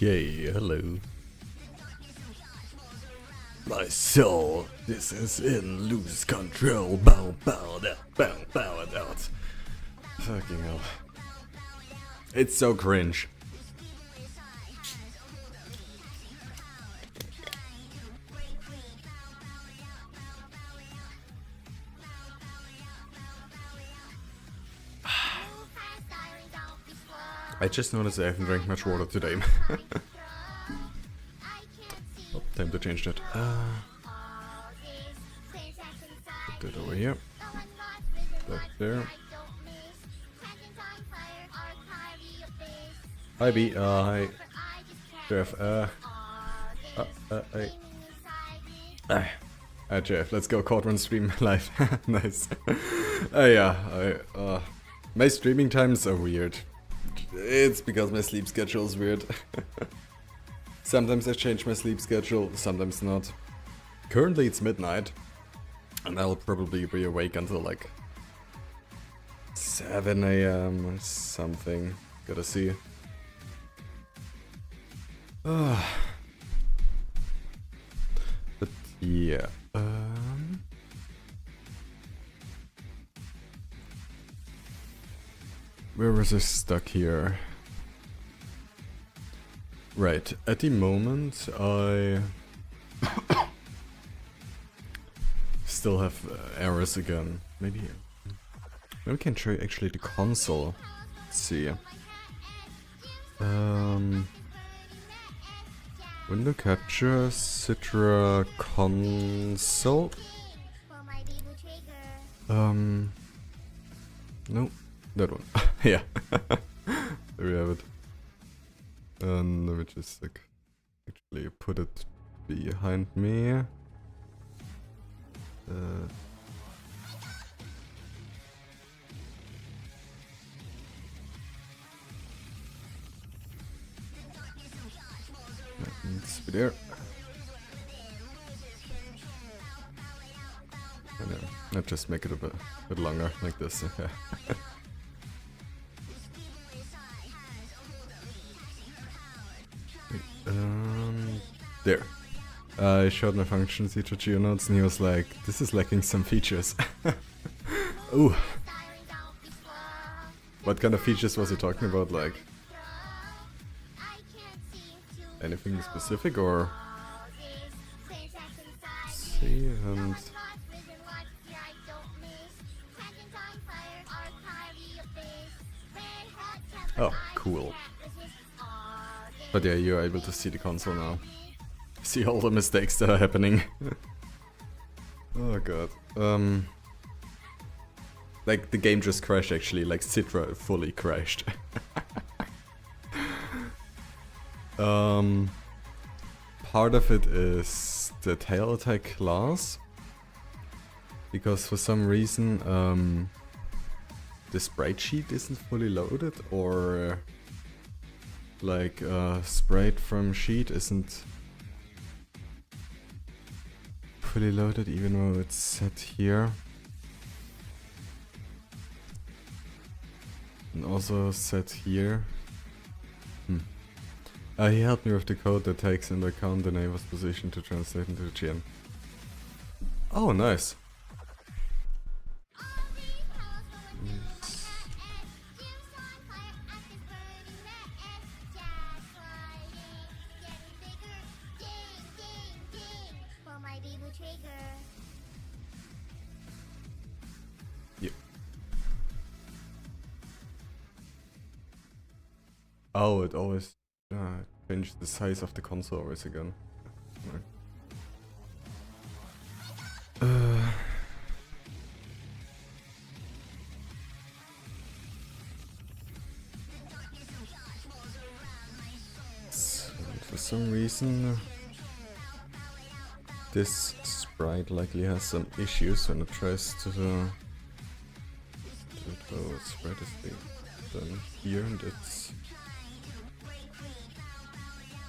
Okay, hello. My soul, this is in loose control. Bow, bow, out. Fucking hell. It's so cringe. I just noticed I haven't drank much water today. Oh, time to change that. Put that over here. That there. Hi B, hi. Jeff, Jeff, let's go Cauldron stream live. Nice. Yeah, my streaming times are weird. It's because my sleep schedule is weird. Sometimes I change my sleep schedule, sometimes not. Currently it's midnight, and I'll probably be awake until like 7 AM or something. Gotta see. But yeah. Where was I stuck here? Right, at the moment I still have errors again. Maybe we can try actually the console. Let's see. Window capture, Citra console. No, that one. Yeah. There we have it. And let me just like actually put it behind me. That needs to be there. And I'll just make it a bit longer like this. Okay. There. I showed my function Citra GeoNodes and he was like, this is lacking some features. Ooh. What kind of features was he talking about? Like, anything specific or? Let's see, and oh, cool. But yeah, you're able to see the console now. See all the mistakes that are happening. Oh god. Like the game just crashed actually, like Citra fully crashed. Part of it is the tail attack class. Because for some reason the sprite sheet isn't fully loaded, or like sprite from sheet isn't fully loaded even though it's set here. And also set here. He helped me with the code that takes into account the neighbor's position to translate into the GN. Oh, nice. Yep. Oh, it always changed the size of the console always again. So for some reason this sprite likely has some issues when it tries to sprite is done here, and it's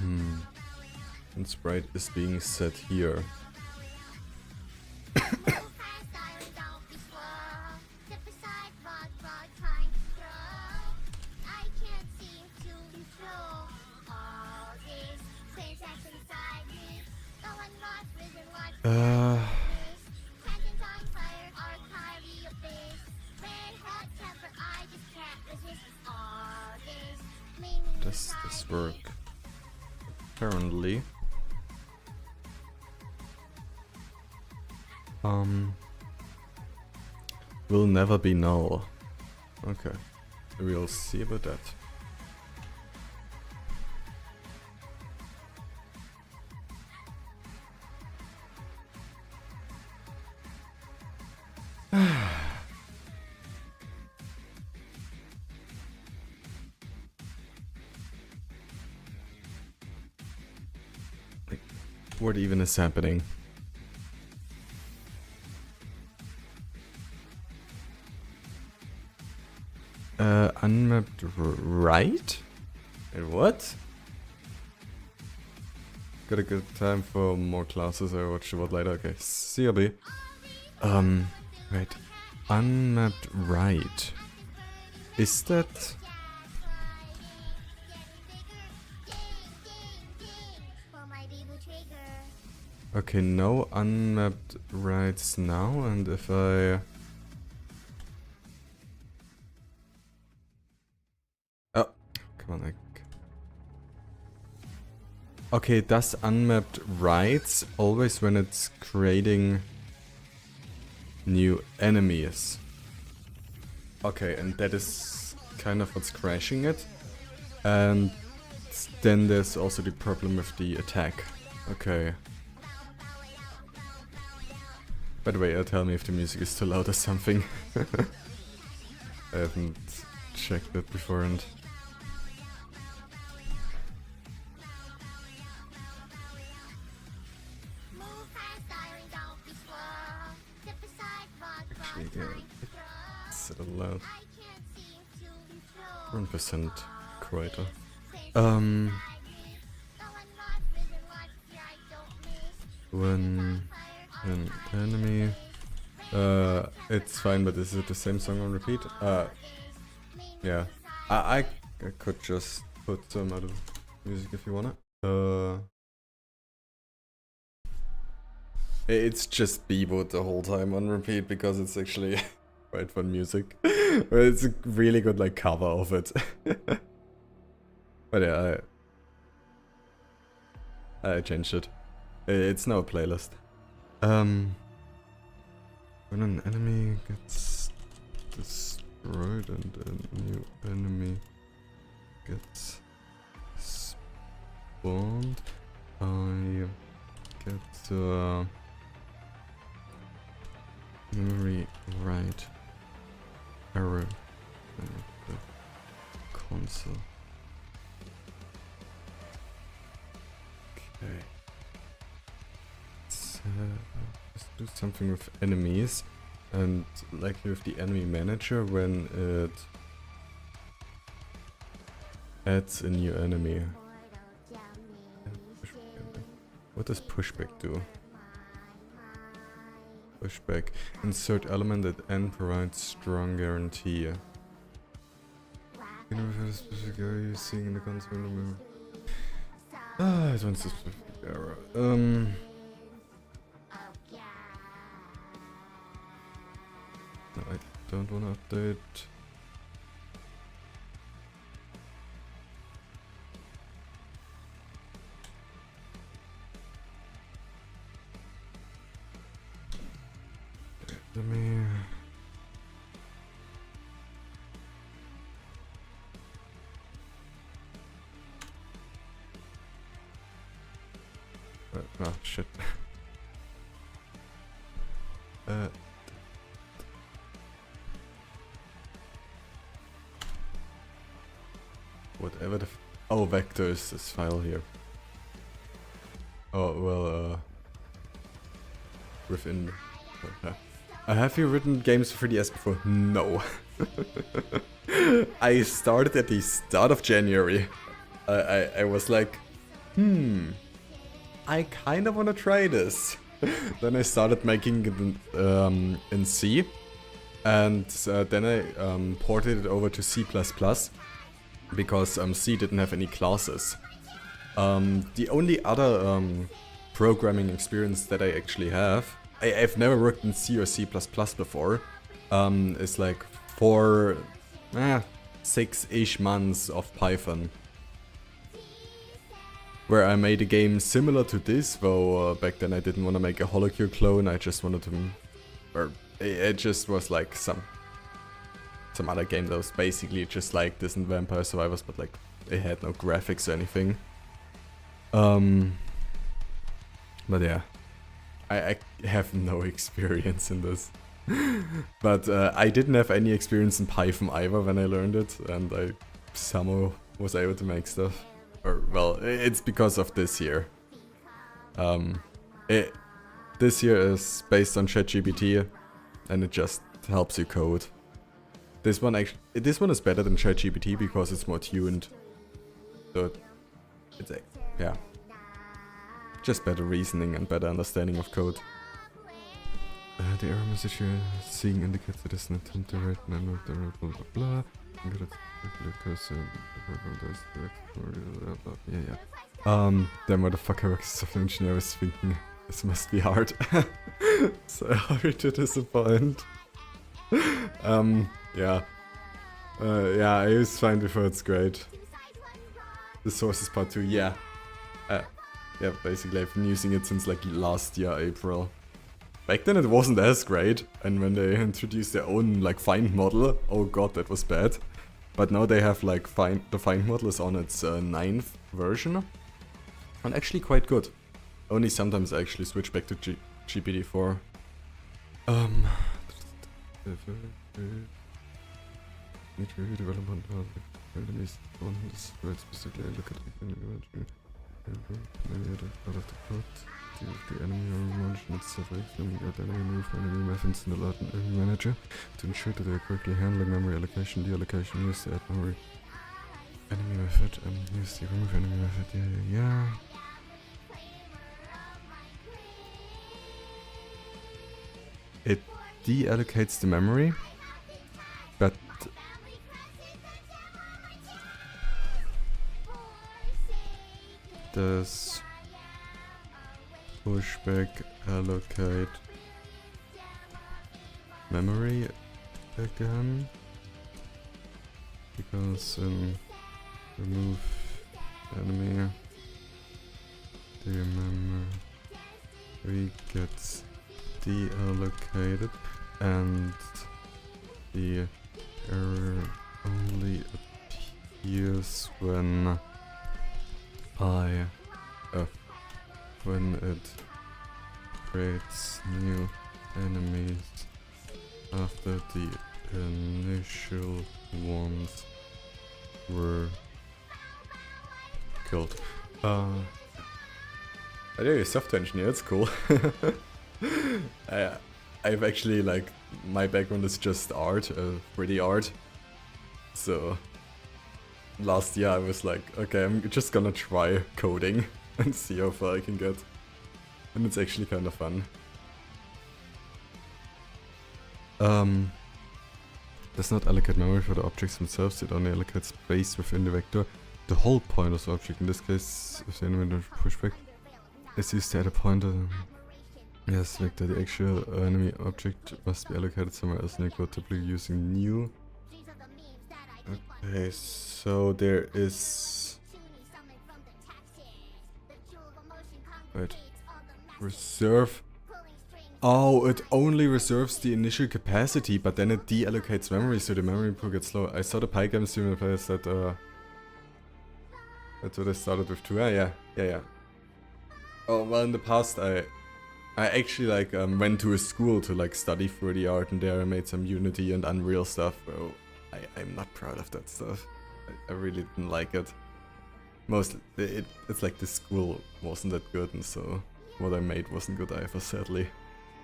and sprite is being set here. Does this work? Apparently. Will never be null. Okay. We'll see about that. Like, what even is happening? Unmapped right? And what? Got a good time for more classes. I watch about later. Okay, CRB. Wait. Unmapped right. Is that? Okay, no unmapped rights now, and if I... Oh, come on, okay, does unmapped rights always when it's creating new enemies? Okay, and that is kind of what's crashing it. And then there's also the problem with the attack. Okay. By the way, tell me if the music is too loud or something. I haven't checked that beforehand. Actually, yeah, it's a little loud. 1% quieter. When an enemy, it's fine, but is it the same song on repeat? Yeah, I could just put some other music if you want it. It's just Bebo the whole time on repeat because it's actually quite fun music. But it's a really good like cover of it. But yeah, I changed it. It's now a playlist. When an enemy gets destroyed and a new enemy gets spawned, I get memory write error in the console. Okay. Let's do something with enemies, and like with the enemy manager when it adds a new enemy. What does pushback do? Pushback. Insert element at end provides strong guarantee. Can you refer to specific area you're seeing in the console? Ah, it wants a specific error. No, I don't want to update. Let me... oh, shit. Whatever the oh, vector is this file here. Oh, well, within... have you written games for 3DS before? No. I started at the start of January. I was like, I kind of want to try this. Then I started making it in C. And then I ported it over to C++. Because C didn't have any classes. The only other programming experience that I actually have. I've never worked in C or C++ before. It's like 6-ish months of Python. Where I made a game similar to this, though back then I didn't want to make a Holocure clone, I just wanted to... Or it just was like some other game that was basically just like this in Vampire Survivors, but like it had no graphics or anything. But yeah, I have no experience in this. But I didn't have any experience in Python either when I learned it, and I somehow was able to make stuff. Or, well, it's because of this year. This year is based on ChatGPT, and it just helps you code. This one is better than ChatGPT because it's more tuned. So it's yeah, just better reasoning and better understanding of code. The error message you're seeing indicates it is an attempt to write an error, blah blah blah. Yeah. That motherfucker was a software engineer was thinking this must be hard. Sorry to disappoint. Yeah. Yeah, I used Find before, it's great. The sources part 2, yeah. Yeah, basically I've been using it since like last year, April. Back then it wasn't as great, and when they introduced their own like find model, oh god, that was bad. But now they have like the find model is on its 9th version, and actually quite good. Only sometimes I actually switch back to GPT-4. Development specifically look at out of the plot. The enemy or mention itself, enemy move enemy methods in the lot enemy manager to ensure that they are correctly handling memory allocation, deallocation, use the add memory enemy method and use the remove enemy method. Yeah. It deallocates the memory, but does pushback allocate memory again? Because remove enemy, the memory gets deallocated and the error only appears when when it creates new enemies after the initial ones were killed. I know you're a software engineer, that's cool. I've actually like, my background is just art, 3D art. So last year I was like, okay, I'm just gonna try coding and see how far I can get. And it's actually kind of fun. Does not allocate memory for the objects themselves, it only allocates space within the vector. The whole point of the object, in this case, if the enemy pushback is used to add a pointer. Yes, vector, the actual enemy object must be allocated somewhere else in the code, typically using new. Okay, so there is... Wait. Reserve. Oh, it only reserves the initial capacity, but then it deallocates memory, so the memory pool gets slow. I saw the Pygame stream players that that's what I started with too. Yeah. Oh, well, in the past I actually like went to a school to like study 3D art, and there I made some Unity and Unreal stuff. Bro, I'm not proud of that stuff. I really didn't like it. Mostly, it's like the school wasn't that good, and so what I made wasn't good either, sadly.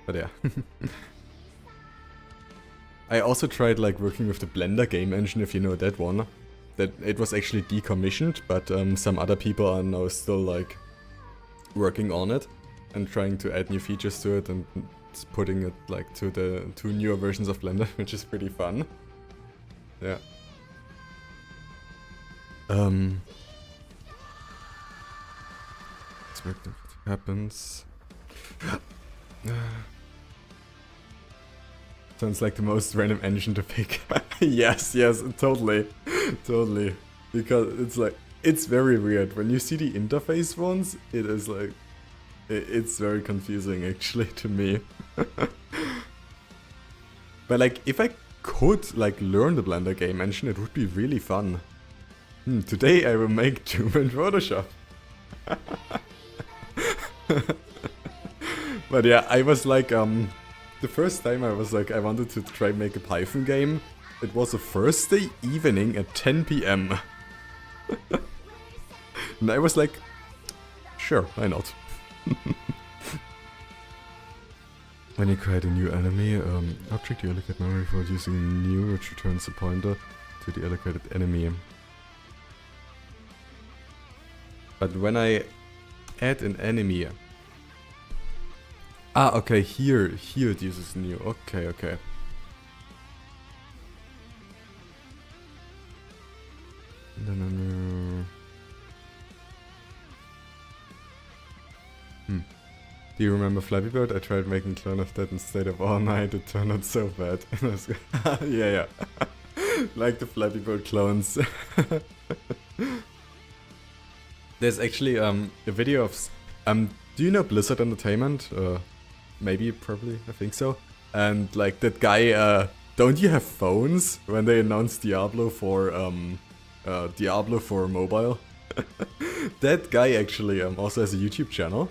But yeah. I also tried like working with the Blender game engine, if you know that one. That it was actually decommissioned, but some other people are now still like working on it and trying to add new features to it and putting it like to the 2 newer versions of Blender, which is pretty fun. Yeah. happens. Sounds like the most random engine to pick. Yes, totally. Totally. Because it's like, it's very weird. When you see the interface ones, it is like, it's very confusing actually to me. But like, if I could like learn the Blender game engine, it would be really fun. Today I will make Doom in Photoshop. But yeah, I was like, the first time I was like, I wanted to try make a Python game. It was a Thursday evening at 10 PM. And I was like, sure, why not? When you create a new enemy object, you allocate memory for it using new, which returns the pointer to the allocated enemy. But when I add an enemy... Ah, okay, here it uses new. Okay. Do you remember Flappy Bird? I tried making a clone of that instead of all night. It turned out so bad. Yeah. Like the Flappy Bird clones. There's actually a video of... do you know Blizzard Entertainment? Maybe, probably, I think so. And like that guy, don't you have phones? When they announced Diablo for mobile. That guy actually also has a YouTube channel.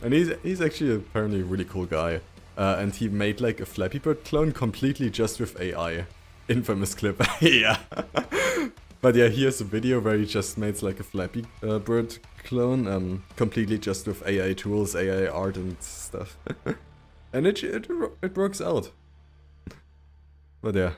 And he's actually apparently a really cool guy. And he made like a Flappy Bird clone completely just with AI. Infamous clip, yeah. But yeah, here's a video where he just made like a Flappy Bird clone, completely just with AI tools, AI art and stuff. And it works out. But yeah.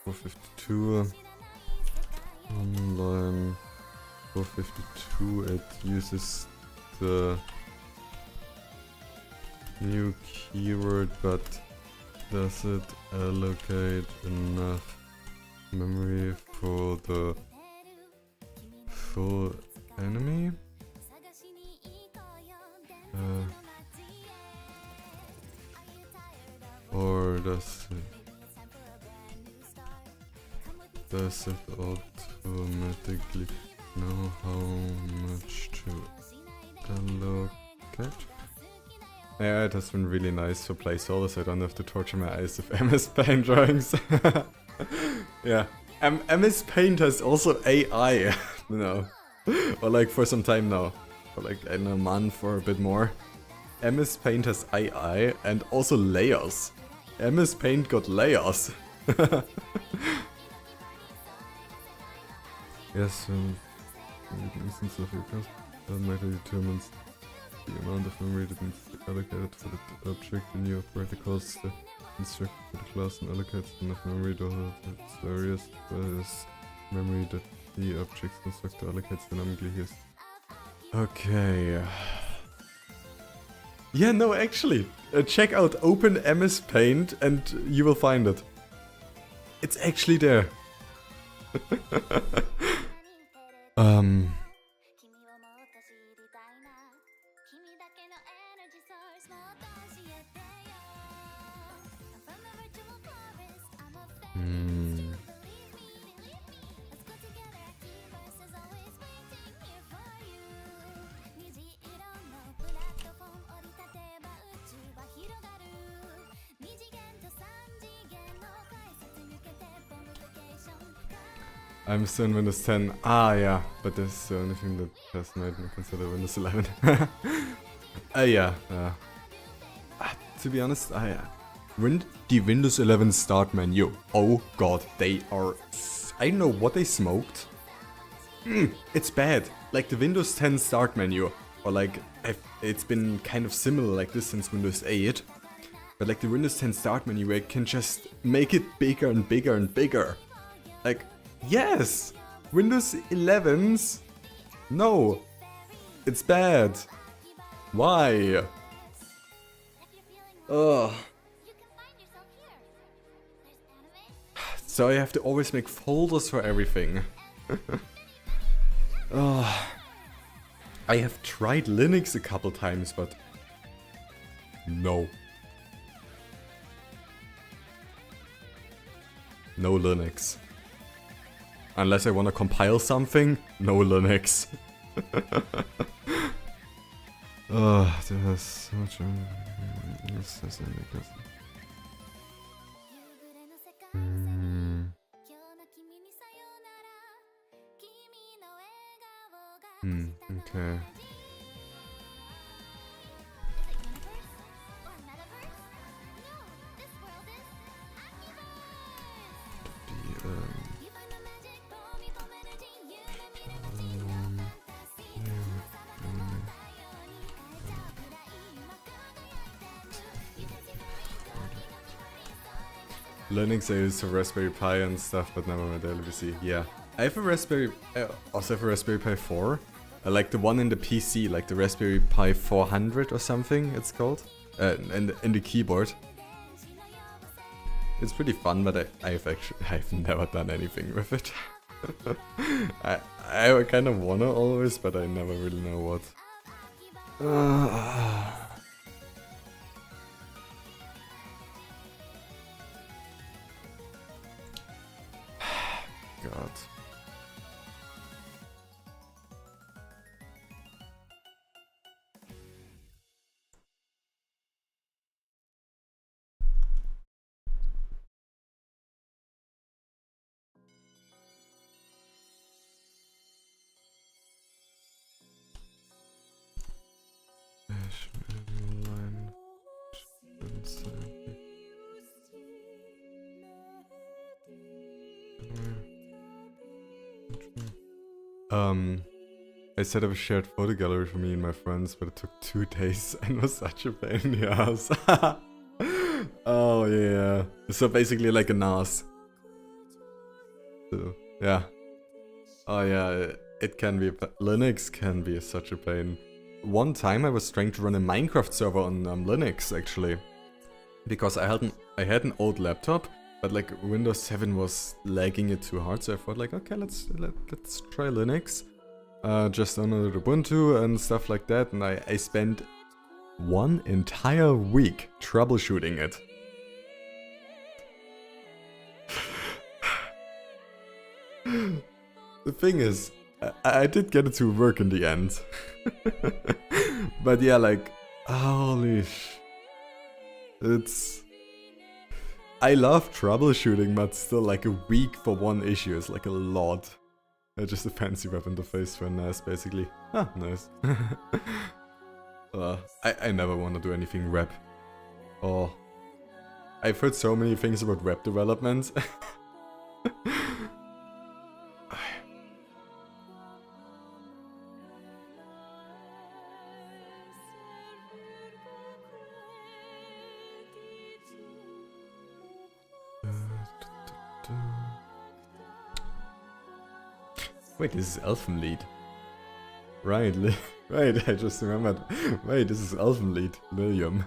.452 online 452, it uses the new keyword, but does it allocate enough memory for the full enemy? Or does it automatically know how much to allocate? Yeah, it has been really nice for placeholders. I don't have to torture my eyes with MS Paint drawings. Yeah, MS Paint has also AI, you know, or like for some time now, for like in a month or a bit more. MS Paint has AI and also layers. MS Paint got layers. Yes, instance of your class matter determines the amount of memory that needs to be allocated for the object. The new operator calls the instructor for the class and allocates enough memory to its areas, whereas memory that the object's constructor allocates dynamically here. Okay. Yeah, no, actually, check out Open MS Paint and you will find it. It's actually there. I'm still in Windows 10. Ah, yeah, but that's the only thing that has made me consider Windows 11. Yeah. To be honest, the Windows 11 start menu. Oh god, they are... I don't know what they smoked. It's bad. Like the Windows 10 start menu. Or like, it's been kind of similar like this since Windows 8. But like the Windows 10 start menu, where you can just make it bigger and bigger and bigger. Like... Yes! Windows 11's... No! It's bad. Why? Ugh. So I have to always make folders for everything. Ugh. I have tried Linux a couple times, but no. No Linux. Unless I want to compile something, no Linux. There's so much. Okay. Linux, I use a Raspberry Pi and stuff, but never my daily PC. Yeah, I have a Raspberry. I also have a Raspberry Pi 4. I like the one in the PC, like the Raspberry Pi 400 or something. It's called, and in the keyboard. It's pretty fun, but I've never done anything with it. I kind of wanna always, but I never really know what. God. I set up a shared photo gallery for me and my friends, but it took 2 days and was such a pain in the ass. Oh yeah. So basically like a NAS. So, yeah. Oh yeah, it can be, Linux can be such a pain. One time I was trying to run a Minecraft server on Linux actually. Because I had an old laptop, but like Windows 7 was lagging it too hard, so I thought like, okay, let's try Linux. Just downloaded Ubuntu and stuff like that, and I spent 1 entire week troubleshooting it. The thing is, I did get it to work in the end. But yeah, like, holy it's... I love troubleshooting, but still like a week for one issue is like a lot. Just a fancy web interface for NAS, basically. Ah, nice. I never want to do anything web. Oh. I've heard so many things about web development. Wait, this is Elfenlied. Right, right, I just remembered. Wait, this is Elfenlied, William.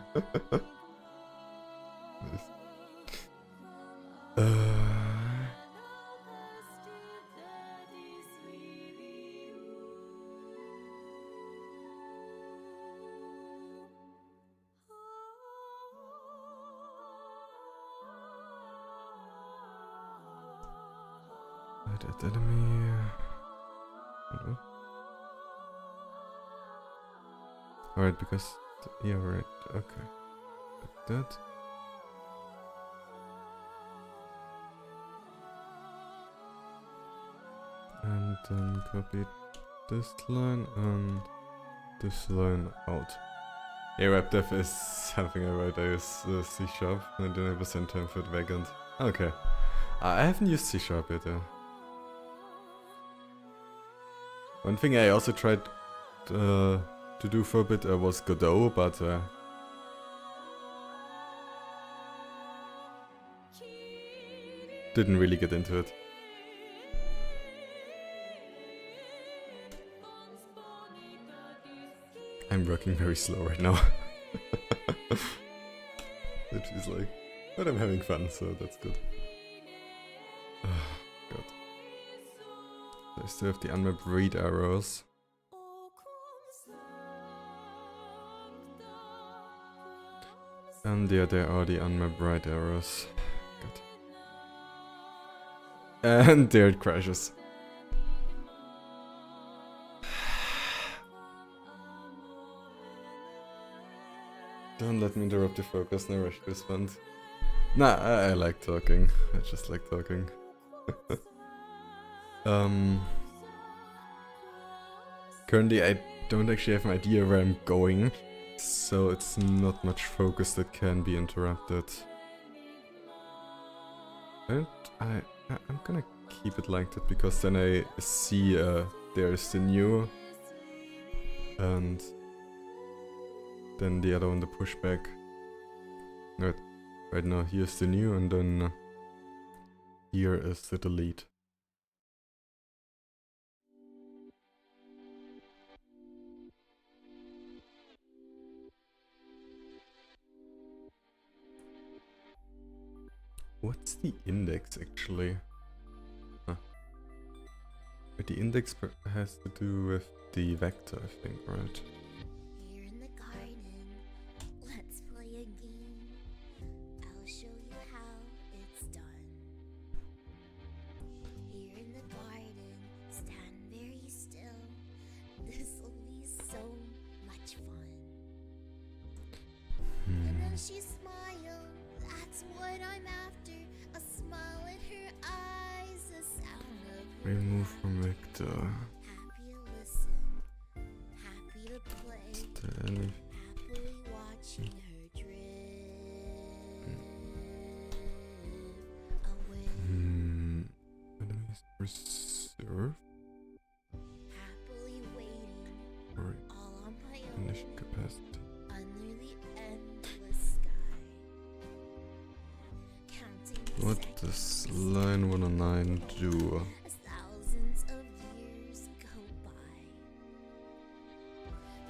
Enemy. Alright, because... yeah, right, okay. Like that. And then copy this line and this line out. Yeah, web dev is something I write. I use C#, 99% time for the backend. Okay. I haven't used C# yet, yeah. One thing I also tried to do for a bit was Godot, but didn't really get into it. I'm working very slow right now. Which is like, but I'm having fun, so that's good. God. I still have the unmapped read arrows. And yeah, there are the unmapped right arrows. God. And there it crashes. Don't let me interrupt the focus, no rush to respond. Nah, I like talking. I just like talking. Currently I don't actually have an idea where I'm going, so it's not much focus that can be interrupted. And I'm gonna keep it like that, because then I see there's the new, and then the other one, the pushback. Right now here's the new, and then here is the delete. What's the index actually? Huh. But the index has to do with the vector, I think, right? Here in the garden, let's play a game. I'll show you how it's done. Here in the garden, stand very still. This'll be so much fun. And then she smiled, that's what I'm after. A smile in her eyes, a sound of her Remove from vector. happy to listen, happy to play, happily watching her drift away. Enemies reserve Happily waiting, or all on my own, initial capacity. under the endless sky. Counting the What does line 109 do? as thousands of years go by.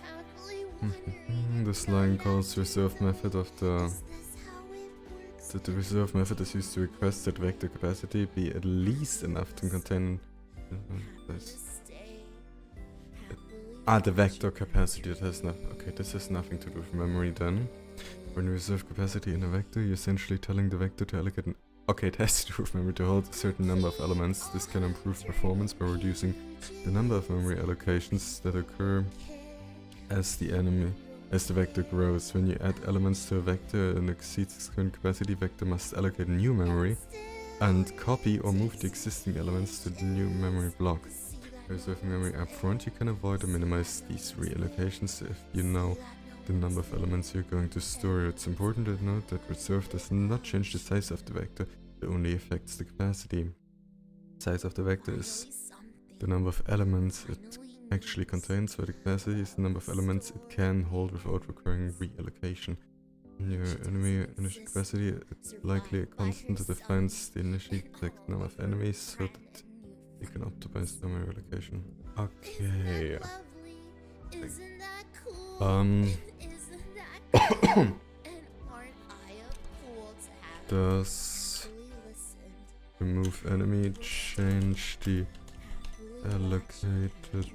Happily wondering, This line calls reserve method of the... is this how it works? The reserve method is used to request that vector capacity be at least enough to contain... Happy to stay, the vector capacity, that has nothing... Okay, this has nothing to do with memory then. When you reserve capacity in a vector, you're essentially telling the vector to allocate an... Okay, it has to do with memory to hold a certain number of elements. This can improve performance by reducing the number of memory allocations that occur as the vector grows. When you add elements to a vector and exceeds its current capacity, vector must allocate new memory and copy or move the existing elements to the new memory block. By reserving memory up front, you can avoid or minimize these reallocations if you know the number of elements you're going to store. It's important to note that reserve does not change the size of the vector, it only affects the capacity. Size of the vector is the number of elements it actually contains, where the capacity is the number of elements it can hold without requiring reallocation. In your enemy initial capacity, it's likely a constant that defines the initial detected number of enemies so that you can optimize memory allocation. Okay. Isn't that cool? Um, Isn't that cool? And aren't I a fool to have does really listened, remove enemy change the allocated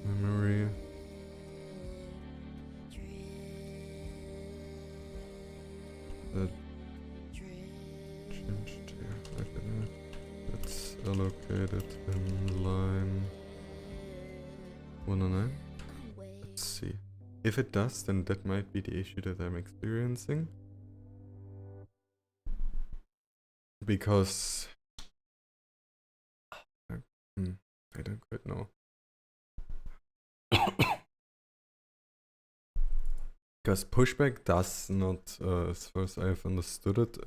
memory? That changed the allocated. That's allocated in line 109. Let's see. If it does, then that might be the issue that I'm experiencing. Because I don't quite know. Because pushback does not, as far as I've understood it,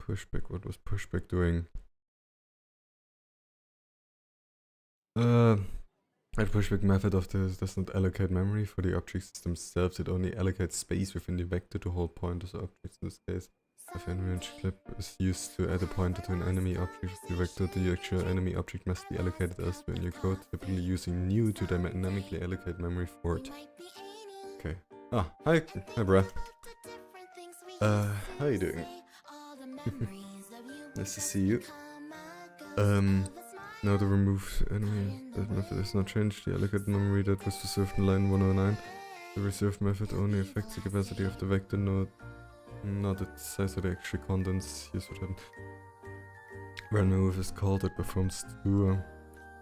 pushback, what was pushback doing? That pushback method of this does not allocate memory for the objects themselves, it only allocates space within the vector to hold pointers or objects in this case. of image clip is used to add a pointer to an enemy object with the vector. The actual enemy object must be allocated elsewhere in your code, typically using new to dynamically allocate memory for it. Okay. Ah, hi bruh. How you doing? Nice to see you. Now the remove enemy method is not changed. The allocate memory that was reserved in line 109. The reserve method only affects the capacity of the vector node, not its size or the actual contents. Here's what happened. When move is called, it performs two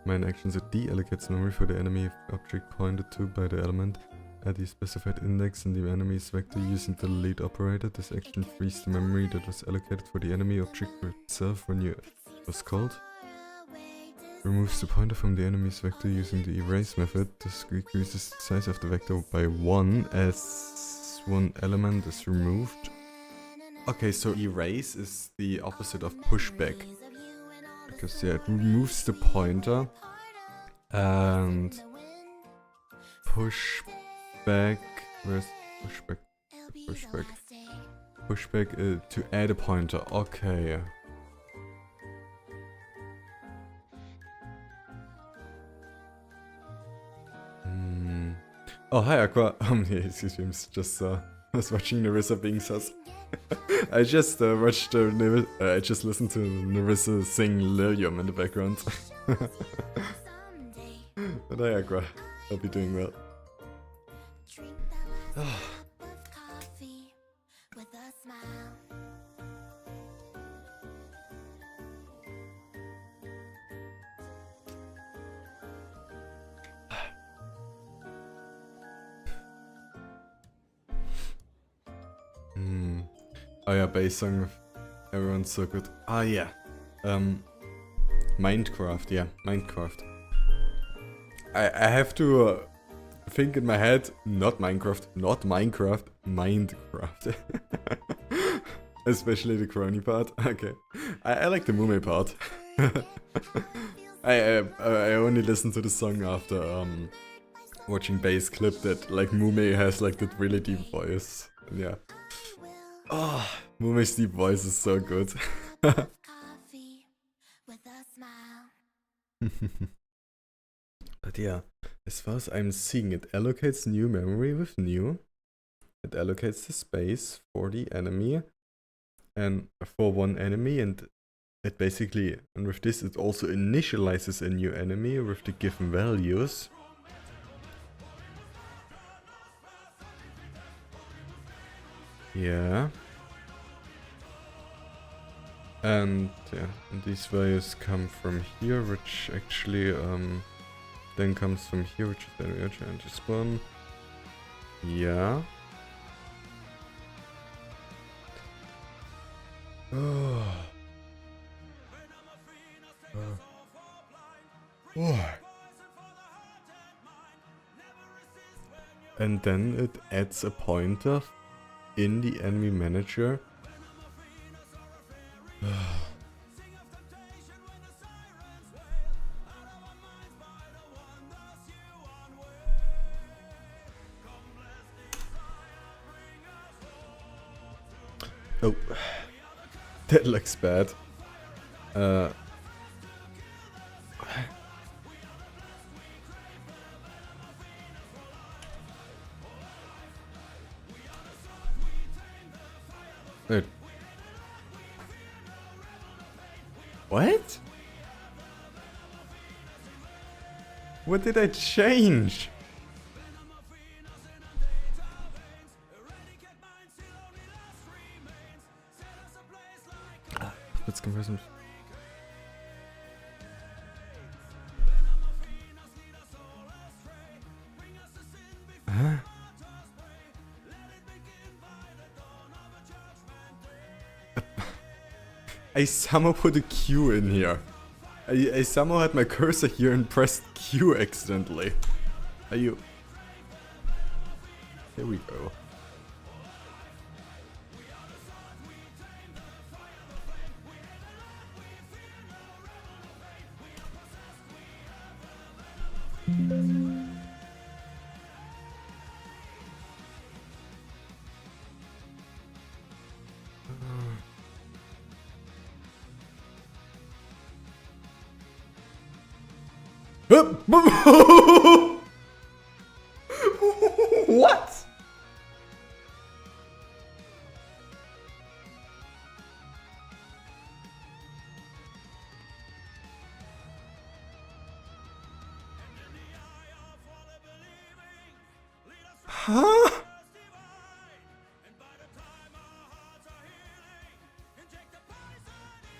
main actions. It deallocates memory for the enemy object pointed to by the element at the specified index in the enemy's vector using the delete operator. This action frees the memory that was allocated for the enemy object for itself when it was called. Removes the pointer from the enemy's vector using the erase method. This decreases the size of the vector by 1 as one element is removed. Okay, so erase is the opposite of pushback. Because yeah, it removes the pointer and pushback. Where's pushback? Pushback to add a pointer. Okay. Oh, hi Aqua. Yeah, excuse me, I was watching Nerissa being sus. I just watched I just listened to Nerissa sing Lilium in the background. But hi Aqua, hope you're doing well. Oh yeah, bass song. Everyone's so good. Ah yeah. Minecraft, yeah, Minecraft. I have to think in my head, not Minecraft, Minecraft. Especially the crony part. Okay. I like the Mume part. I only listened to the song after watching bass clip that like Mume has like that really deep voice. And yeah. Oh, Mume's deep voice is so good. But yeah, as far as I'm seeing, it allocates new memory with new. It allocates the space for the enemy and for one enemy, and it basically, and with this it also initializes a new enemy with the given values. Yeah. And yeah, and these values come from here, which actually then comes from here, which is then we are trying to spawn. Yeah. Oh. Oh. And then it adds a pointer in the enemy manager. Oh, that looks bad. Wait. What? What did I change? Let's comparison. Huh? I somehow put a Q in here. I somehow had my cursor here and pressed Q accidentally. Are you... Here we go. What? Huh?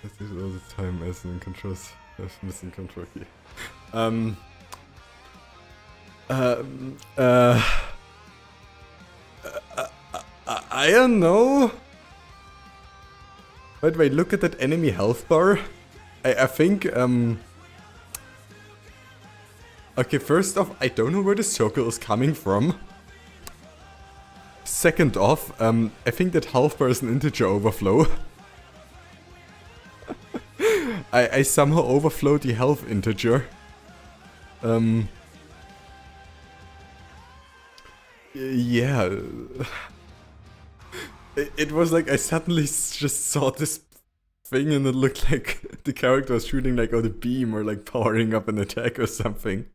This is all the time as in controls. Missing control key. I don't know. Wait, look at that enemy health bar. I think, okay, first off, I don't know where the circle is coming from. Second off, I think that health bar is an integer overflow. I somehow overflowed the health integer. Yeah. It was like I suddenly just saw this thing and it looked like the character was shooting like out a beam or like powering up an attack or something.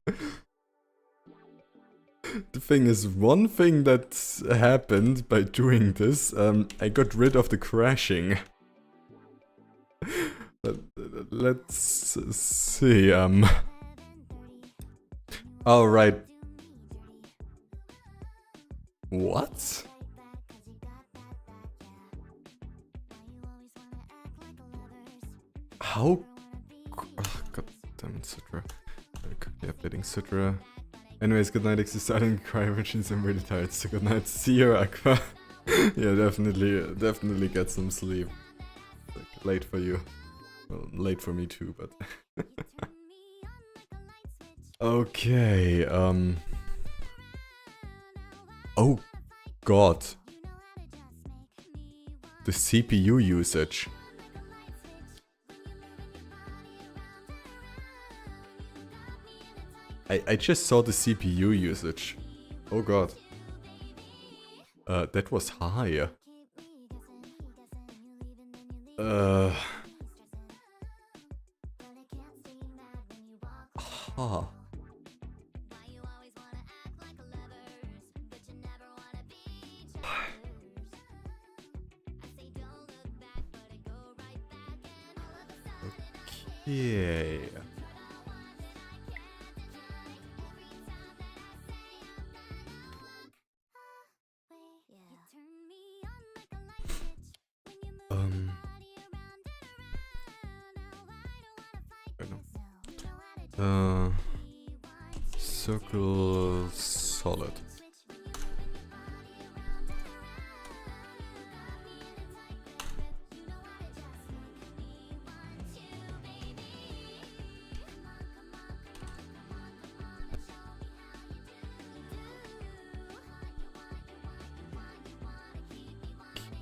The thing is, one thing that happened by doing this, I got rid of the crashing. Let's see, alright. What? How? Oh, God damn it, Citra. Very quickly updating Citra. Anyways, good night, Ikxi. Starting cry machines. I'm really tired, so good night. See you, Aqua. Yeah, definitely get some sleep. Like, late for you. Well, late for me too, but... Okay, oh, God. The CPU usage. I just saw the CPU usage. Oh God. That was high. Huh. Okay. Circle solid.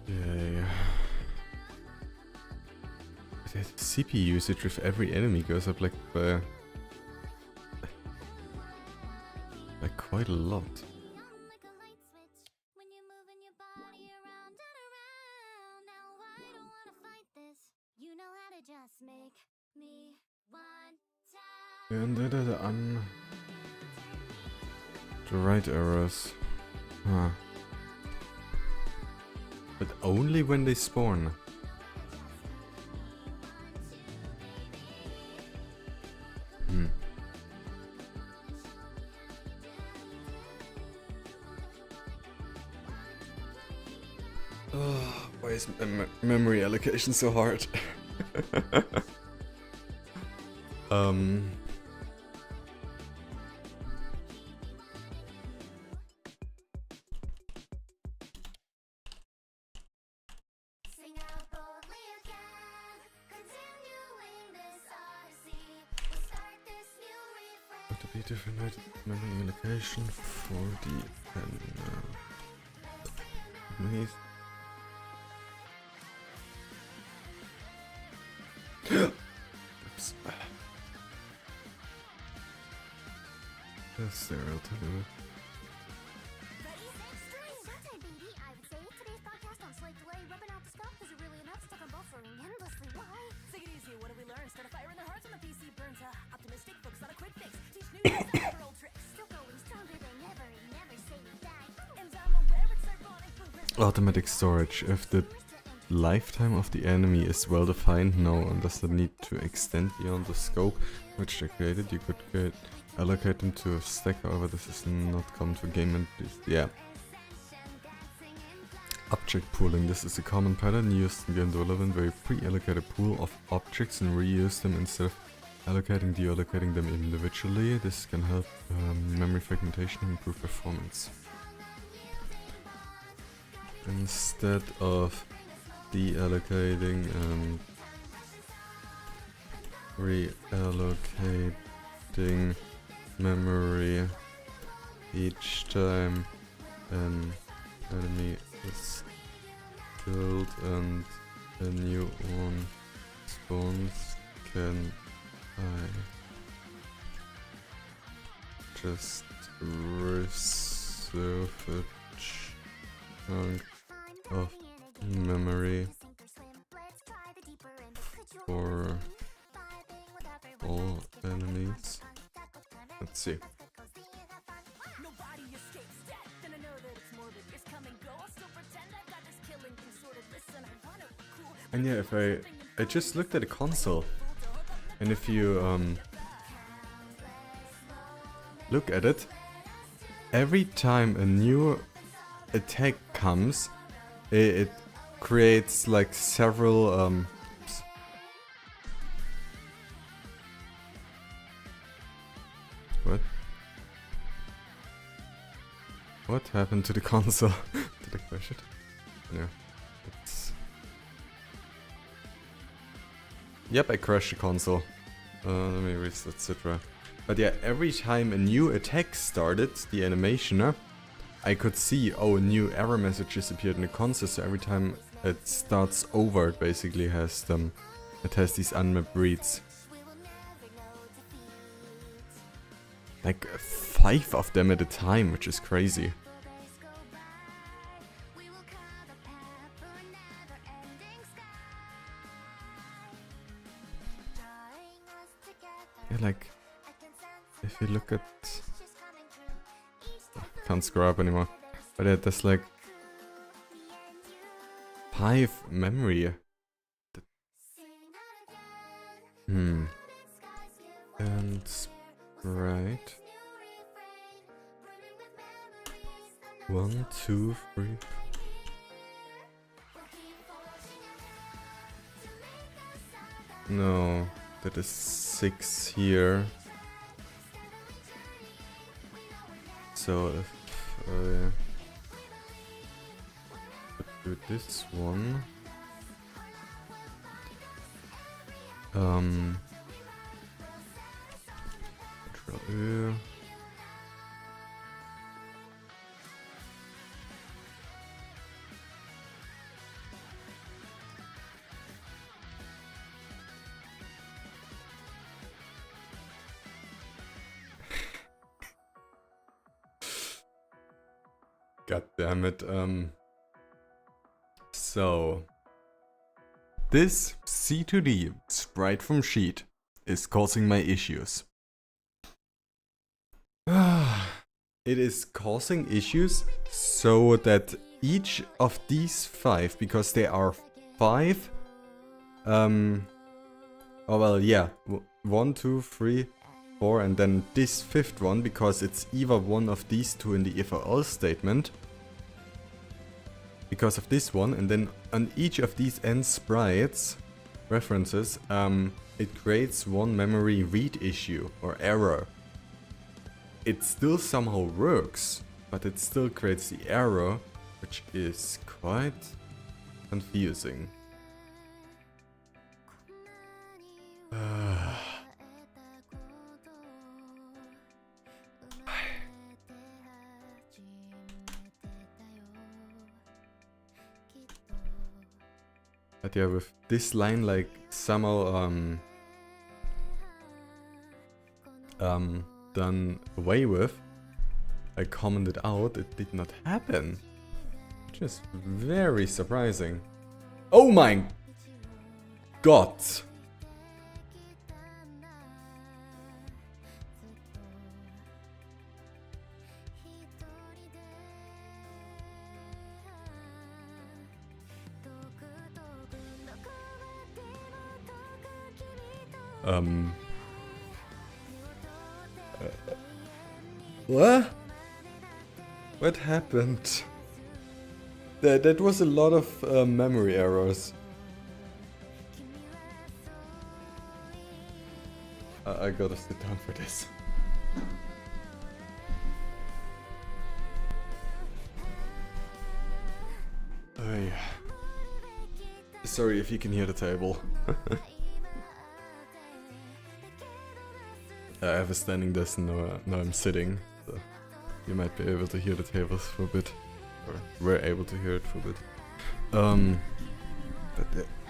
Okay. The CPU usage with every enemy goes up like by quite a lot. And the right errors. Huh. But only when they spawn. Why is memory allocation so hard? To be different memory allocation for the enemies. Oops. That's there, I'll tell you. Take it easy, what did we learn? Start a fire in their hearts when the PC burns. Optimistic, focus on a quick fix. Automatic storage. If the lifetime of the enemy is well defined, no, and does not need to extend beyond the scope which they created, you could allocate them to a stack. However, this is not common for game and yeah. Object pooling. This is a common pattern used in game development where you pre-allocate a pool of objects and reuse them instead of deallocating them individually. This can help memory fragmentation and improve performance. Instead of deallocating and reallocating memory each time an enemy is killed and a new one spawns, can I just reserve a chunk of memory for all enemies? Let's see. And yeah, if I just looked at the console, and if you look at it, every time a new attack comes, it creates like several what happened to the console? Did I crash it? No. It's... Yep, I crashed the console. Let me restart Citra. But yeah, every time a new attack started, the animation, I could see, oh, new error messages appeared in the console, so every time it starts over, it basically has them. It has these unmapped reads. Like 5 of them at a time, which is crazy. Yeah, like, if you look at... Can't scroll up anymore. But yeah, there's like 5 memory. And right. 1, 2, 3. No, that is 6 here. So if I do this one, Control Ö. God damn it. So this C2D sprite from Sheet is causing my issues. It is causing issues so that each of these 5, because there are 5, oh well, yeah, 1, 2, 3, 4, and then this 5th one, because it's either one of these 2 in the if or else statement. Because of this one, and then on each of these end sprites references, it creates one memory read issue or error. It still somehow works, but it still creates the error, which is quite confusing. But yeah, with this line like somehow done away with, I commented out, it did not happen. Which is very surprising. Oh my god! What? What happened? That was a lot of memory errors. I gotta sit down for this. Oh, yeah. Sorry if you can hear the table. I have a standing desk and now I'm sitting, so you might be able to hear the tables for a bit, or were able to hear it for a bit.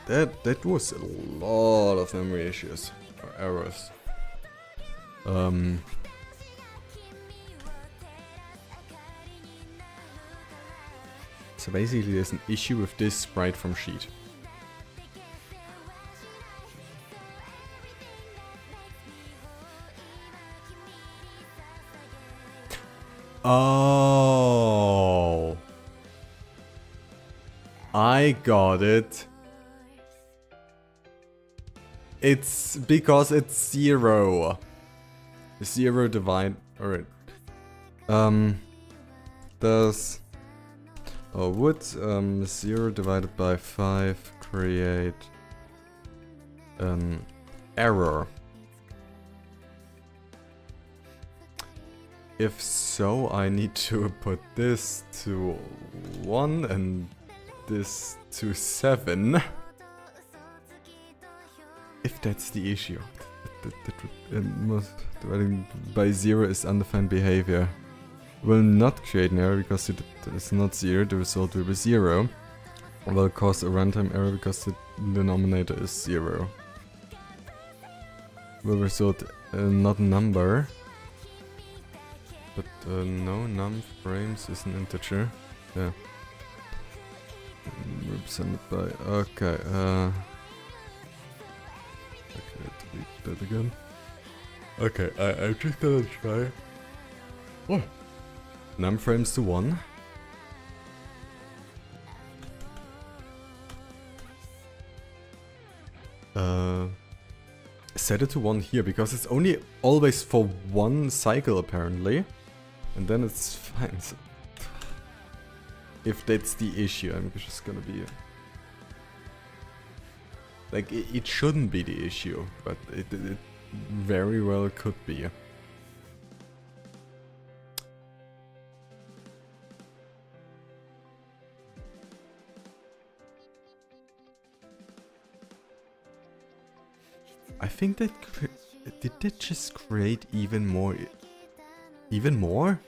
But that was a lot of memory issues or errors. So basically, there's an issue with this sprite from Sheet. Oh, I got it. It's because it's 0. 0 divide. Alright. Does. Oh, would 0 divided by 5 create an error? If so, I need to put this to 1 and this to 7. If that's the issue. Dividing by 0 is undefined behavior. Will not create an error because it is not 0, the result will be 0. Will cause a runtime error because the denominator is 0. Will result not number. But no, num frames is an integer. Yeah. Represented by. Okay, okay, delete that again. Okay, I'm just gonna try. Oh! Num frames to 1. Set it to 1 here because it's only always for 1 cycle apparently. And then it's fine. So if that's the issue, I'm just gonna be... Like, it shouldn't be the issue, but it very well could be. I think that... Did that just create even more... Even more?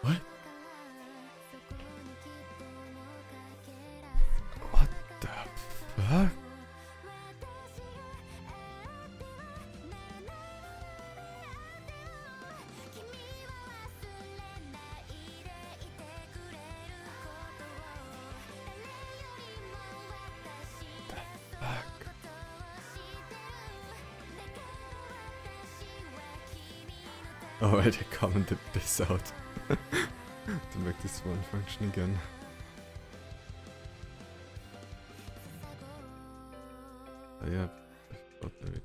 What? What the fuck? Oh, I commented this out to make this one function again. Oh yeah, I thought maybe.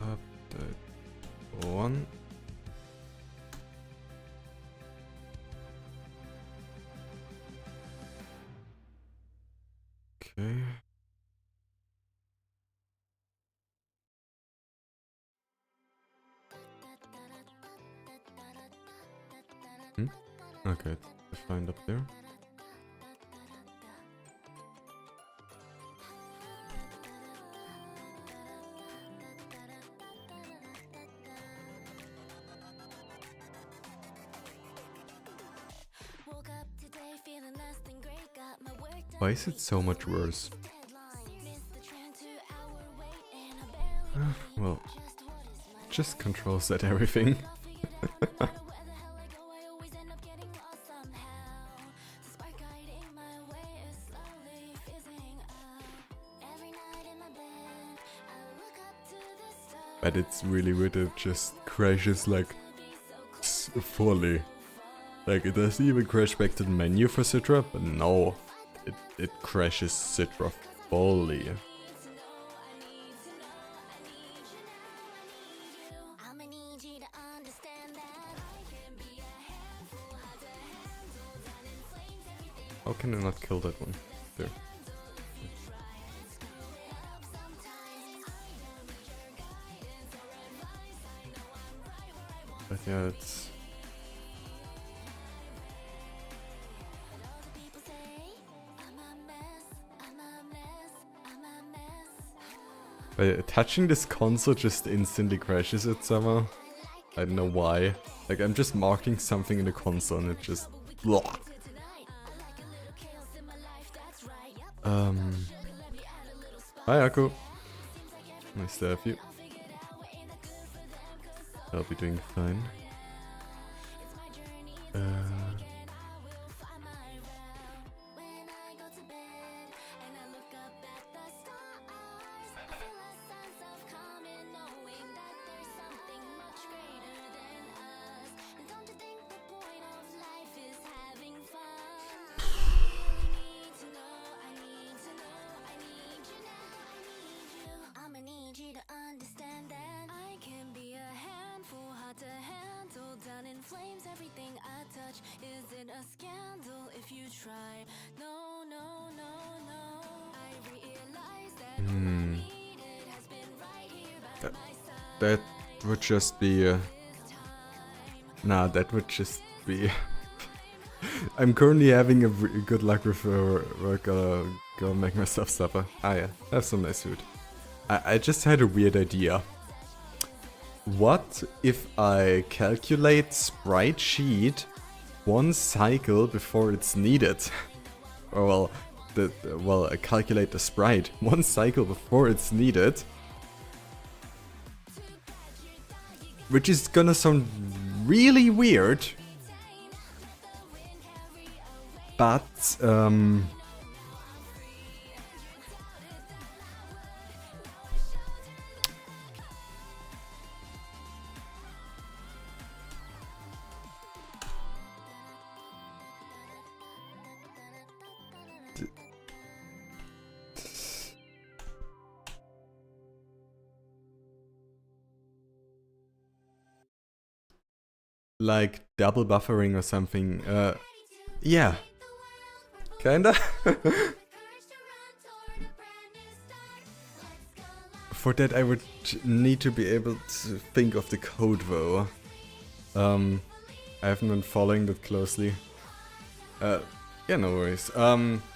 Update 1. Okay. Okay, it's defined up there. Why is it so much worse? Well, just control set everything. But it's really weird, it just crashes like fully. Like it doesn't even crash back to the menu for Citra, but no, it crashes Citra fully. How can I not kill that one? There. But yeah, it's... But touching this console just instantly crashes it somehow. I don't know why. Like I'm just marking something in the console and it just... Blah. Hi Akku. Nice to have you. I'll be doing fine. That would just be... nah, that would just be... I'm currently having a good luck with go make myself supper. Ah yeah, have some nice food. I just had a weird idea. What if I calculate sprite sheet one cycle before it's needed? Or well, I calculate the sprite one cycle before it's needed. Which is gonna sound really weird. But, like double buffering or something. Yeah. Kinda. For that I would need to be able to think of the code though. I haven't been following that closely. Yeah, no worries.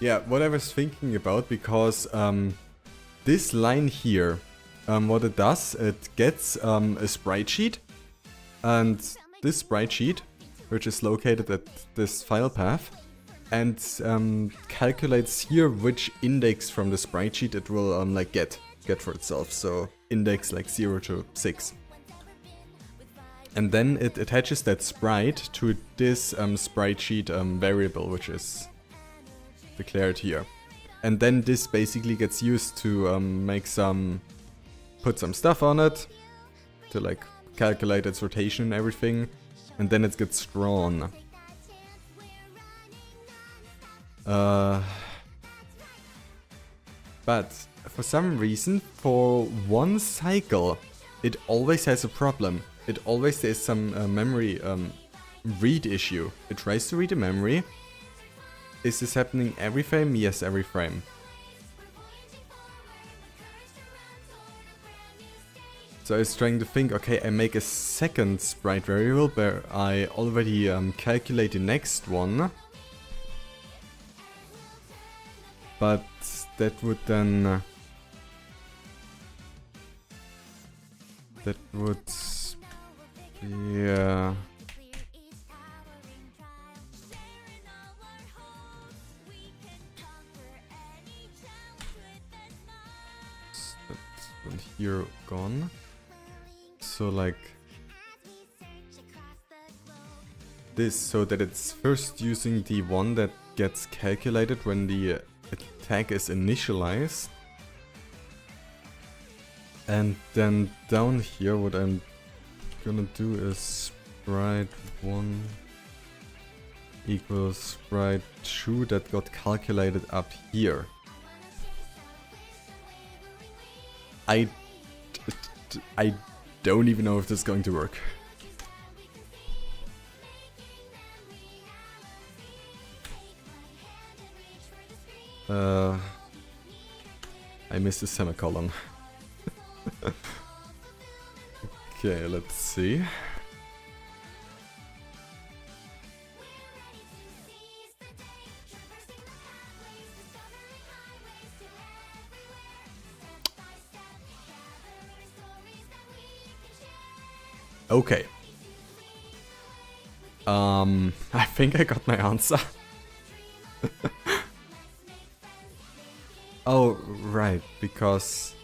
Yeah, what I was thinking about, because this line here, what it does, it gets a sprite sheet, and this sprite sheet, which is located at this file path, and calculates here which index from the sprite sheet it will like get for itself. So index like 0 to 6. And then it attaches that sprite to this sprite sheet variable, which is declared here. And then this basically gets used to put some stuff on it, to like calculate its rotation and everything, and then it gets drawn. But for some reason, for one cycle, it always has a problem. It always there's some memory read issue. It tries to read a memory. Is this happening every frame? Yes, every frame. So I was trying to think, okay, I make a second sprite variable where I already calculate the next one. But that would then... that would... yeah... that's one here gone. So like... this, so that it's first using the one that gets calculated when the attack is initialized. And then down here, what I'm gonna do is sprite 1 equals sprite 2 that got calculated up here. I don't even know if this is going to work. I missed a semicolon. Okay, let's see. Okay. I think I got my answer. Oh, right, because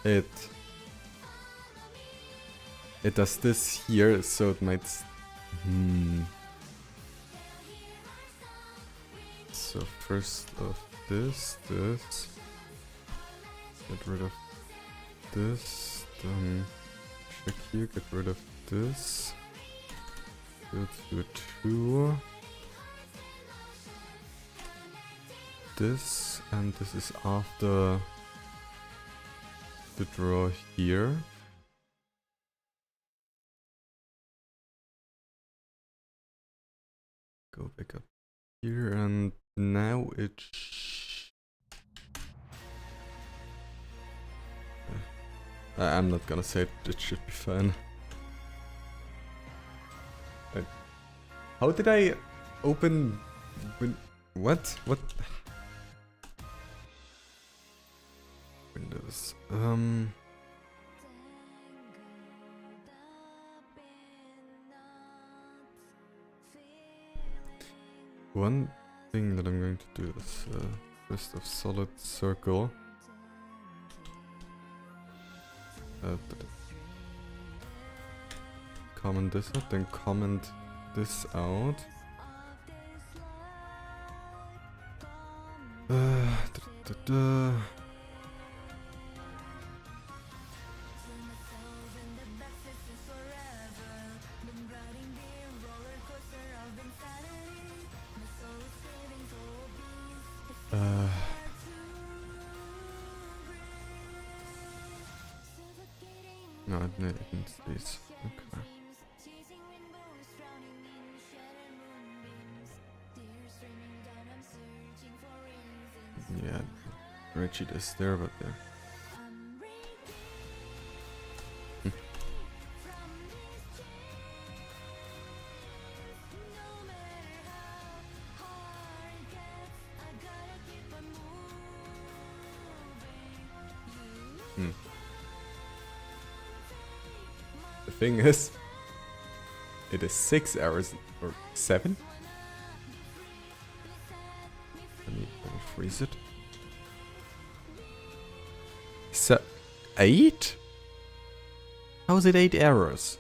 it does this here, so it might... So first of this, get rid of this, then check here, get rid of this, go to 2, this, and this is after the draw here. Go back up here, and now it I'm not gonna say it, it should be fine. How did I open... What? What? Windows. One thing that I'm going to do is first of solid circle. Comment this out, then comment this out. No, it needs these. Okay. Yeah, spreadsheet is there, but there. The thing is, it is 6 hours or 7. Let me freeze it. 8? How is it 8 errors?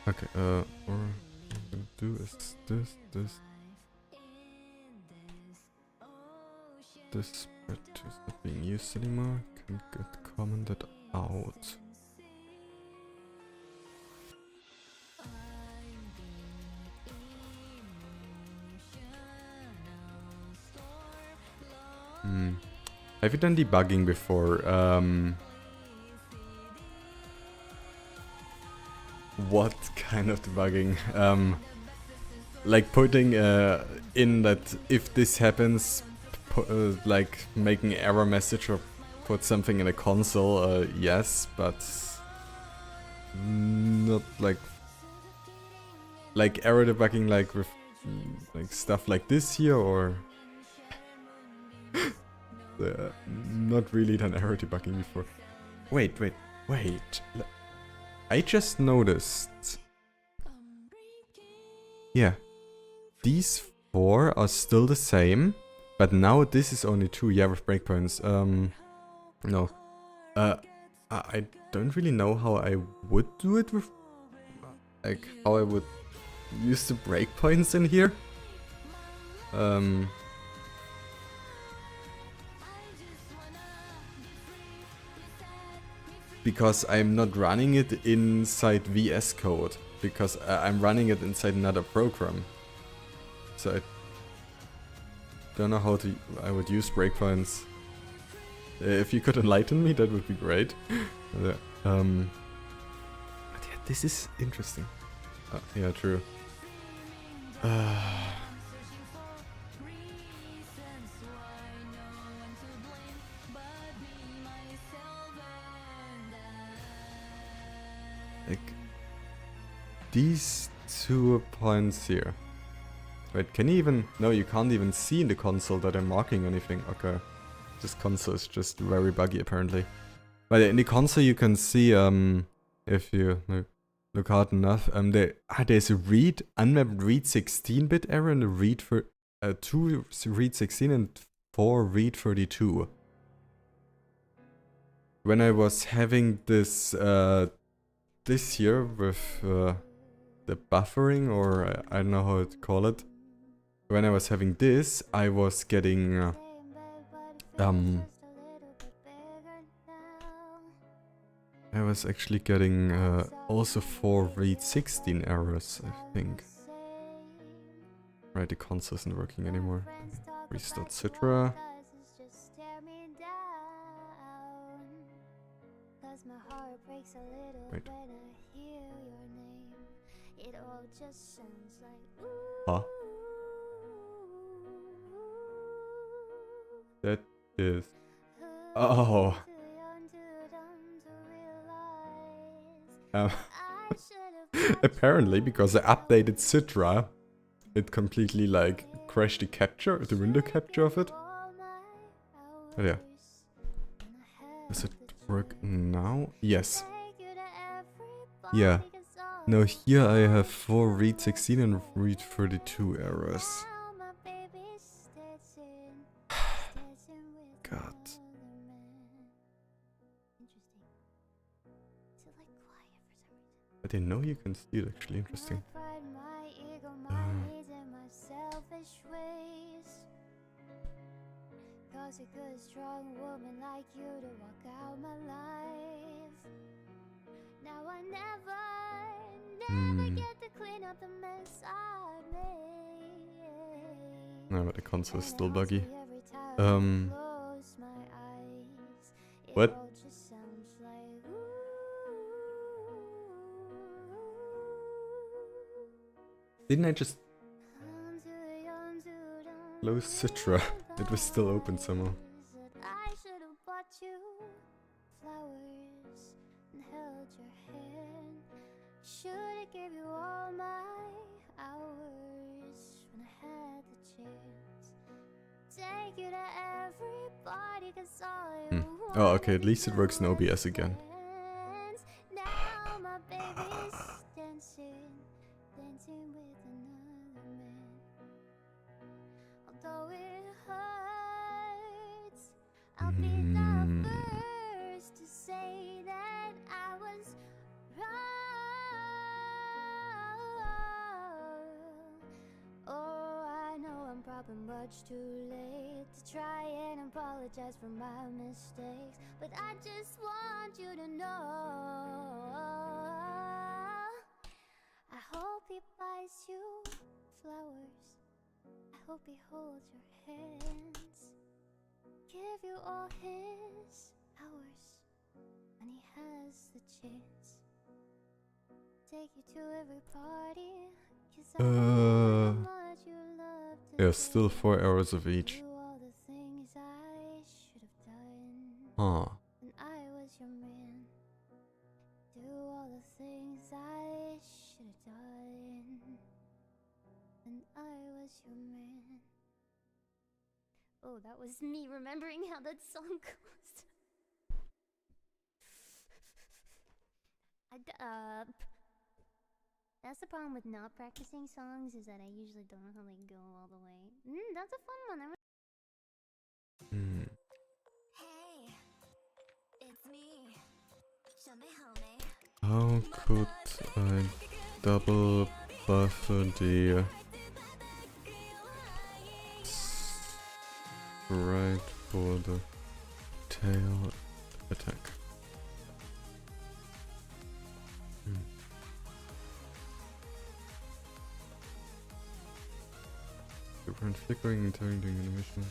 Okay, what I'm gonna do is this. This spread is not being used anymore. Can get commented out. Have you done debugging before? What kind of debugging? Like putting in that if this happens, like making error message or put something in a console, yes, but not like error debugging like with like stuff like this here, or not really done error debugging before. Wait. I just noticed. Yeah. These 4 are still the same, but now this is only 2, yeah, with breakpoints. No. I don't really know how I would do it with, like, how I would use the breakpoints in here. Because I'm not running it inside VSCode, because I'm running it inside another program. So I don't know how I would use breakpoints. If you could enlighten me, that would be great. But yeah, this is interesting. Yeah, true. Like these 2 points here. Wait, can you even... No, you can't even see in the console that I'm marking anything. Okay. This console is just very buggy apparently. But in the console you can see, if you look hard enough, there's a read, unmapped read 16-bit error and a read for 2 read 16 and 4 read 32. When I was having this this year with the buffering, or I don't know how to call it. When I was having this, I was getting I was actually getting also 4 read 16 errors, I think. Right, the console isn't working anymore. Restart Citra. Wait. Huh? That is... Oh! Apparently, because I updated Citra, it completely like crashed the window capture of it. But yeah. Does it work now? Yes. Yeah. Now here I have 4 read 16 and read 32 errors. God. I didn't know you can see it, actually. Interesting. A good strong woman like you to walk out my life. Now I never get to clean up the mess I made. No, but the console is still buggy. What? Didn't I just close Citra? It was still open somehow. I should have bought you flowers and held your hand. Should have gave you all my hours when I had the chance. Take you to everybody 'cause all you Oh, okay, at least it works in OBS again. Now my baby's dancing with another man. Although it hurts, I'll be the first to say that I was wrong. Oh, I know I'm probably much too late to try and apologize for my mistakes, but I just want you to know I hope he buys you flowers. I hope he holds your hands, give you all his hours when he has the chance. Take you to every party, 'cause I know how much you love to yeah, still 4 hours of each. Do all the things I should have done. Huh. When I was your man. Do all the things I should have done. When I was your man. Oh, that was me remembering how that song goes. That's the problem with not practicing songs, is that I usually don't know how they go all the way. That's a fun one. Hey, it's me. How could I double buffer the right for the tail attack. Different flickering and turning during animation.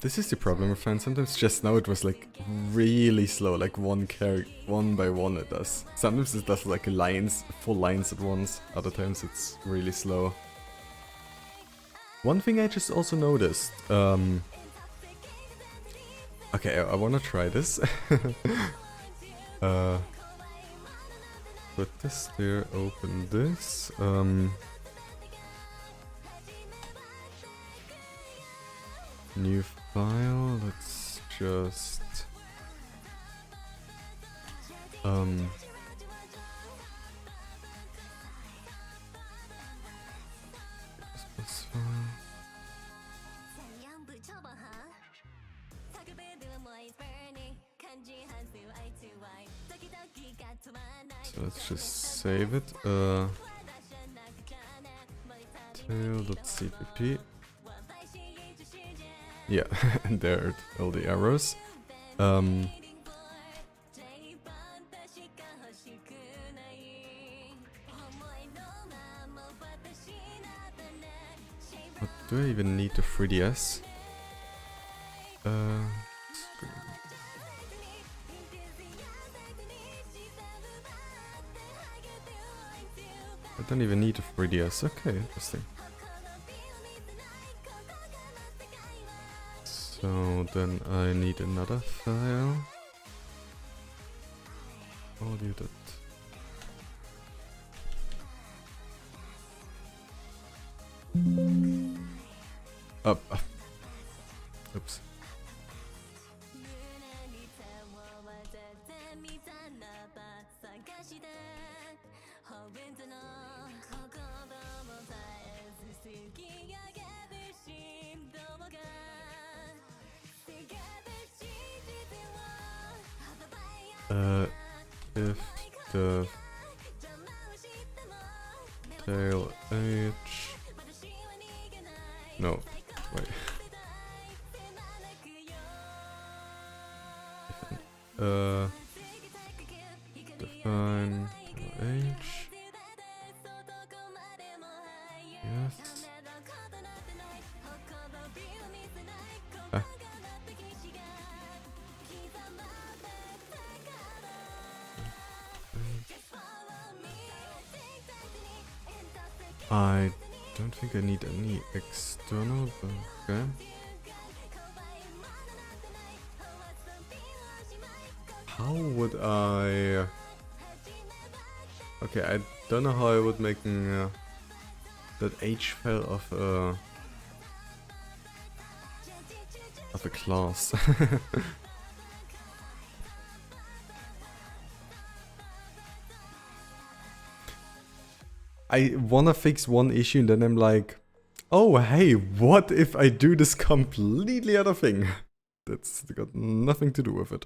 This is the problem with fans. Sometimes just now it was like really slow, like one by one it does. Sometimes it does like full lines at once. Other times it's really slow. One thing I just also noticed. Okay, I wanna try this. Put this there. Open this. New file, let's just this file. So let's just save it. Tail.cpp. Yeah, and there are all the arrows. What do I even need the 3DS? I don't even need a 3DS. Okay, interesting. So then I need another file. Audio dot. Up. Oops. If the tail H. No, wait. Define H. Yes. I don't think I need any external, but okay. How would I... Okay, I don't know how I would make that H file of a class. I wanna fix one issue and then I'm like, oh hey, what if I do this completely other thing? That's got nothing to do with it.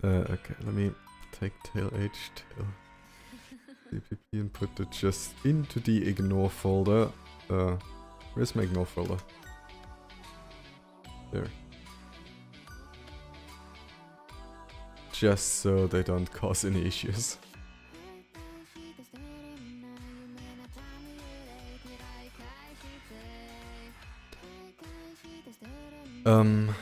Okay, let me take tail H, tail CPP and put it just into the ignore folder. Where's my ignore folder? There. Just so they don't cause any issues. Okay.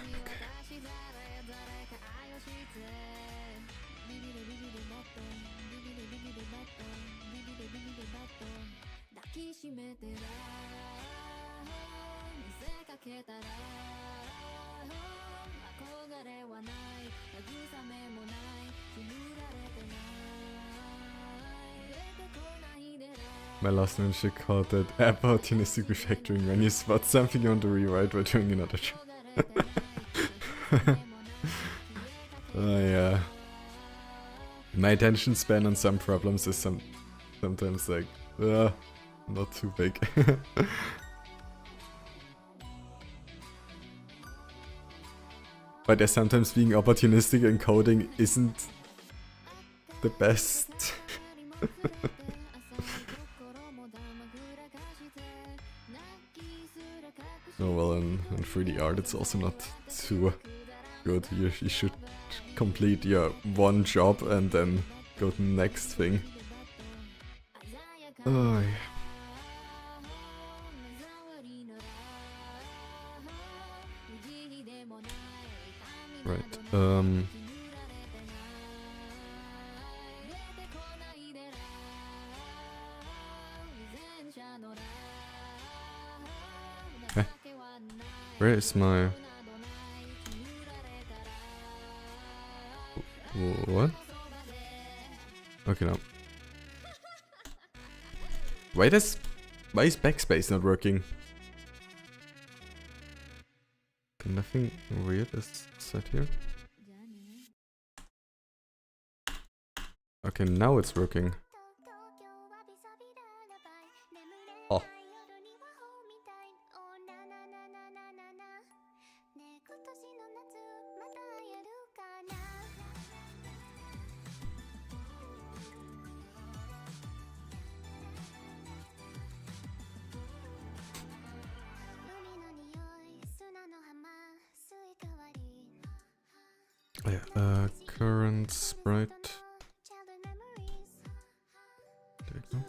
My last name should call that opportunistic refactoring when you spot something you want to rewrite while doing another job. Oh yeah. My attention span on some problems is sometimes like, not too big. But yeah, sometimes being opportunistic in coding isn't the best. Oh well, in 3D art it's also not too good. You should complete your one job and then go to the next thing. Oh, yeah. Right. Where is my... What? Okay, now. Why is backspace not working? Okay, nothing weird is set here. Okay, now it's working. Oh. Yeah, current sprite. There you go.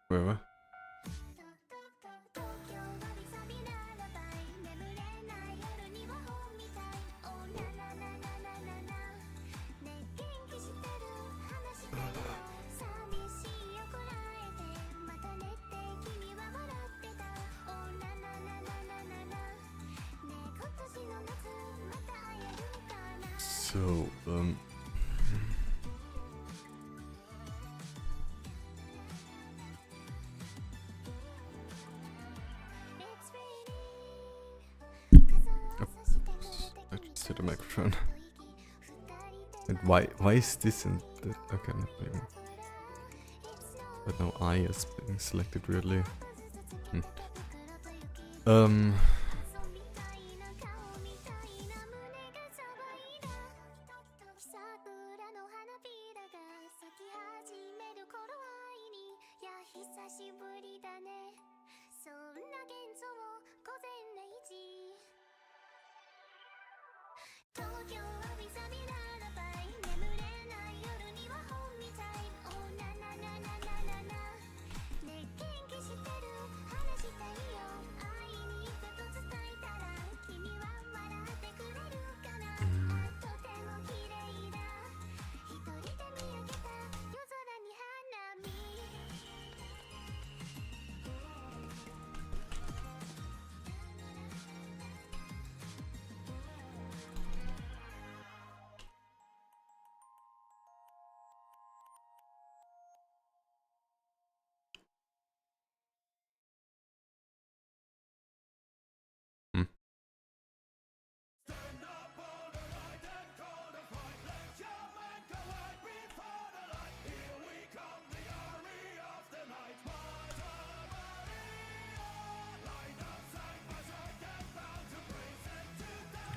Where? So, I just hit a microphone. And why is this in the... Okay, not maybe. But now I is being selected weirdly.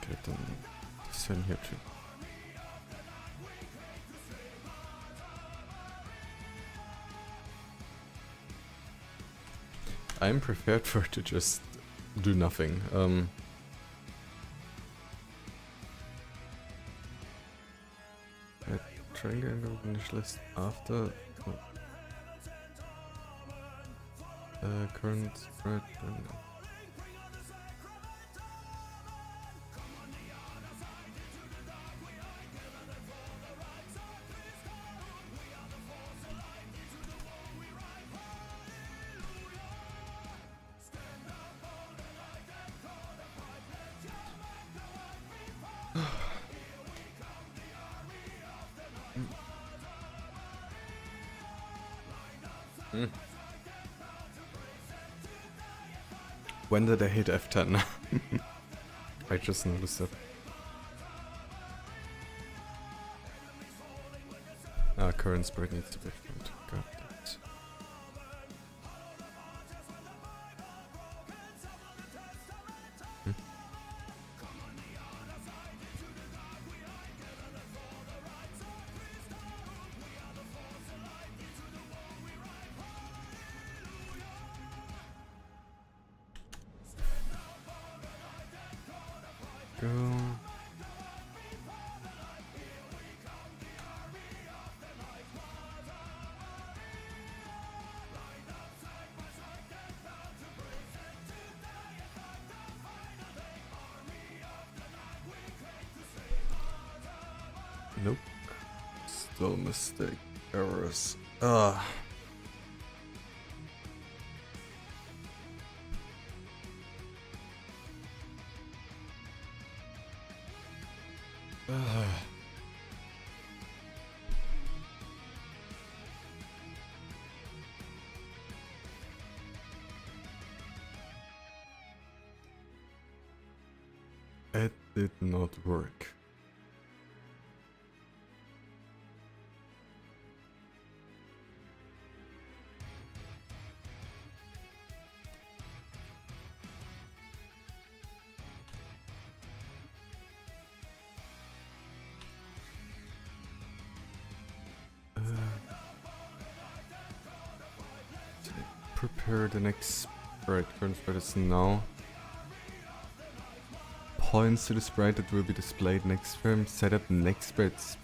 Okay, then send here too. I'm prepared for it to just do nothing. Triangle and initialist after current spread. Hmm. When did I hit F10? I just noticed it. Current spread needs to be different. Got it. Go. Nope. Still mistake errors. Ugh. It did not work. Prepare the next sprite. Current sprite is now. Points to the sprite that will be displayed next frame. Set up next sprites.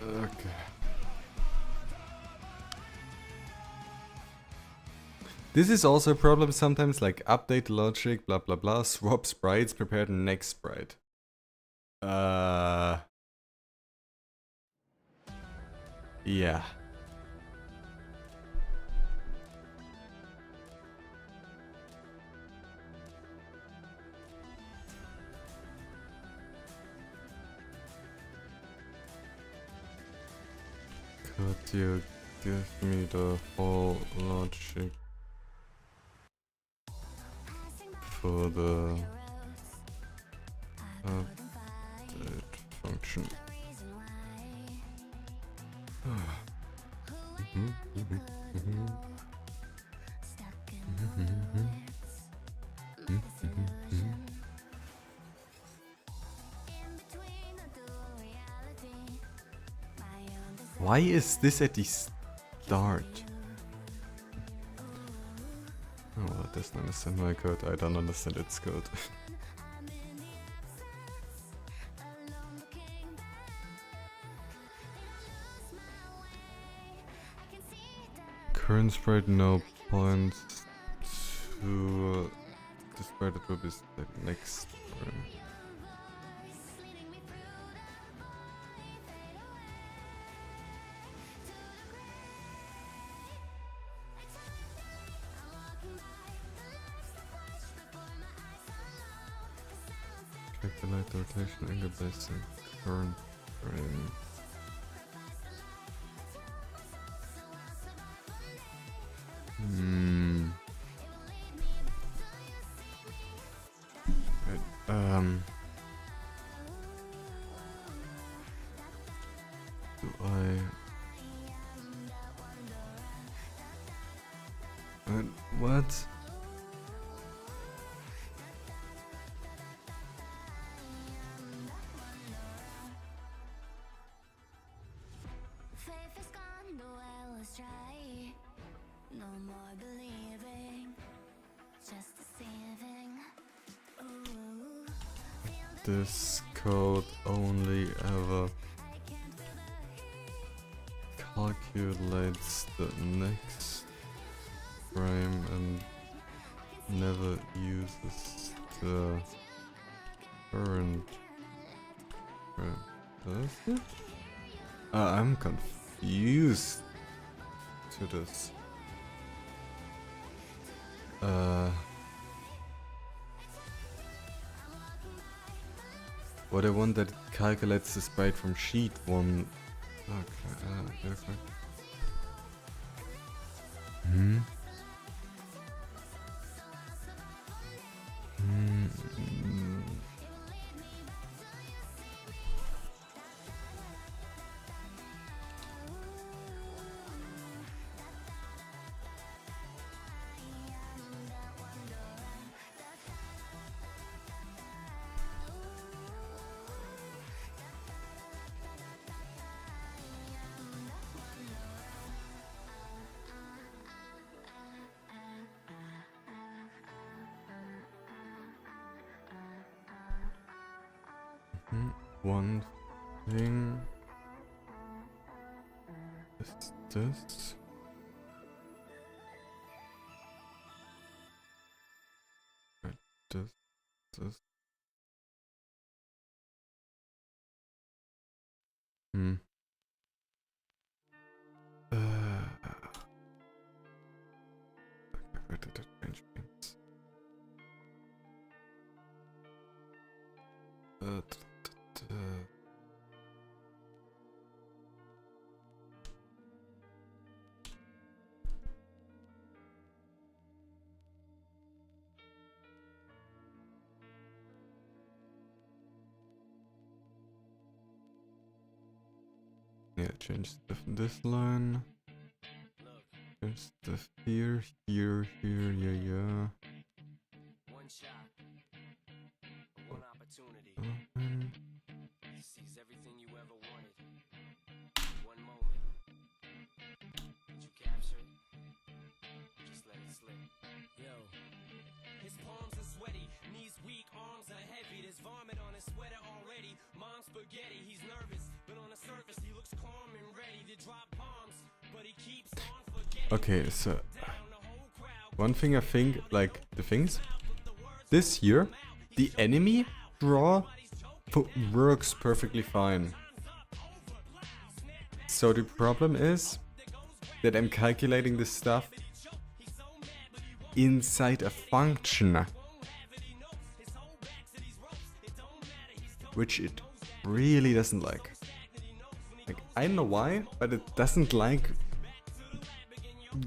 Okay. This is also a problem sometimes, like update logic, blah blah blah, swap sprites, prepare the next sprite. Yeah. Could you give me the whole logic for the update function? Why is this at the start? Oh, well, it doesn't understand my code. I don't understand its code. Current sprite no points to the sprite that will be the next frame. Check the light rotation angle based on current frame. Do what? This code only ever calculates the next frame and never uses the current frame. Does it? I'm confused to this. What I want that it calculates the sprite from sheet 1. Okay, okay. Hmm. One thing is this. Right, this. Hmm. Where did it change things? Yeah, change stuff in this line. Change stuff here, yeah. One shot, one opportunity. Sees everything you ever wanted. One moment. Did you capture it? Just let it slip. Yo. His palms are sweaty, knees weak, arms are heavy. There's vomit on his sweater already. Mom's spaghetti, he's nervous, but on the surface he looks calm and ready to drop bombs. But he keeps on forgetting. Okay, so one thing I think, like the things this here, the enemy draw works perfectly fine. So the problem is that I'm calculating this stuff inside a function, which it really doesn't like. Like, I don't know why, but it doesn't like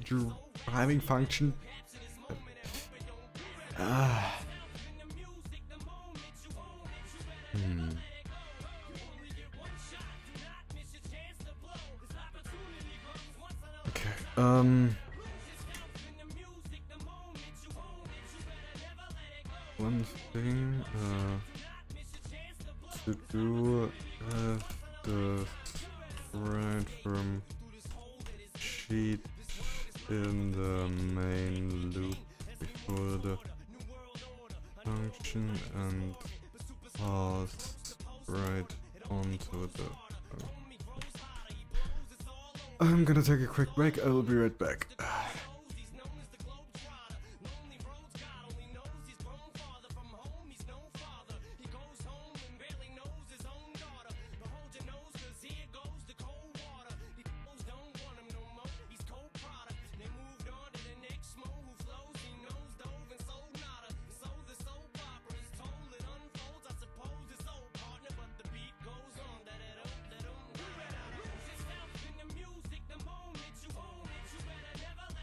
driving function. Okay. One thing to do the right from sheet in the main loop before the function and pass right onto the. I'm gonna take a quick break. I will be right back. Never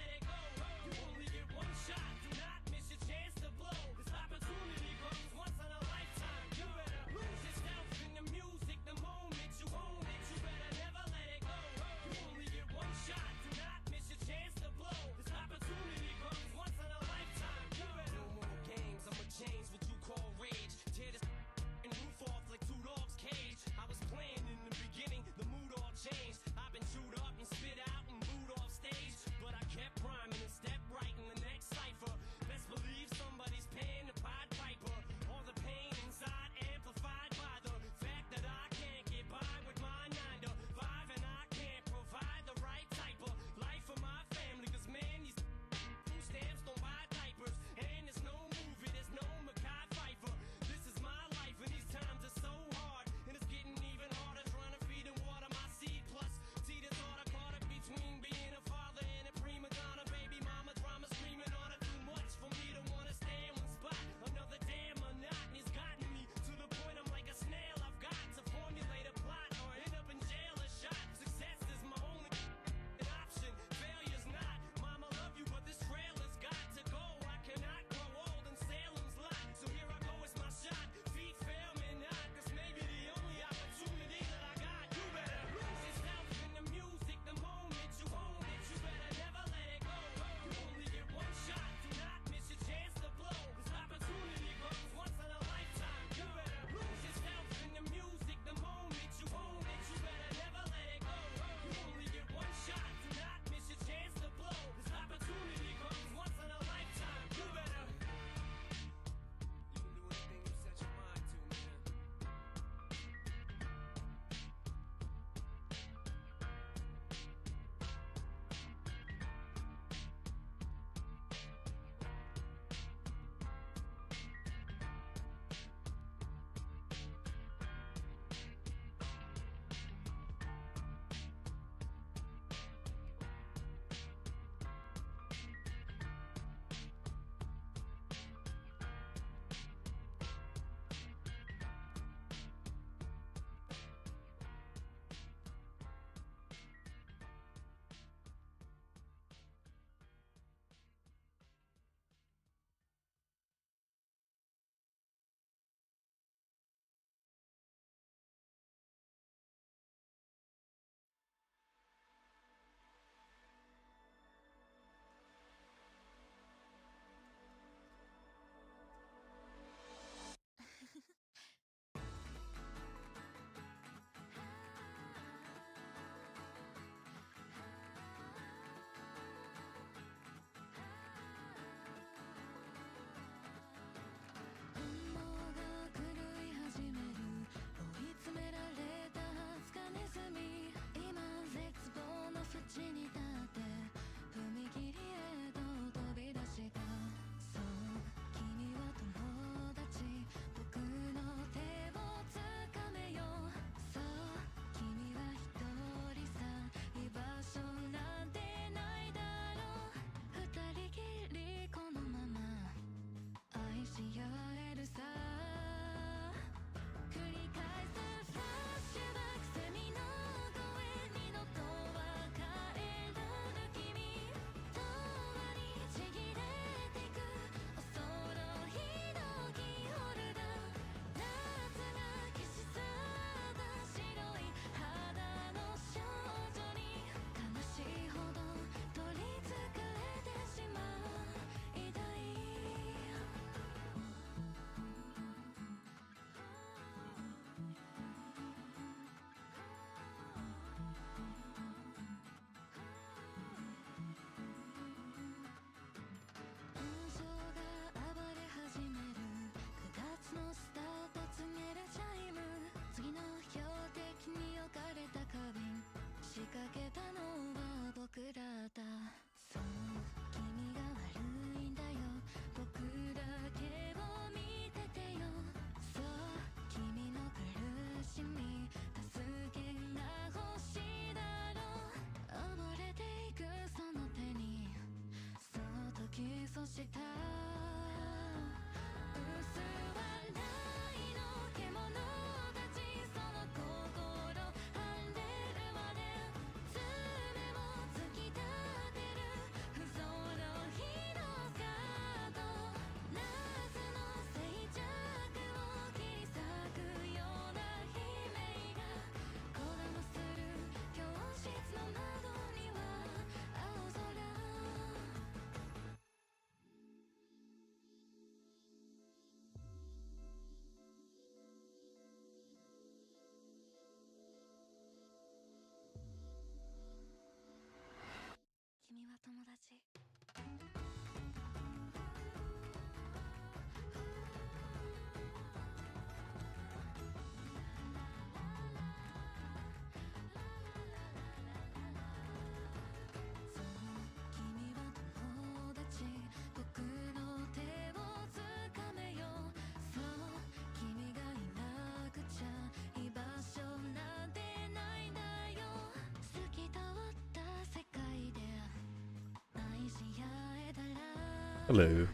Hello.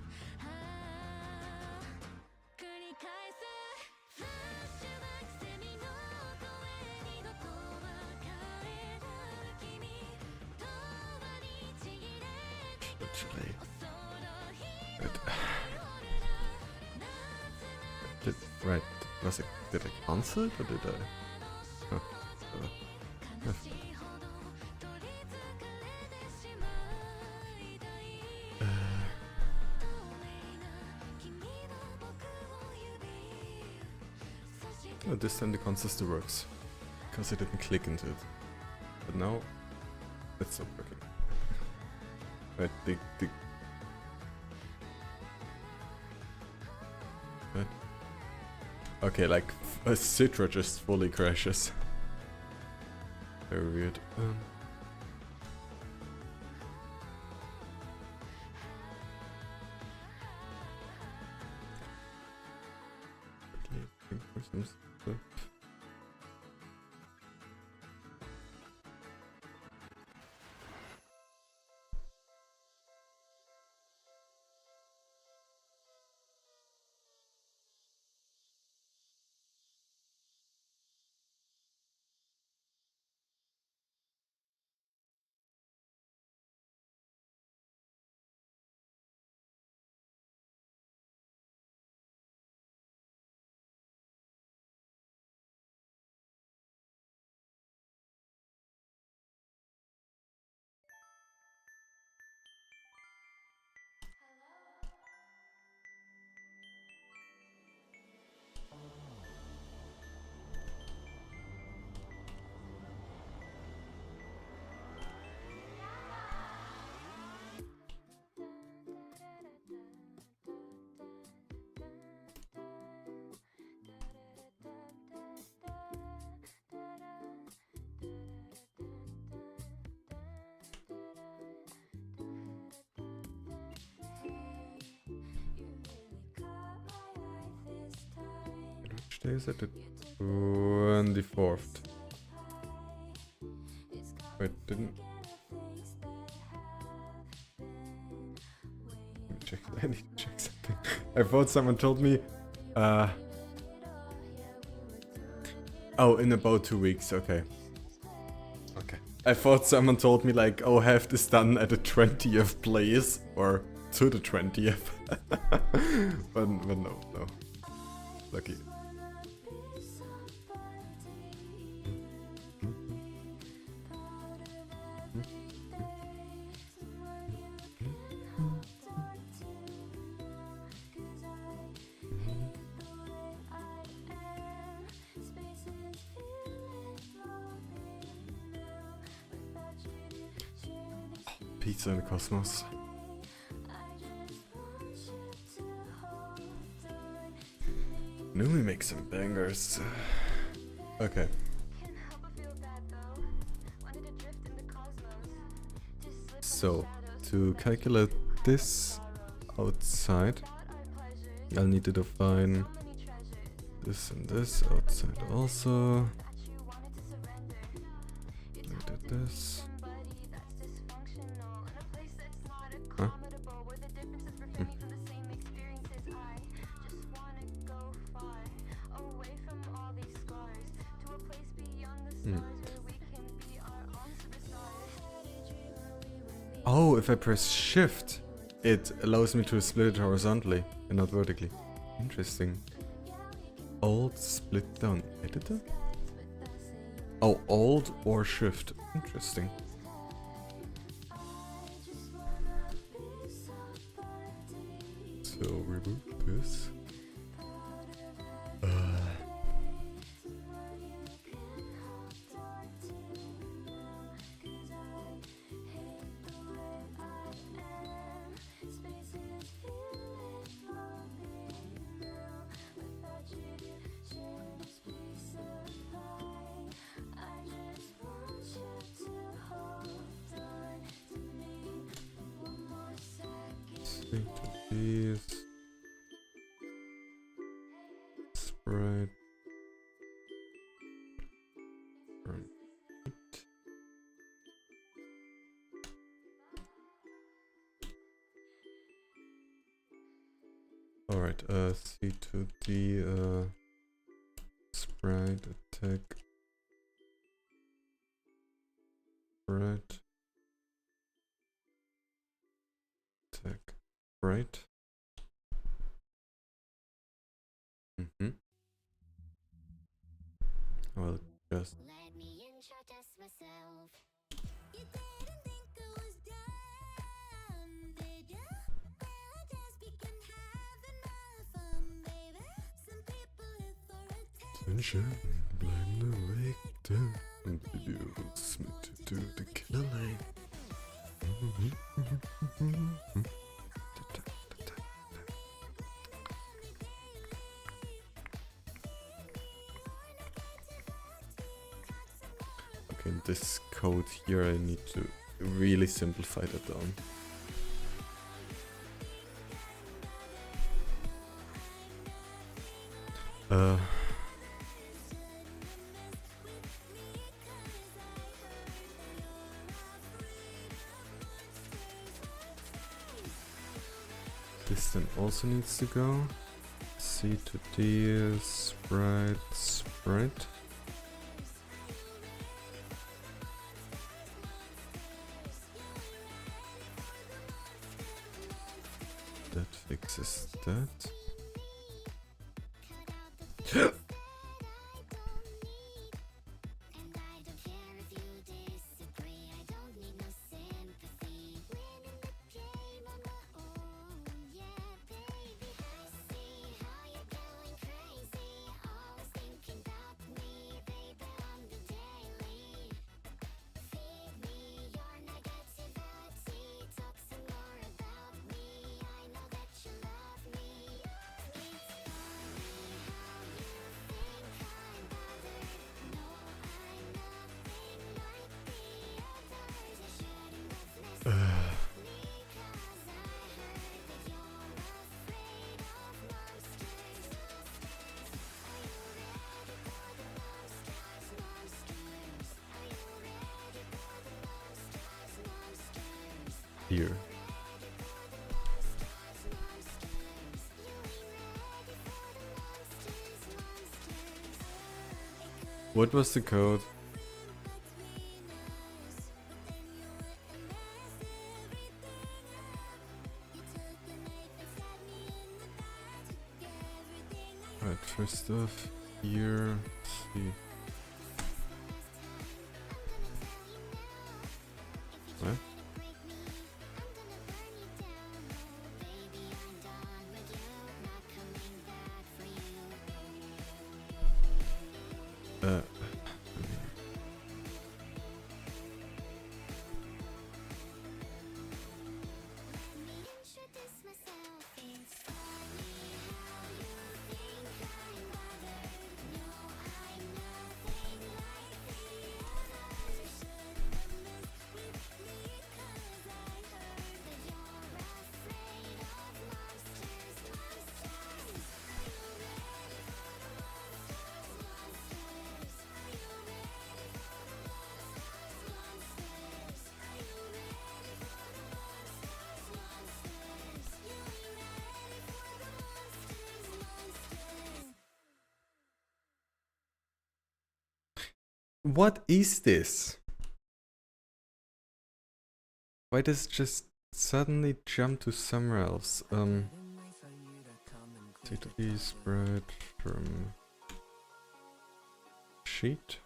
Actually, right. Did I cancel it or did I? Oh, yeah. Oh, this time the console still works because I didn't click into it. But now it's not working. Right, right. Okay, like a Citra just fully crashes. Very weird. Looking for some stuff. Which day is it? The 24th. Wait, didn't... Let me check. I need to check something. I thought someone told me... Oh, in about 2 weeks, okay. Okay. I thought someone told me like, oh, have this done at the 20th place, or to the 20th. but no. Lucky. Pizza in the cosmos. Knew we make some bangers. Okay. So, to calculate this outside, I'll need to define this and this outside also. Look at this. Huh? Oh, if I press shift, it allows me to split it horizontally and not vertically. Interesting. Alt split down editor? Oh, alt or shift. Interesting. So reboot this. These sprite Alright, C to D, sprite attack. Right. Attack. Right. I'll just. Let me introduce myself. You didn't think I was done, did ya? Well, I just begun having my fun, baby. Some people live for attention. Blind awake down and videos meant to do the killer lane. Okay, this code here I need to really simplify that down. This then also needs to go. C to D, sprite, sprite. That fixes that. Here. What was the code? Alright, first off, here, let's see. What? What is this? Why does it just suddenly jump to somewhere else? Take the spread from sheet.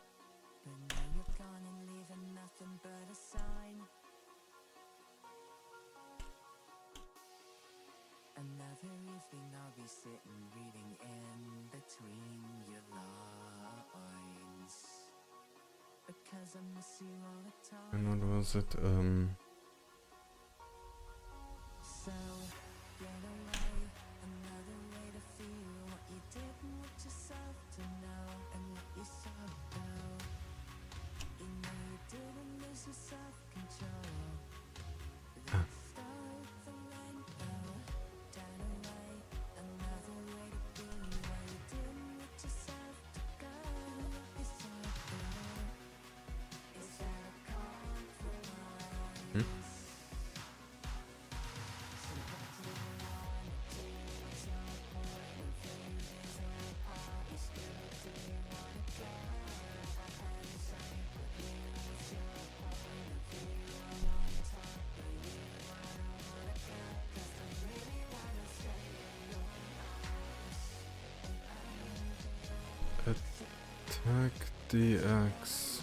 Another evening I'll be sitting reading in between your lines. Because I miss you all the time. And what was it? So get away, another way to feel what you didn't want yourself to know, and let yourself go. You know you didn't lose your self-control. But start the rainbow, down away, another way to be where you didn't want yourself to go, and let yourself go. Is that a compromise? Attack DX.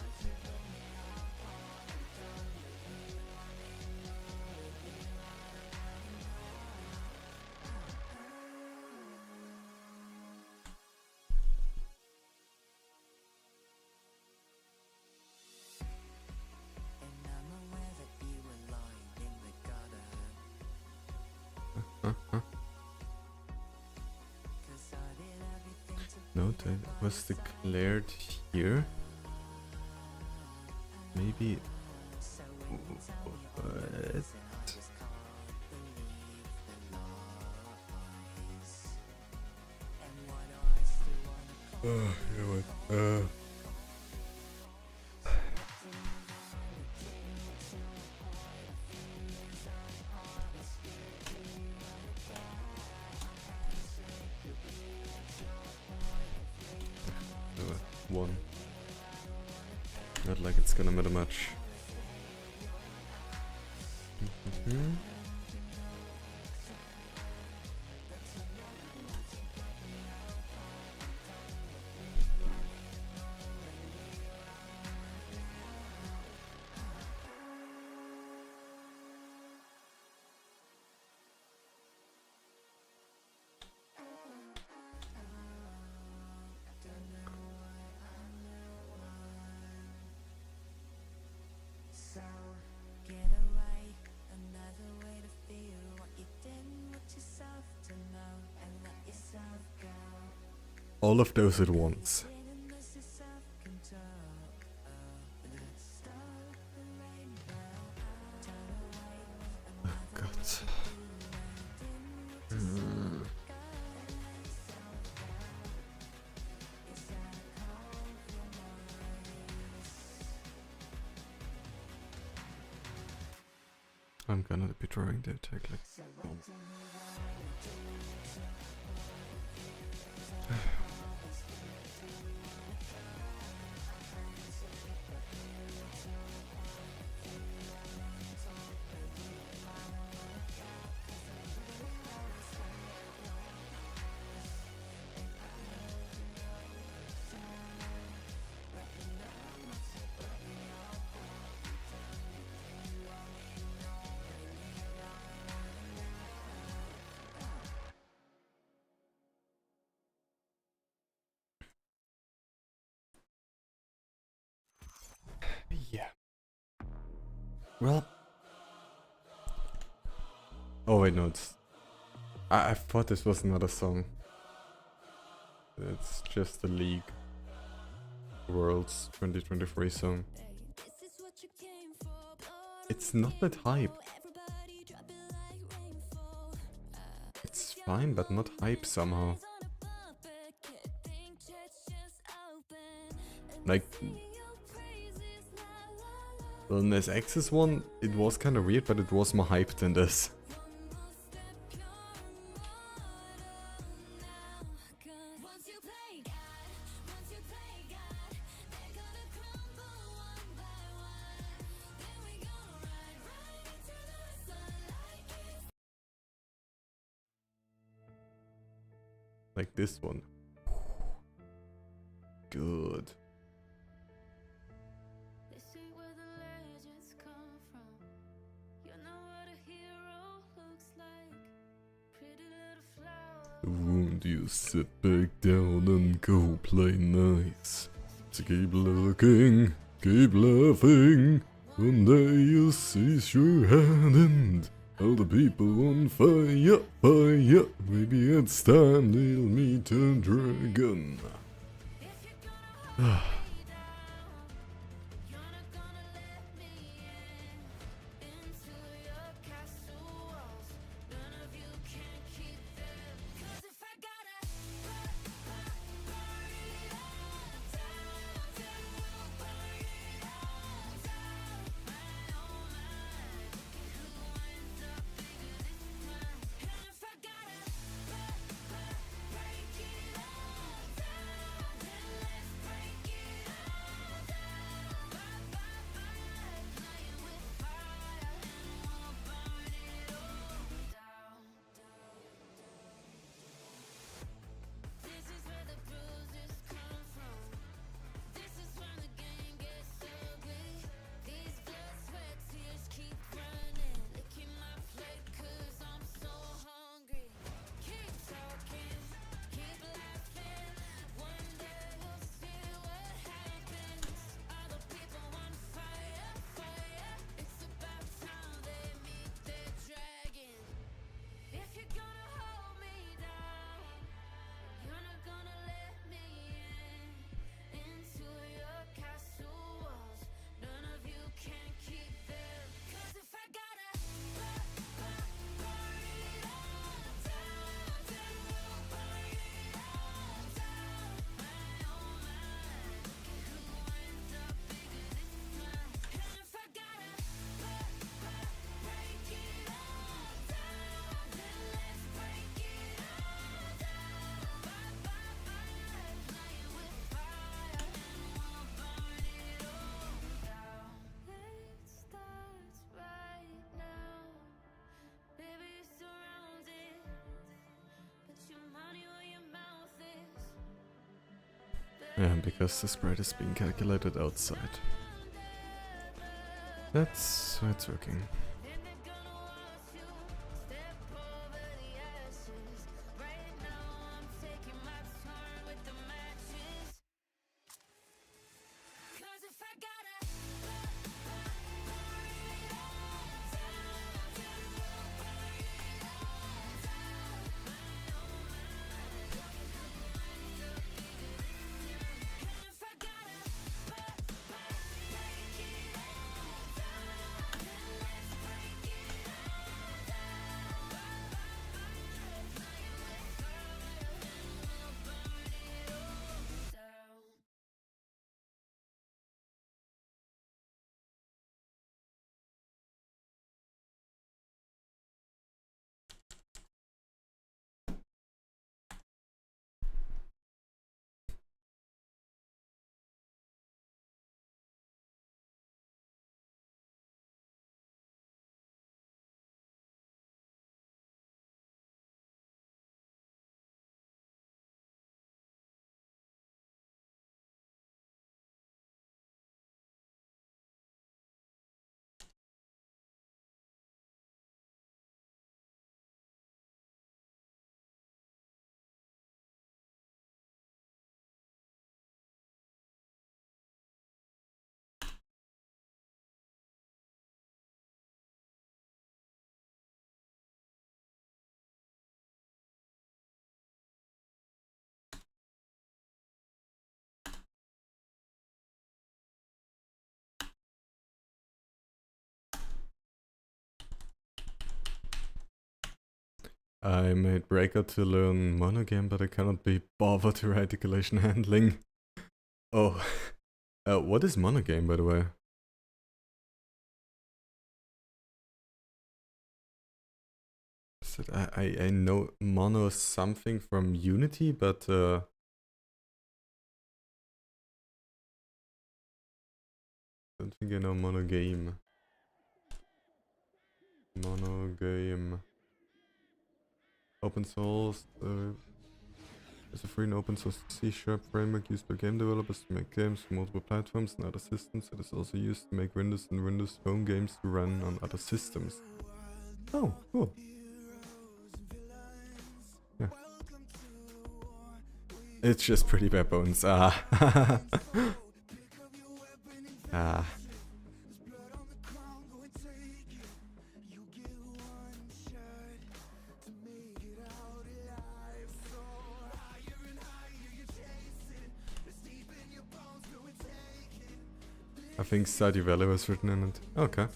And I'm aware that you were lying in the gutter. Cause I did everything to No, that was declared here. Maybe. so when you tell me all the What? lies, and I just can't believe the lies. And why do I still wanna call One. Not like it's gonna matter much. So get away, another way to feel what you didn't want yourself to know, and let yourself go. All of those at once. Didn't lose yourself control. Let's start the rainbow. Turn away, God. I'm gonna be drawing the attack like boom. Yeah. Well. Oh wait, no, it's. I thought this was another song. It's just the League Worlds 2023 song. It's not that hype. It's fine, but not hype somehow. Like, well, Nes X's one, it was kind of weird, but it was more hyped than this. Like this one. Good. They say where the legends come from. You know what a hero looks like. Pretty little flower. Won't you sit back down and go play nice? So keep looking, keep laughing. One day you'll seize your hand and all the people on fire, fire. Maybe it's time they'll meet a dragon. You're not gonna let me into your castle walls. None of you can keep them. 'Cause if I gotta burn it all down, then we'll burn it all down. My oh my, who ends up bigger this time? And if I gotta break it all down, then let's break it Yeah, because the spread is being calculated outside. That's why it's working. I made Breaker to learn monogame, but I cannot be bothered to write the collation handling. Oh, what is monogame, by the way? Is it, I know mono something from Unity, but don't think I know monogame. Monogame. Open source. Is a free and open source C# framework used by game developers to make games for multiple platforms and other systems. It is also used to make Windows and Windows Phone games to run on other systems. Oh, cool. Yeah. It's just pretty bare bones. Ah. Ah. I think Stardew Valley was written in it. Okay.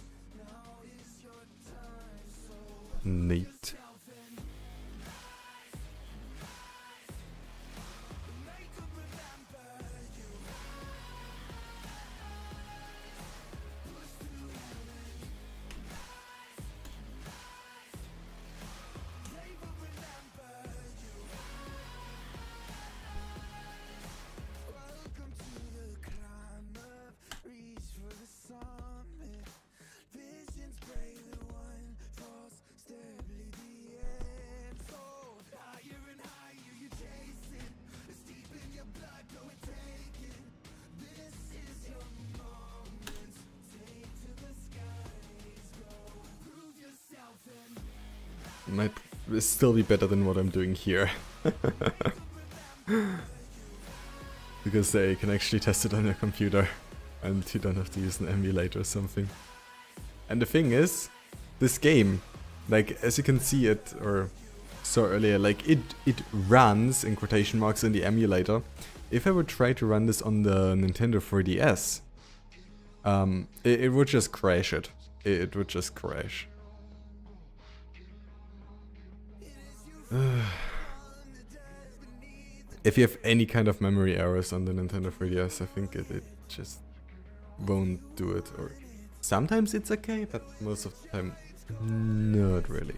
Neat. Might still be better than what I'm doing here. Because they can actually test it on your computer and you don't have to use an emulator or something. And the thing is, this game, like as you can see it or saw earlier, like it runs in quotation marks in the emulator. If I would try to run this on the Nintendo 3DS, it would just crash it. It would just crash. If you have any kind of memory errors on the Nintendo 3DS, I think it just won't do it. Or sometimes it's okay, but most of the time, not really.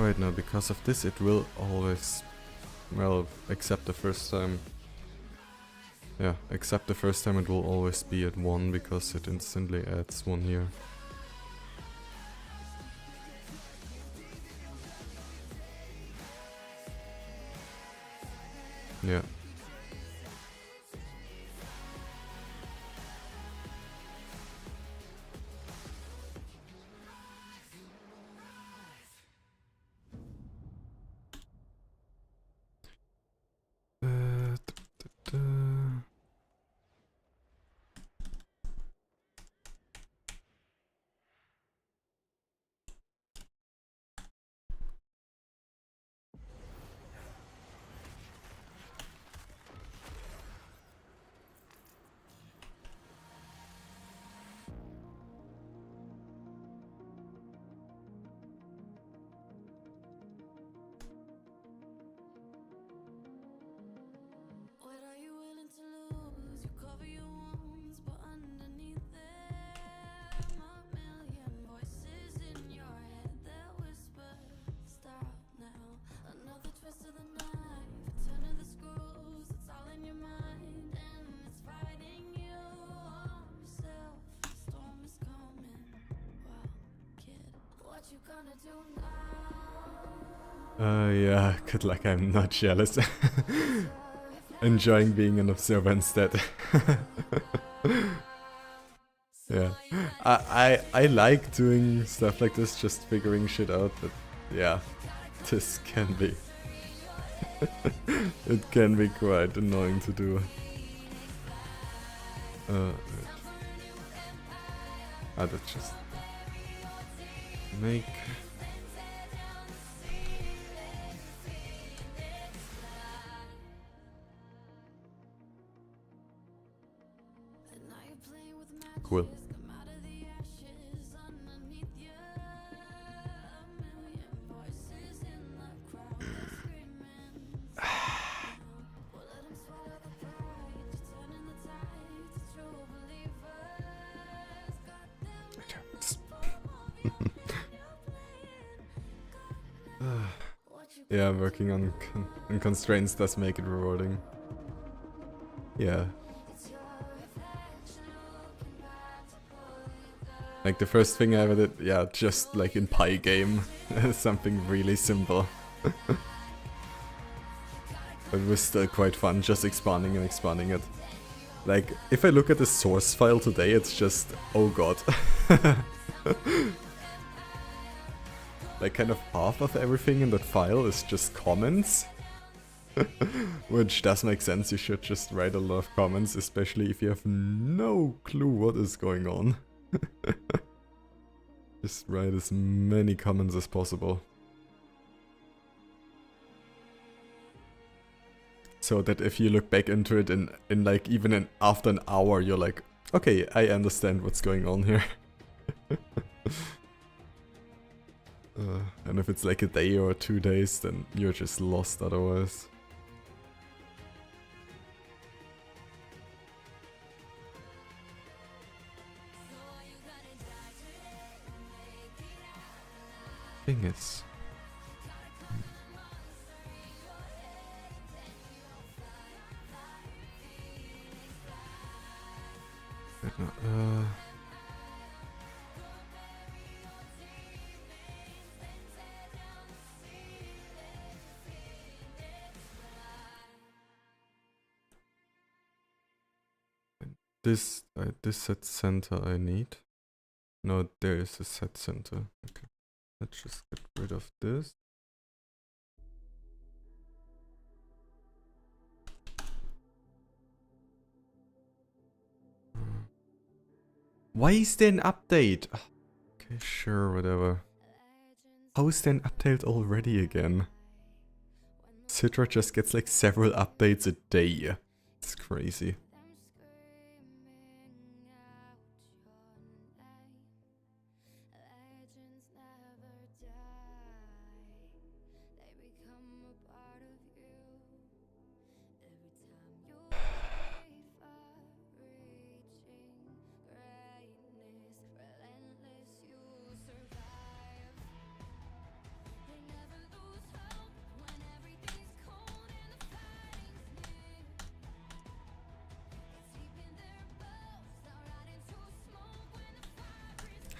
Alright, now because of this it will always, well, except the first time. Yeah, except the first time it will always be at 1 because it instantly adds 1 here. Yeah. Da. What are you willing to lose? You cover your wounds, but underneath them a million voices in your head that whisper, stop now. Another twist of the knife, a turn of the screws. It's all in your mind, and it's fighting you on yourself. The storm is coming. Wow, kid, what you gonna do now? Yeah, good luck, I'm not jealous. Enjoying being an observer instead. Yeah. I like doing stuff like this, just figuring shit out, but yeah, this can be it can be quite annoying to do. That's just make. Cool. Yeah, working on constraints does make it rewarding. Yeah. Like the first thing I ever did, yeah, just like in Pygame, something really simple. But it was still quite fun, just expanding and expanding it. Like, if I look at the source file today, it's just, oh god. Like kind of half of everything in that file is just comments. Which does make sense, you should just write a lot of comments, especially if you have no clue what is going on. Just write as many comments as possible. So that if you look back into it in like even after an hour, you're like, okay, I understand what's going on here. And if it's like a day or 2 days, then you're just lost otherwise. Thing is, this set center I need. No, there is a set center. Okay, let's just get rid of this. Why is there an update? Okay, sure, whatever. How is there an update already again? Citra just gets like several updates a day. It's crazy.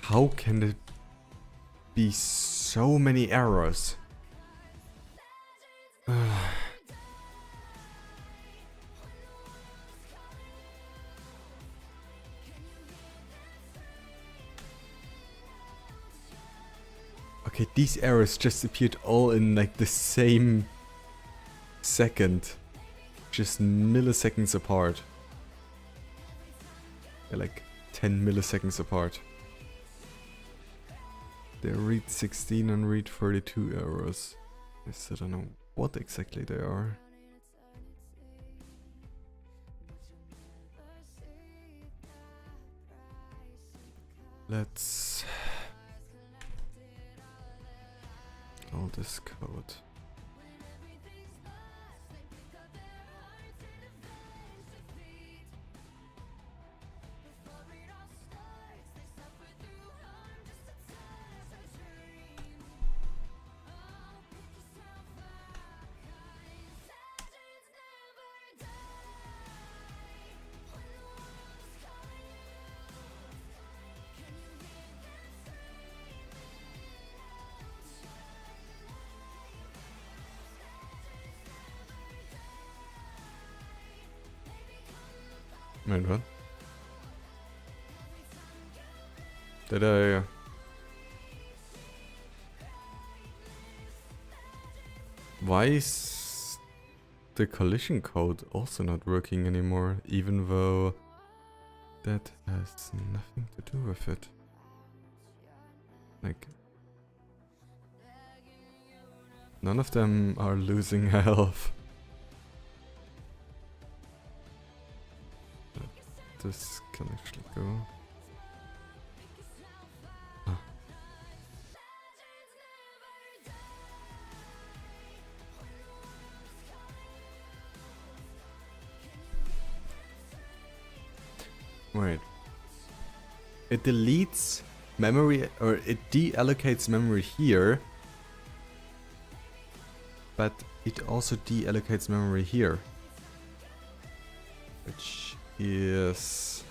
How can there be so many errors? Okay, these errors just appeared all in like the same second. Just milliseconds apart. They're like 10 milliseconds apart. They read 16 and read 32 errors. I still don't know what exactly they are. Let's all this code. Wait, what? Did I... Why is the collision code also not working anymore, even though that has nothing to do with it? Like... None of them are losing health. This can actually go. Ah. Wait. It deletes memory, or it deallocates memory here, but it also deallocates memory here, which is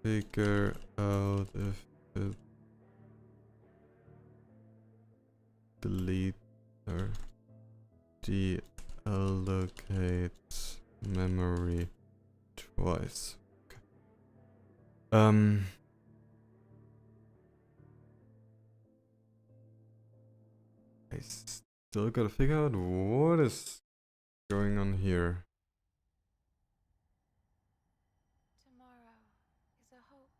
figure out if it delete or deallocates memory twice. Okay. I still gotta figure out what is going on here. Tomorrow is a hope,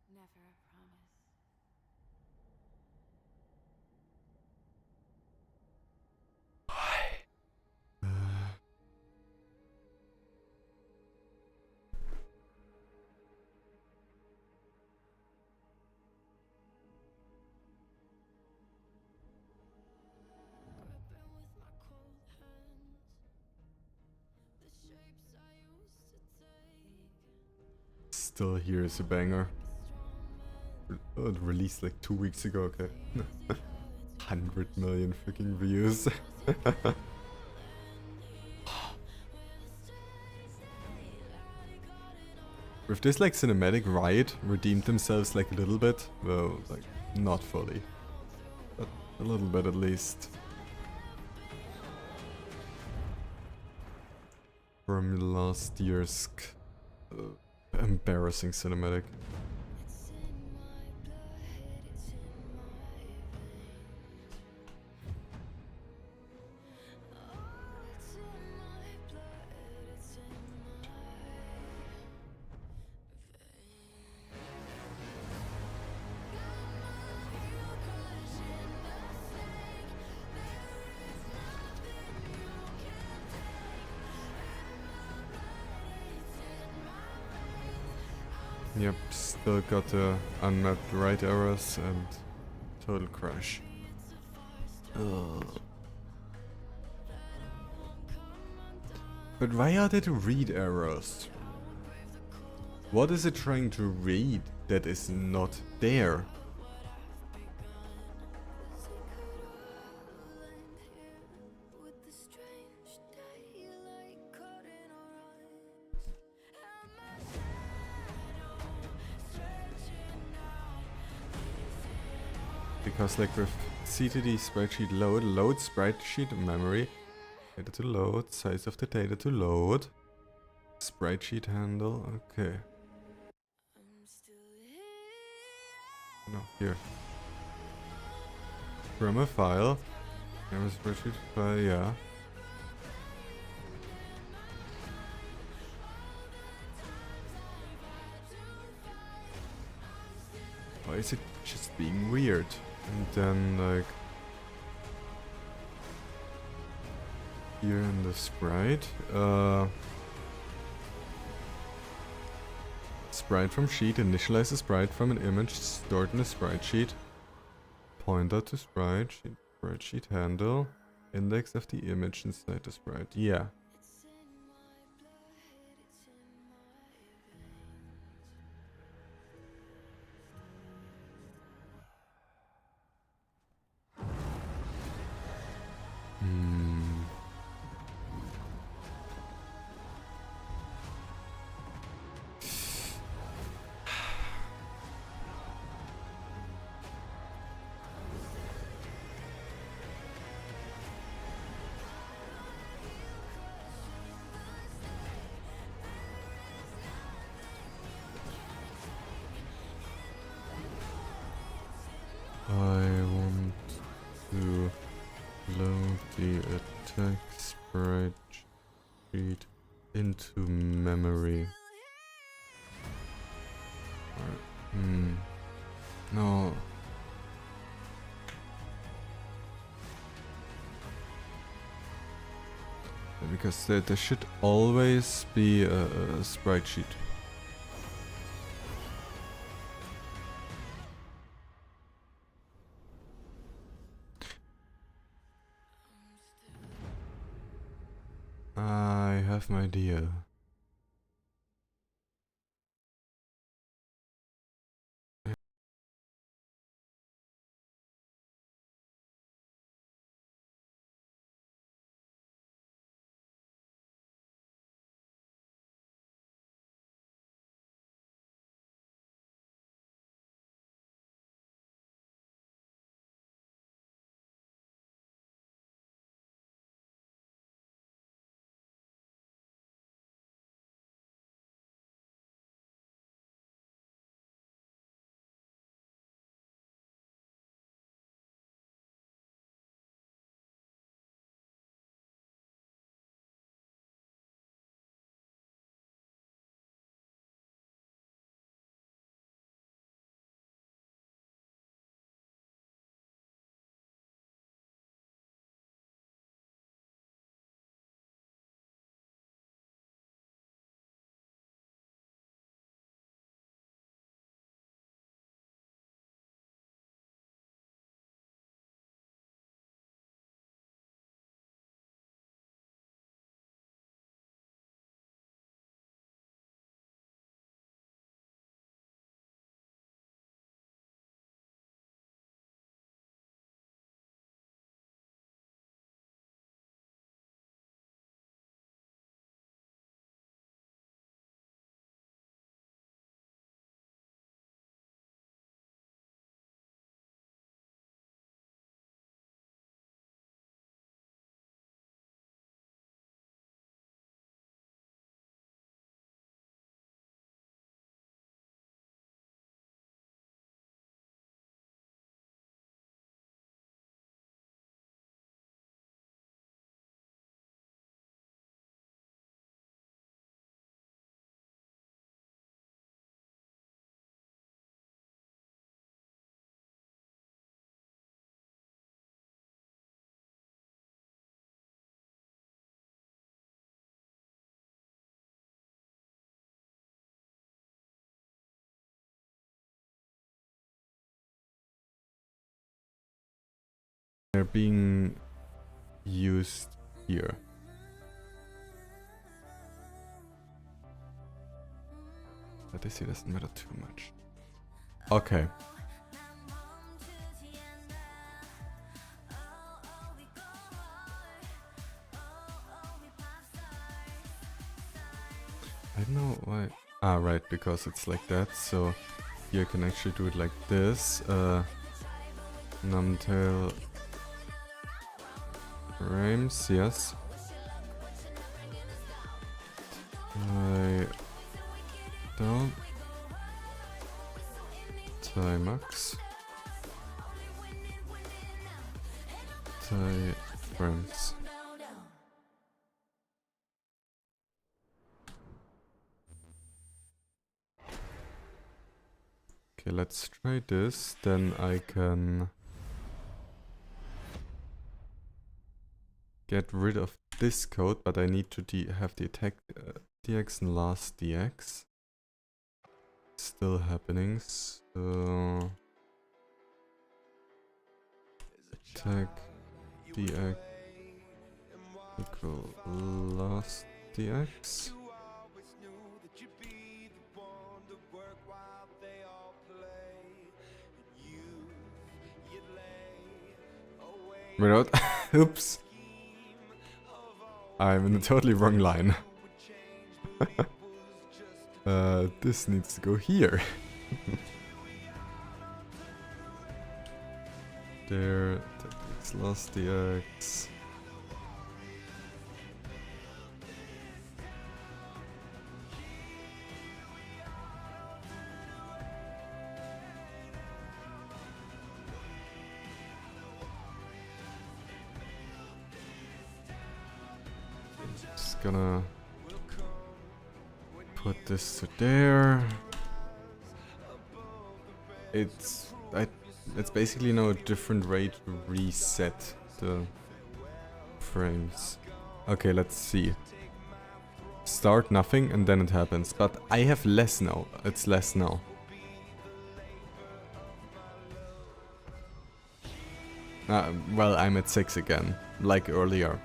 never a promise. Gripping with my cold hands, the shapes I used to take. Still here is a banger. It released like 2 weeks ago, okay. 100 million freaking views. With this like cinematic Riot redeemed themselves like a little bit, though like not fully, but a little bit at least. From last year's embarrassing cinematic. It's in my blood, it's in my veins. Oh, it's in my blood, it's in my veins. Yep, still got the unmapped write errors and total crash. Ugh. But why are there read errors? What is it trying to read that is not there? Because like with ctd spreadsheet load spreadsheet memory, data to load, size of the data to load, spreadsheet handle, okay. No, here. From a file, from a spreadsheet file, yeah. Why is it just being weird? And then like here in the sprite, sprite from sheet, initialize the sprite from an image stored in a sprite sheet, pointer to sprite sheet, spreadsheet handle, index of the image inside the sprite. Yeah. I want to load the attack sprite sheet into memory. No. Because there should always be a sprite sheet. I have my idea. They're being used here. But this here doesn't matter too much. Okay. I don't know why. Ah, right, because it's like that. So here I can actually do it like this. Numtail frames, yes. Tie down. Tie max. Tie frames. Okay, let's try this. Then I can get rid of this code, but I need to have the attack DX and last DX. Still happening, so attack DX equal last DX. Without oops. I'm in the totally wrong line. This needs to go here. There, that's last DX. Just gonna put this to there. It's basically now a different way to reset the frames. Okay, let's see. Start nothing and then it happens. But I have less now. It's less now. Well, I'm at 6 again, like earlier.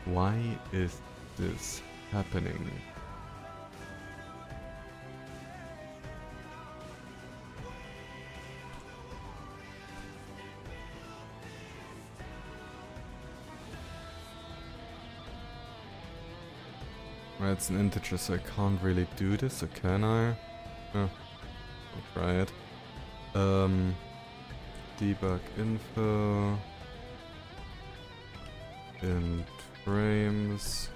Why is this happening? Well, it's an integer, so I can't really do this, or can I? Oh, I'll try it. Debug info. Int frames.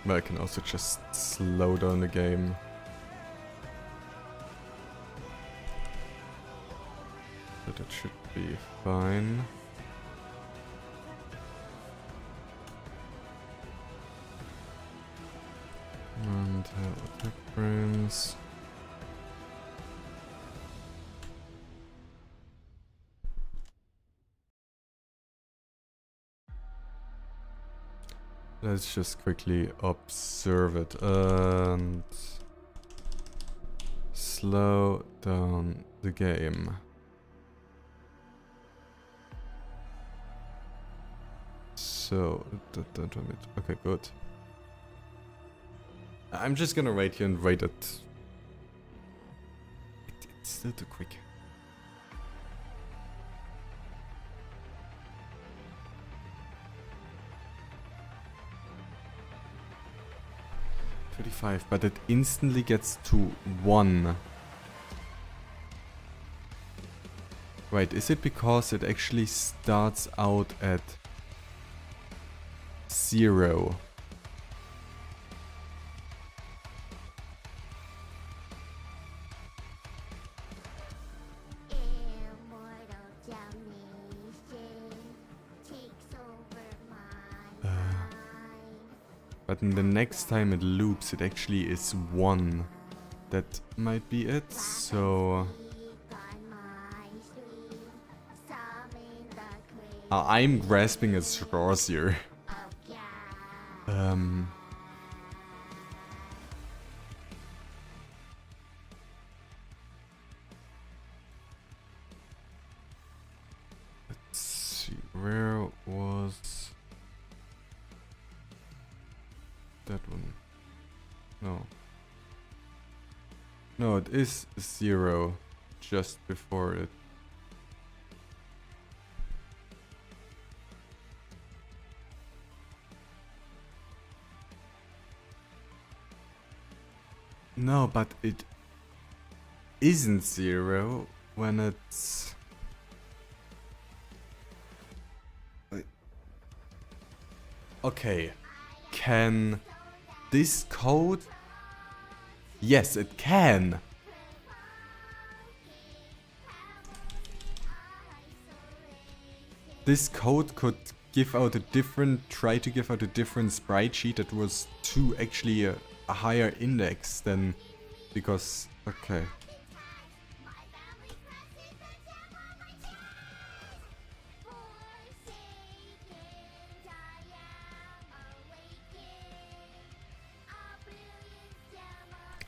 But I can also just slow down the game. But it should be fine. And attack frames. Let's just quickly observe it and slow down the game. So, okay, good. I'm just gonna wait here and wait it. It's still too quick. But it instantly gets to 1. Wait, is it because it actually starts out at 0? But in the next time it loops, it actually is 1. That might be it, so... I'm grasping at straws here. Let's see, where was... No, it is 0 just before it. No, but it isn't 0 when it's... Okay, can this code... Yes, it can! This code could give out a different... try to give out a different sprite sheet that was actually a higher index than... because... okay.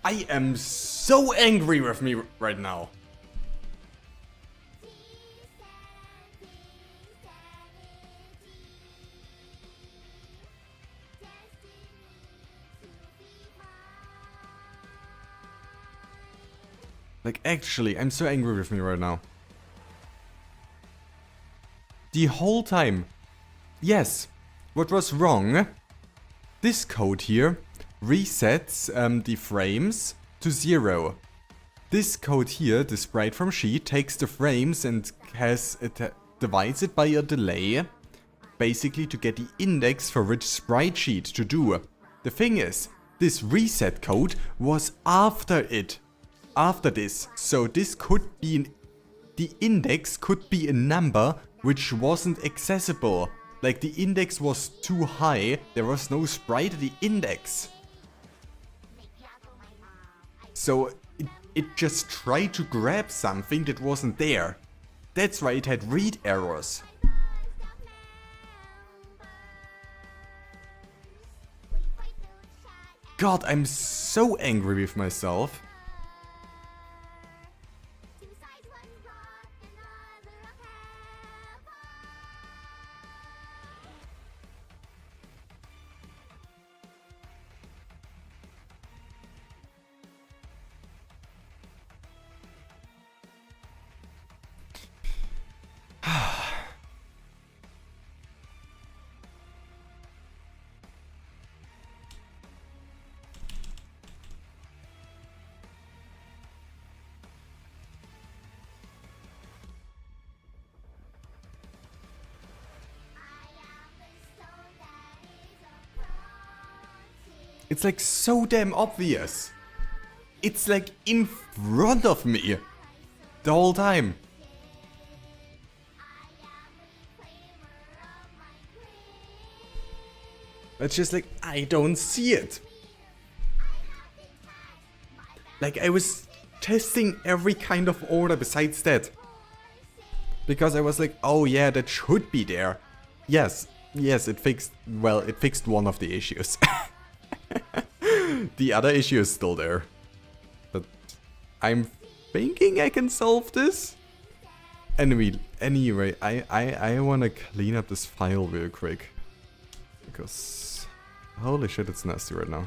I am so angry with me right now. Like, actually, I'm so angry with me right now. The whole time. Yes, what was wrong? This code here resets the frames to 0. This code here, the sprite from sheet, takes the frames and divides it by a delay, basically to get the index for which sprite sheet to do. The thing is, this reset code was after this, so this could be the index could be a number which wasn't accessible. Like, the index was too high, there was no sprite at the index. So it just tried to grab something that wasn't there. That's why it had read errors. God, I'm so angry with myself. It's like so damn obvious. It's like in front of me the whole time. It's just like, I don't see it. Like, I was testing every kind of order besides that. Because I was like, oh yeah, that should be there. Yes, it fixed one of the issues. The other issue is still there. But I'm thinking I can solve this. Anyway, I wanna clean up this file real quick. Because holy shit, it's nasty right now.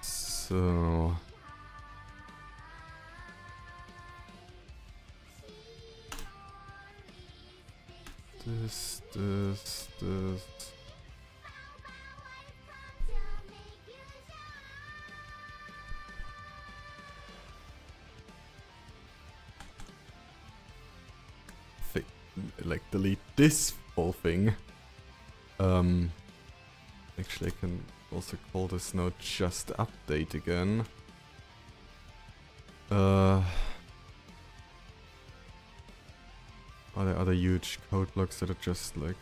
So this. Like, delete this whole thing. Actually, I can also call this node just update again. Are there other huge code blocks that are just like...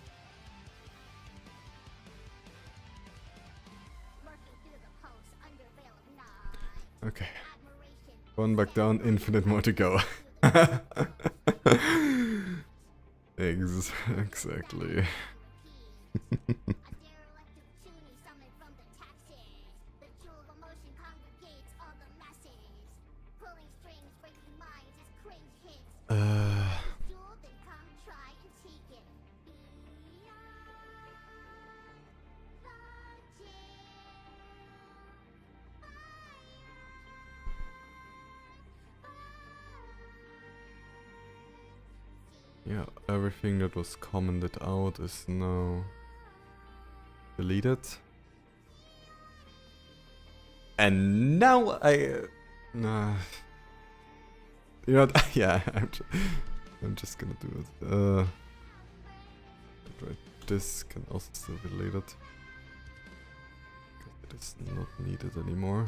Okay. One back down, infinite more to go. Exactly. Yeah, everything that was commented out is now deleted. And now nah. You know what? Yeah, I'm just gonna do it. Right, this can also still be deleted. It is not needed anymore.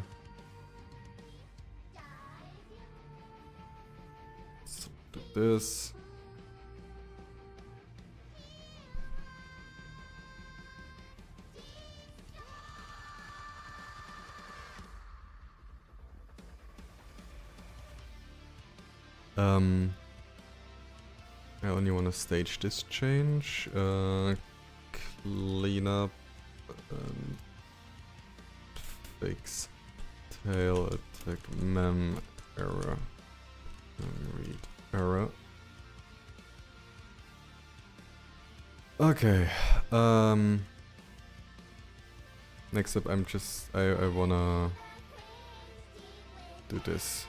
So do this. I only want to stage this change, clean up and fix tail attack mem error, read error. Okay, next up I wanna do this.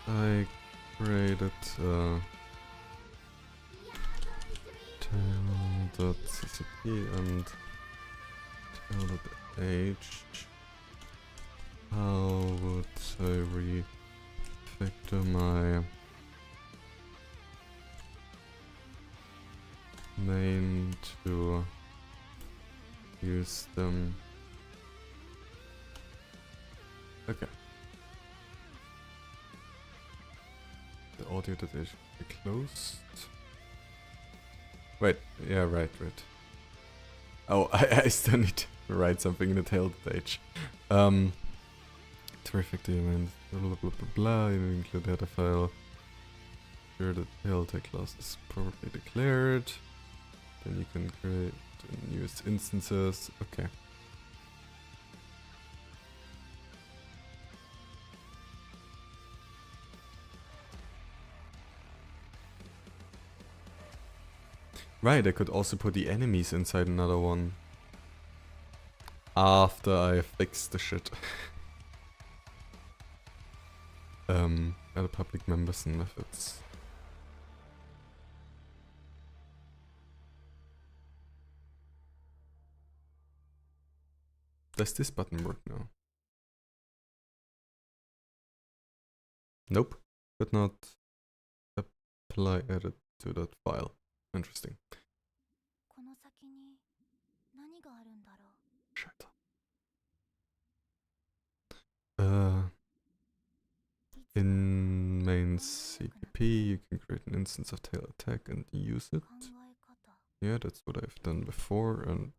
I created tail.ccp and tail.h. How would I refactor my main to use them? Okay. The audio that is closed. Wait, yeah, right. Oh, I still need to write something in the tail page. Terrific document, blah blah blah blah, you include the header file. Sure the tail tag class is properly declared. Then you can create newest instances. Okay. Right, I could also put the enemies inside another one. After I fix the shit. Other public members and methods. Does this button work now? Nope. Could not apply edit to that file. Interesting. この先に何があるんだろう。 Shit. In main CPP, you can create an instance of tail attack and use it. 考え方。 Yeah, that's what I've done before, and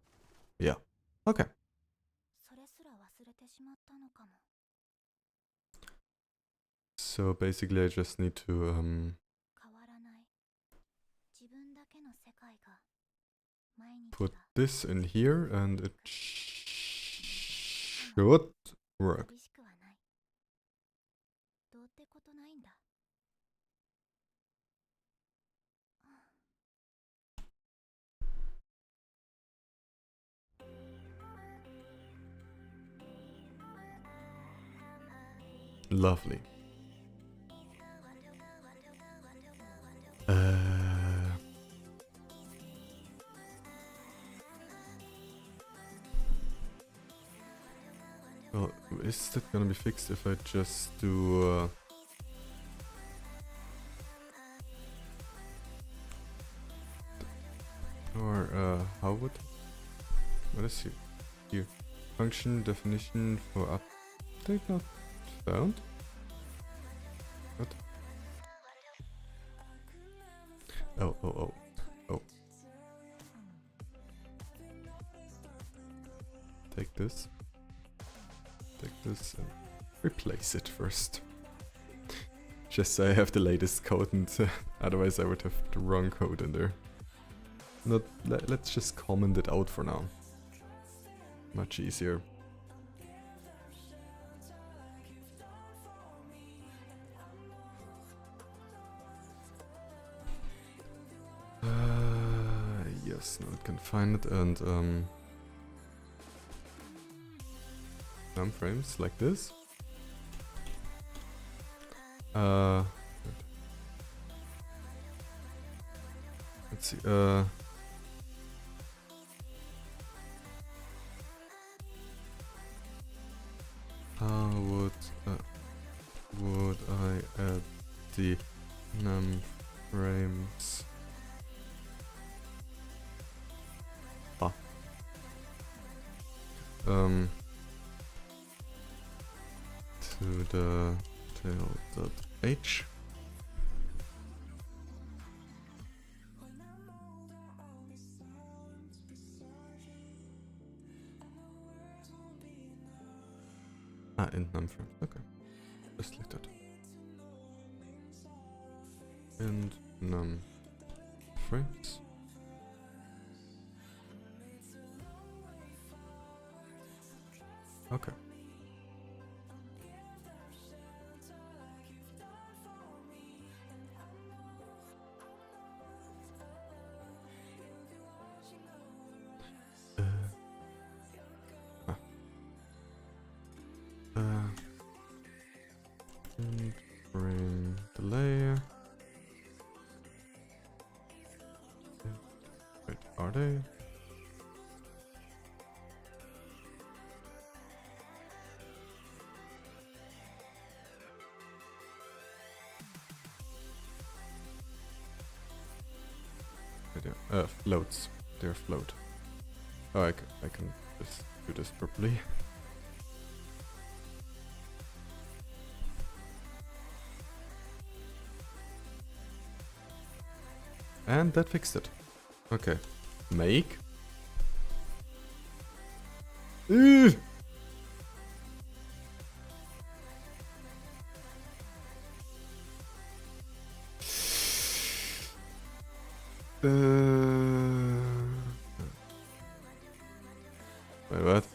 yeah. Okay. それすら忘れてしまったのかも。 So basically I just need to 変わらない。自分だけの世界が毎日 put が this in here and it should work. 寂しくはない。どうってことないんだ。 Lovely. Well, is that gonna be fixed if I just do or how would? What is here? Function definition for update not found? What? Oh. Take this and replace it first. Just so I have the latest code, and otherwise I would have the wrong code in there. Let's just comment it out for now. Much easier. this. Now it can find it and num frames like this. Let's see. How would I add the num frames? To the tail.h. In num frames, okay. Just like that. And num frames. Okay. And bring the layer. Wait, are they? Floats. They're float. Oh, I can just do this properly. And that fixed it. Okay. Make. Ugh. Wait, what?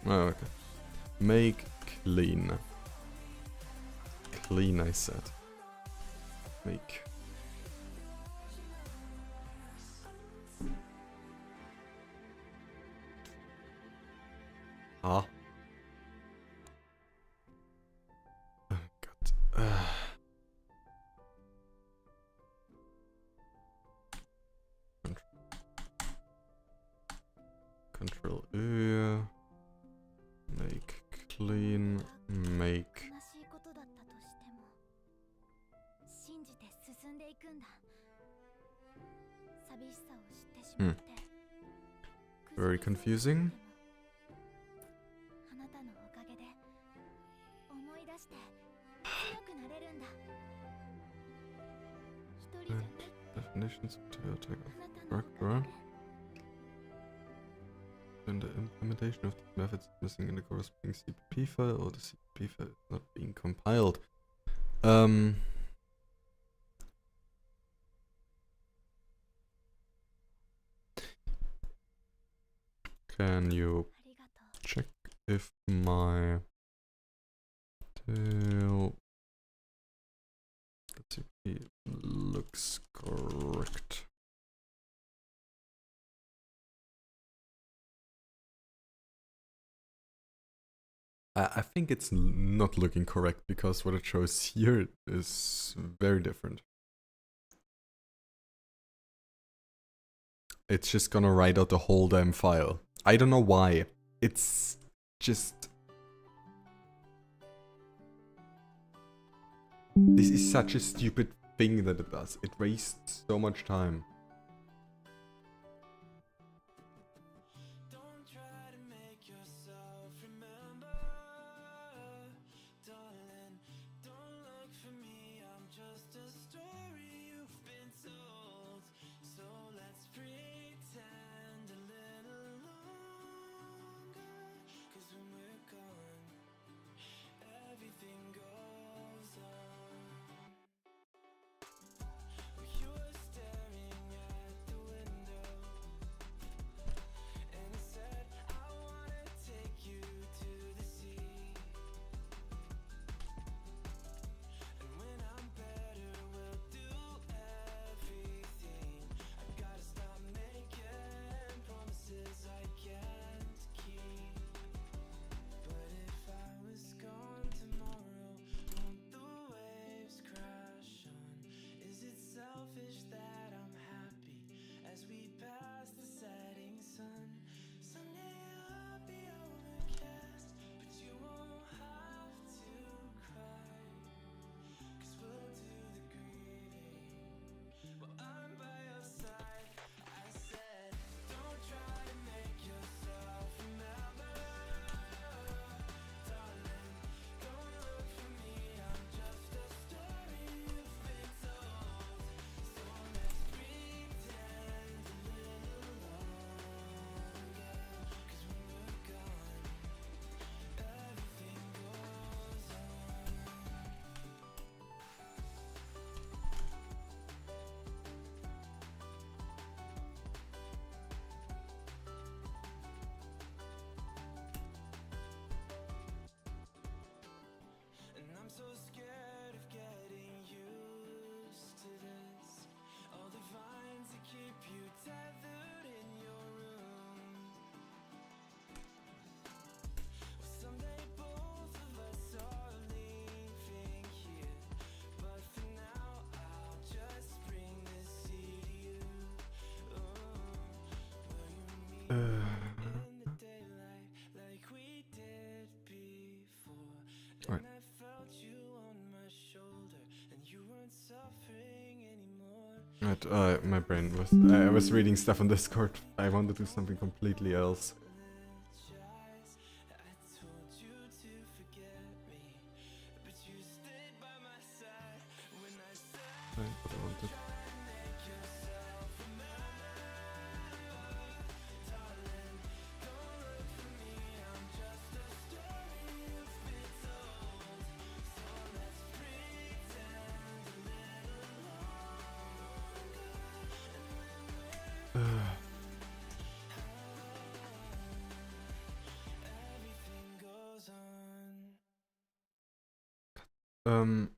Oh, okay. Make clean. Clean, I said. Make. Ah. Oh, God. Control E. Make clean. Make. 悲しいことだったとしても信じて進んでいくんだ。寂しさを知ってしまって、Very confusing. あなたのおかげで思い出して強くなれるんだ。一人じゃないって Definitions of tail tag あなたのお character. かげで And the implementation of these methods is missing in the corresponding CPP file, or the CPP file is not being compiled. Can you ありがとう。 check if my tail CPP looks correct? I think it's not looking correct because what it shows here is very different. It's just gonna write out the whole damn file. I don't know why. It's just... This is such a stupid thing that it does. It wastes so much time. Right. Right, my brain was... I was reading stuff on Discord. I want to do something completely else. Right, what I wanted. Um,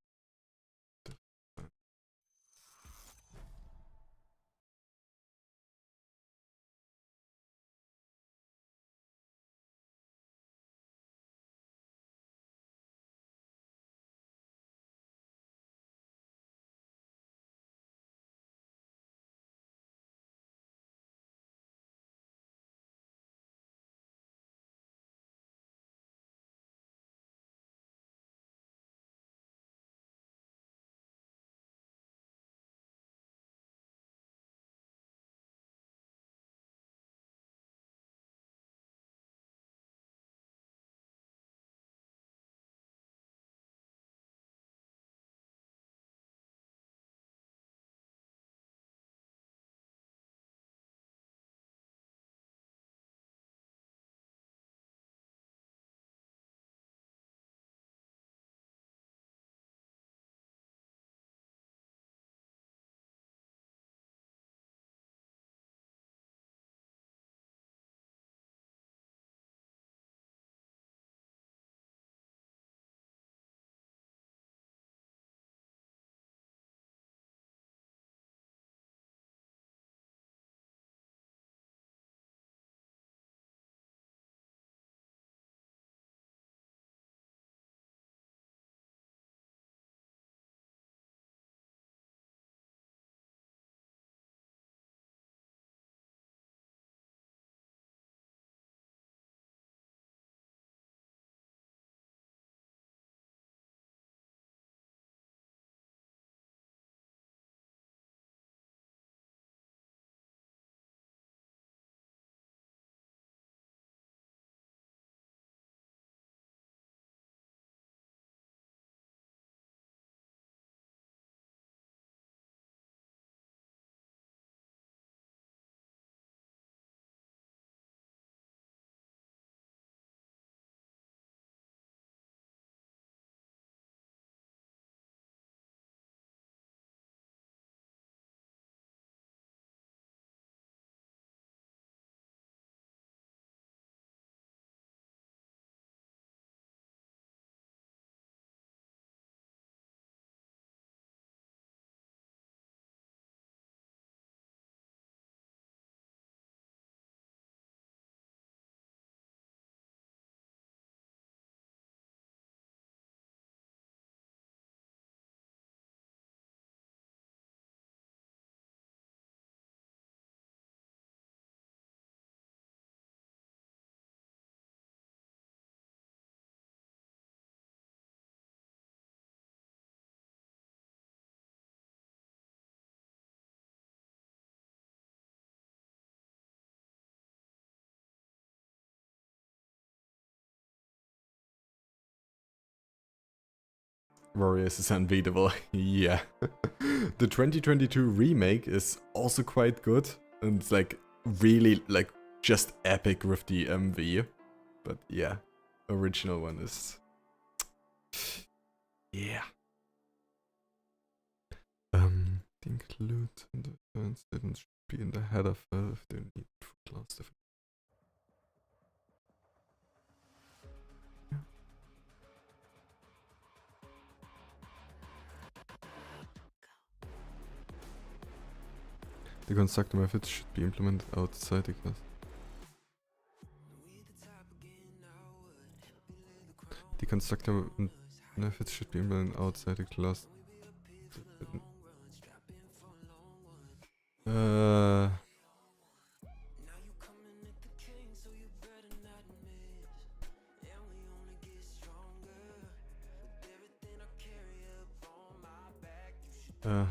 Warriors is unbeatable. Yeah. The 2022 remake is also quite good. And it's like really like just epic with the MV. But yeah, original one is... Yeah. The include and the turns didn't be in the header file if they need for class definition. The constructor methods should be implemented outside the class. The constructor methods should be implemented outside the class.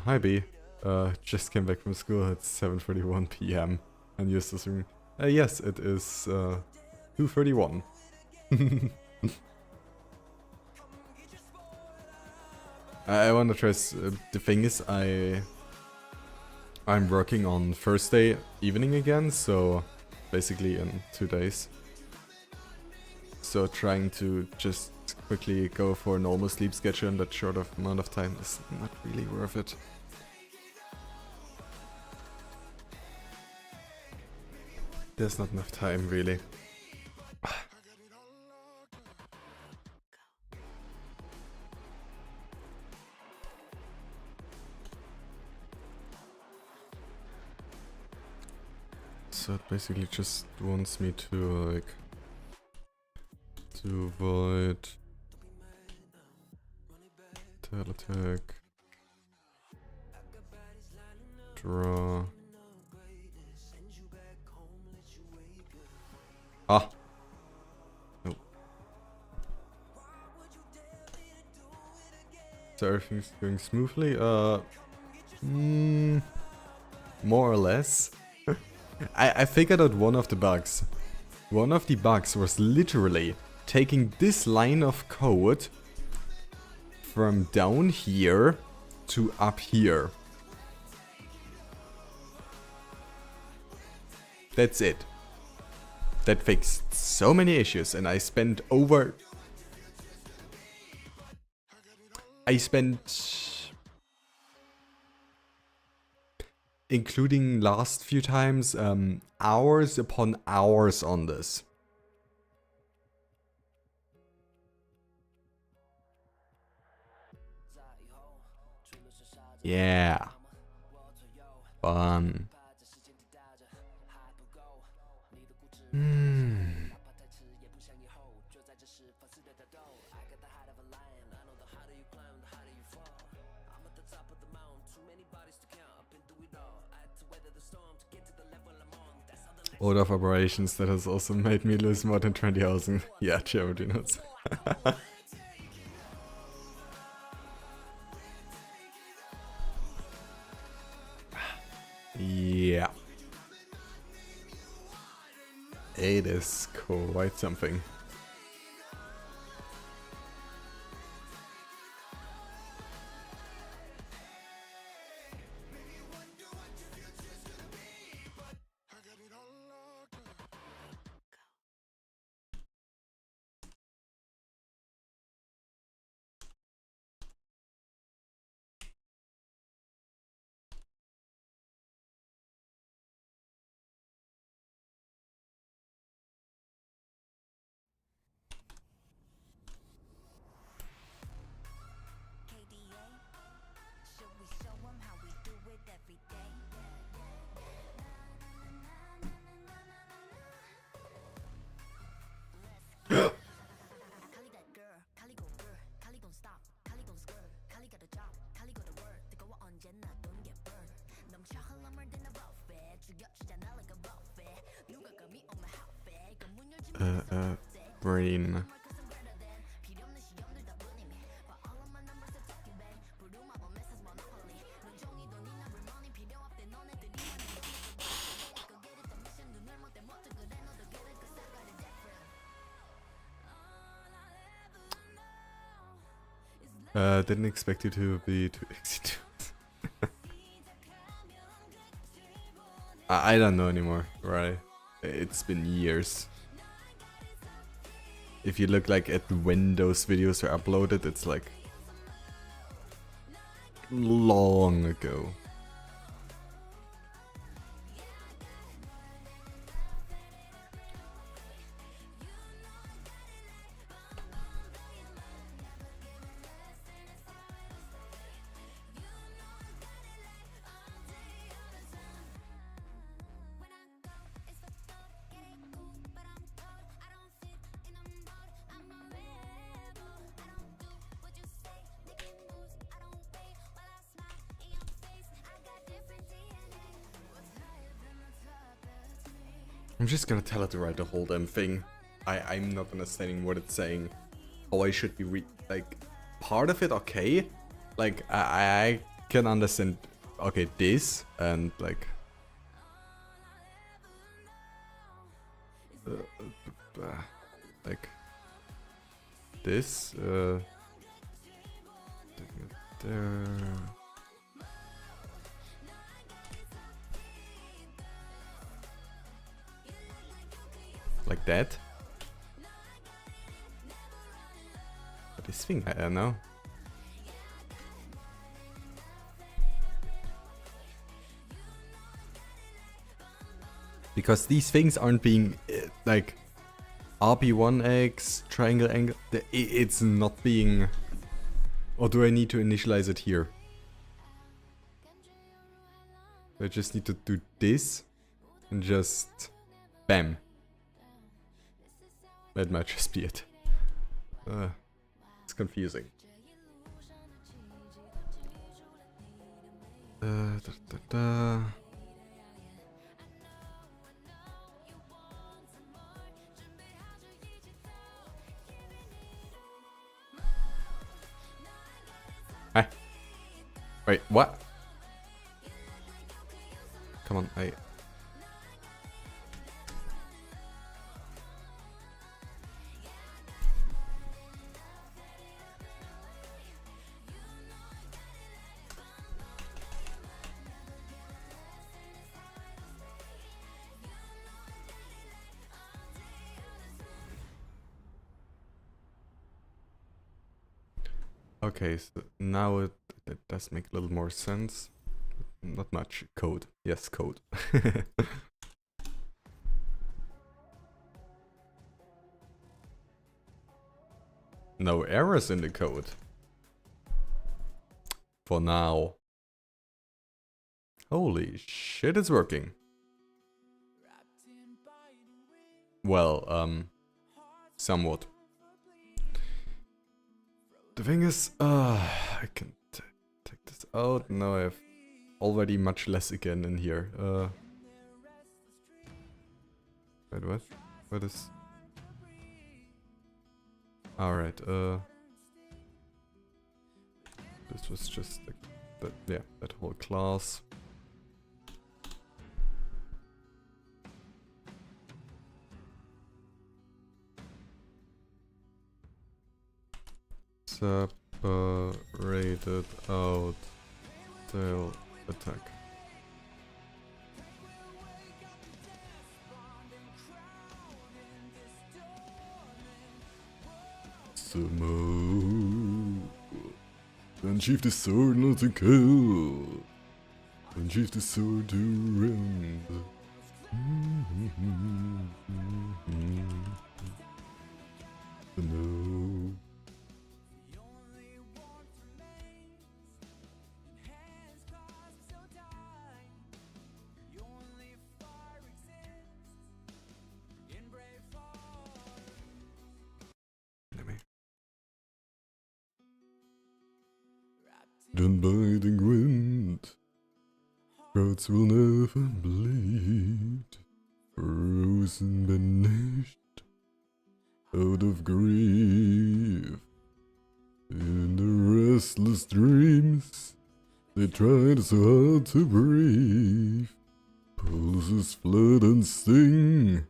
Hi B. Just came back from school. It's 7:41 p.m. And you're still streaming. Yes, it is 2:31. I wanna try. The thing is, I'm working on Thursday evening again, so basically in 2 days. So trying to just quickly go for a normal sleep schedule in that short of amount of time is not really worth it. There's not enough time, really. So it basically just wants me to, like, to avoid tail attack, draw. Ah! Nope. So everything's going smoothly? More or less. I figured out one of the bugs. One of the bugs was literally taking this line of code from down here to up here. That's it. That fixed so many issues, and I spent including last few times, hours upon hours on this. Yeah. Fun. Order of operations, that has also made me lose more than 20,000. Yeah, charity notes. Yeah. It is quite something. Brain. Didn't expect you to be too easy. I don't know anymore, right? It's been years. If you look like at when those videos were uploaded, it's like long ago. I'm just gonna tell it to write the whole damn thing. I'm not understanding what it's saying. How I should be like, part of it okay. Like I can understand, okay, this and like like this there. Like that. But this thing, I don't know. Because these things aren't being like RB1X, triangle angle, it's not being... Or do I need to initialize it here? I just need to do this and just bam. That might just be it. It's confusing. Hey. Wait, what? Come on, Okay, so now it does make a little more sense. Not much. Code. Yes, code. No errors in the code. For now. Holy shit, it's working. Well, somewhat. The thing is, I can take this out. Now I have already much less again in here. Wait, what? What is... Alright, this was just like that, yeah, that whole class. Separated out tail attack. Sumo. Unsheath the sword not to kill. Unsheath the sword to rend. No. Done by the wind, crowds will never bleed, frozen, banished, out of grief. In the restless dreams, they tried so hard to breathe. Pulses flood and sting,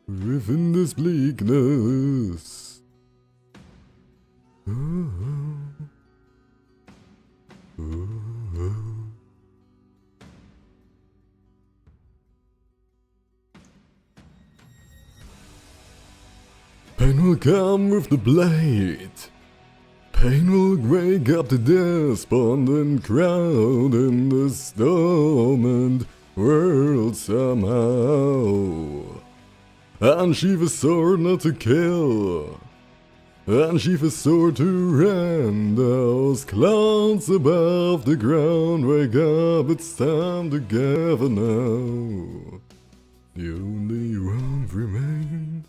within this bleakness. Oh. Pain will come with the blade. Pain will wake up the despondent crowd in the storm world somehow. Unsheath a sword not to kill. Unsheath a sword to rend. Those clouds above the ground wake up, it's time to gather now. The only one remains,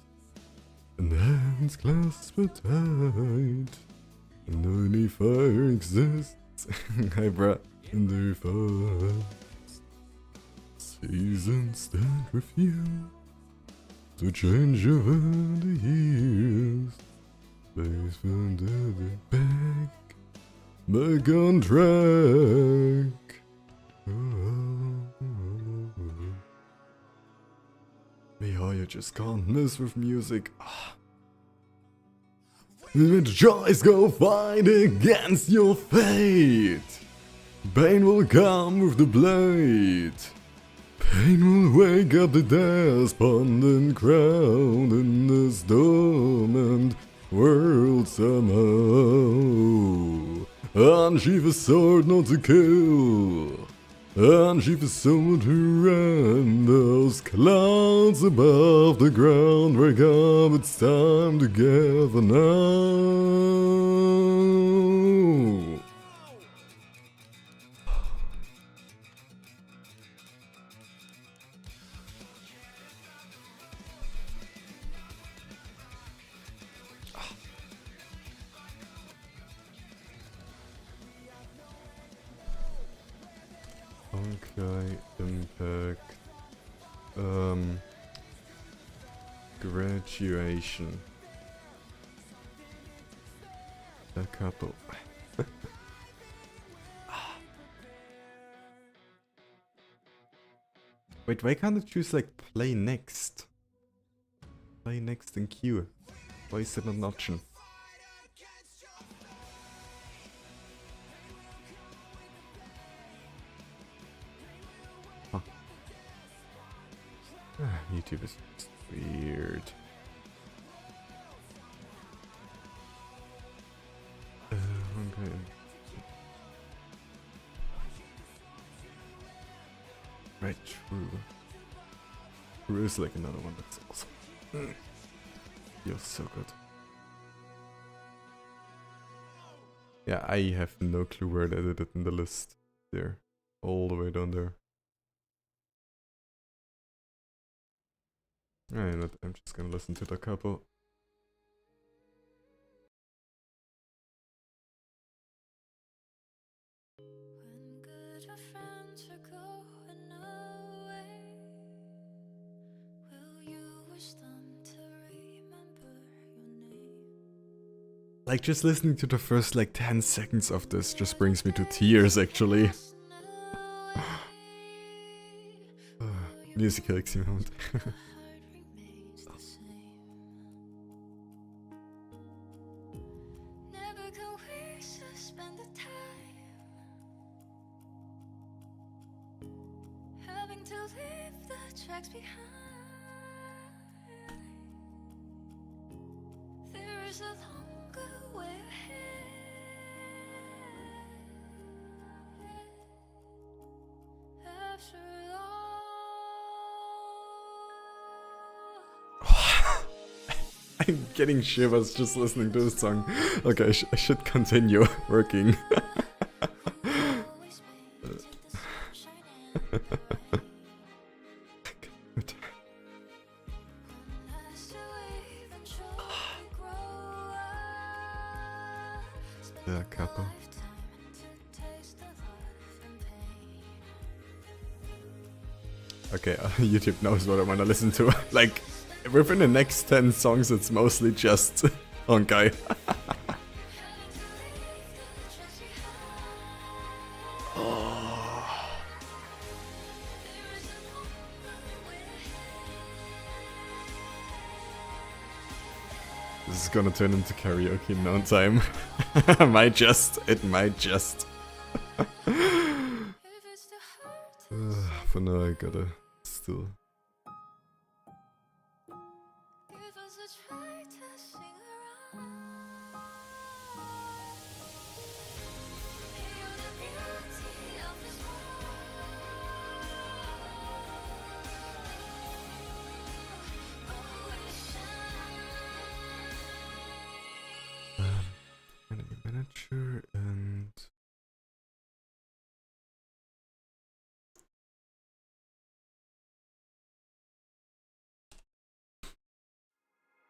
and hands clasped tight, and only fire exists. Hi, bruh. In their fires, seasons that refuse to change over the years. Face under the back, back on track. Yeah, you just can't miss with music. With choice, go fight against your fate. Pain will come with the blade. Pain will wake up the despondent crowd in this dormant world somehow. Unsheath a sword not to kill. Unsheath a sword to rend those clouds above the ground. Wake up, it's time together now. Okay, impact. Graduation. A couple. Wait, why can't I choose like play next? Play next in queue. Why is that not an option? YouTube is just weird. Okay. Right, true. True is like another one that's awesome. You're so good. Yeah, I have no clue where I did it in the list. There. All the way down there. Alright, I'm just gonna listen to the couple. When good friends are going away, will you wish them to remember your name? Like, just listening to the first like 10 seconds of this just brings me to tears, actually. Musical Ikxi moment. To leave the tracks behind. There is a longer way ahead. After all, I'm getting shivers just listening to this song. Okay, I should continue working. always make it the sunshine and the rain. As to eventually grow up, spend Yeah, a couple. lifetime to taste the love and pain. Okay, YouTube knows what I wanna listen to. Like, within the next 10 songs, it's mostly just Honkai. This is gonna turn into karaoke in no time. It might just. If it's too hard to For now, I gotta still. give us a try to sing around. Feel the beauty of this world. Always shine. Enemy manager and.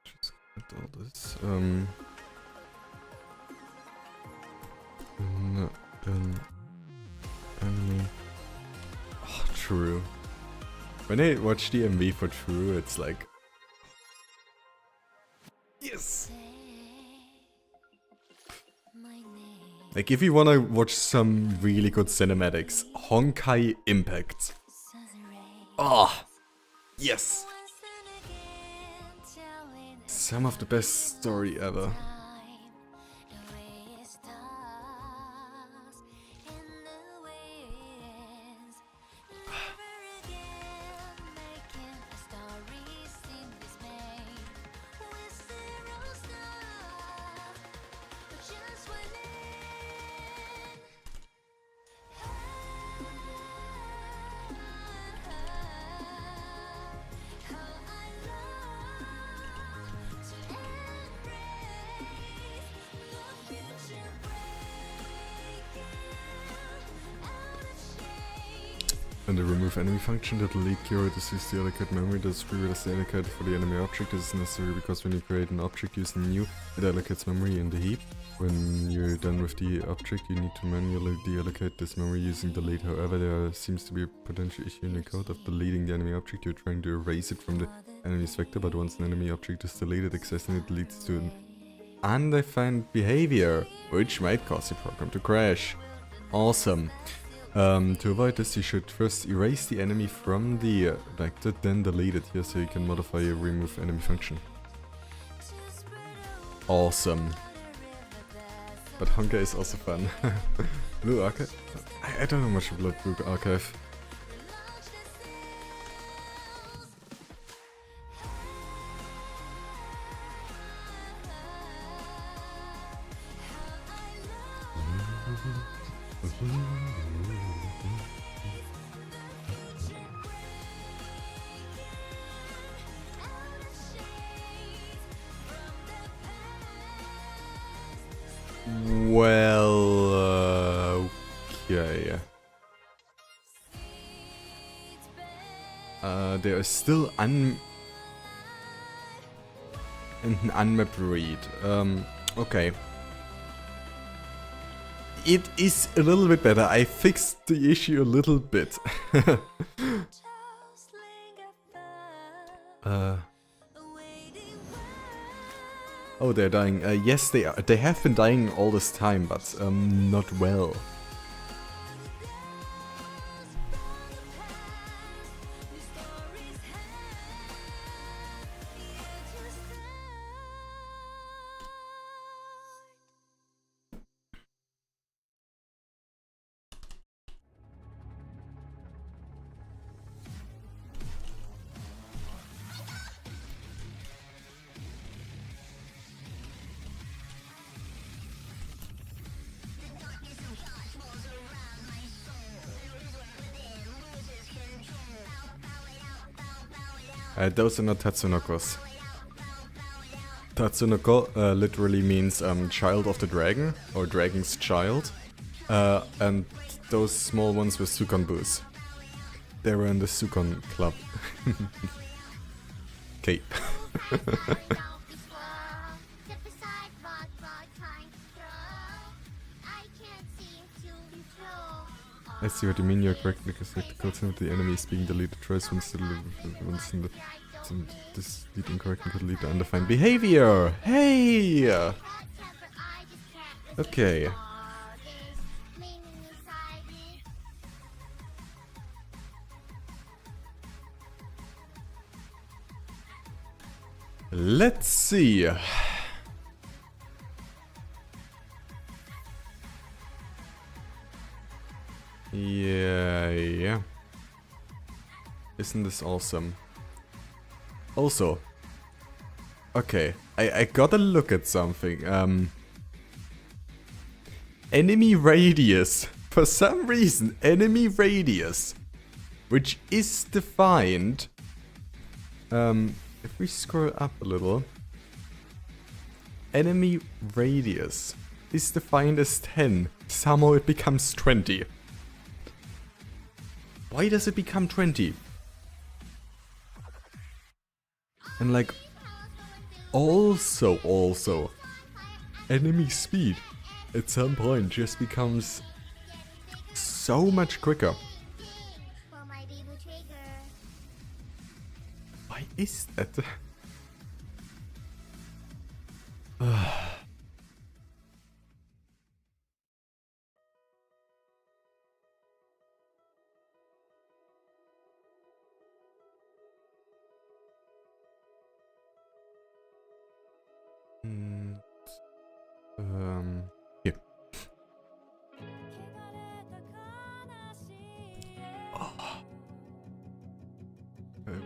Just get all this. Enemy. Oh, true. When I watch the MV for True, it's like. Yes! Say my name. Like, if you wanna watch some really good cinematics, Honkai Impact. Ah, yes! Some of the best story ever. And the remove enemy function that delete cure disuse the allocate memory that's previously allocated for the enemy object. This is necessary because when you create an object using new, it allocates memory in the heap. When you're done with the object, you need to manually deallocate this memory using delete. However, there seems to be a potential issue in the code of deleting the enemy object. You're trying to erase it from the enemy's vector, but once an enemy object is deleted, accessing it leads to an undefined behavior, which might cause the program to crash. Awesome. To avoid this, you should first erase the enemy from the vector, then delete it here so you can modify your remove enemy function. Awesome. But Honkai is also fun. Blue Archive? I don't know much about Blue Archive. Well, okay. There is still an unmapped read. Okay. It is a little bit better. I fixed the issue a little bit. Oh, they're dying. Yes, they are. They have been dying all this time, but not well. Those are not Tatsunokos. Tatsunoko literally means child of the dragon, or dragon's child. And those small ones were Sukonbus. They were in the Sukon club. Okay. I see what you mean, you're correct, because like the code with the enemy is being deleted twice once in this deleting correctly could lead to undefined behavior! Hey! Okay. Let's see. Yeah. Isn't this awesome? Also, okay, I gotta look at something. Enemy radius. For some reason, enemy radius, which is defined. If we scroll up a little, enemy radius is defined as 10. Somehow it becomes 20. Why does it become 20? And like, also, enemy speed at some point just becomes so much quicker. Why is that?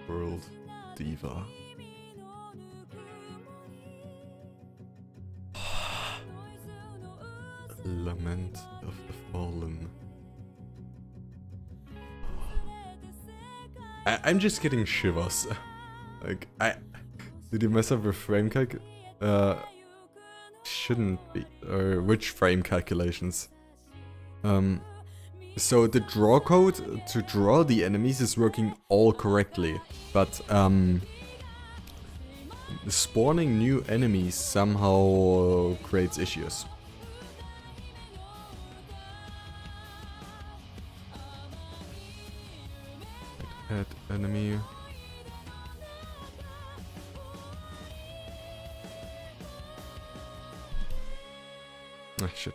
World Diva. Lament of the Fallen. I'm just getting shivers. Like, did you mess up with frame calc? Shouldn't be. Or which frame calculations? So the draw code to draw the enemies is working all correctly, but spawning new enemies somehow creates issues. Add enemy. Ah, shit.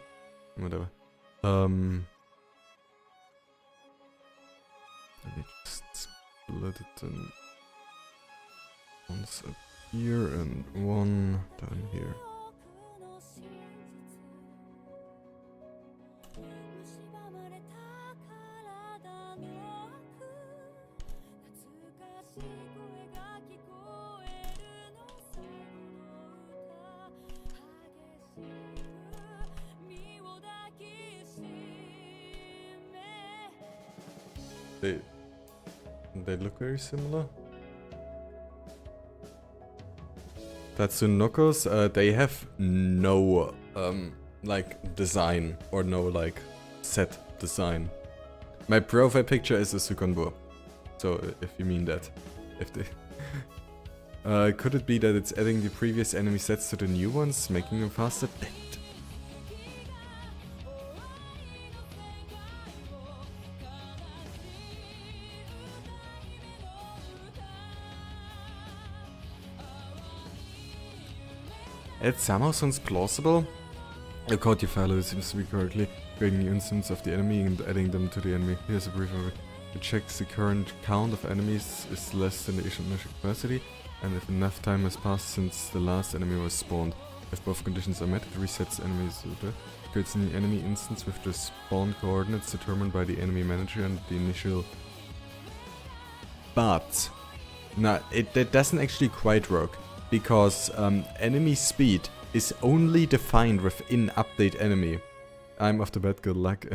Whatever. Let me just split it in once up here and one down here. They look very similar. Tatsunokos, they have no like design or no like set design. My profile picture is a Sukonbo. So if you mean that. If they could it be that it's adding the previous enemy sets to the new ones, making them faster? It somehow sounds plausible. The code you follow seems to be correctly creating new instance of the enemy and adding them to the enemy. Here's a brief overview. It checks the current count of enemies is less than the initial capacity, and if enough time has passed since the last enemy was spawned. If both conditions are met, it resets enemies. Creates a new enemy instance with the spawn coordinates determined by the enemy manager and the initial. But that doesn't actually quite work. Because enemy speed is only defined within update enemy. I'm off the bat, good luck.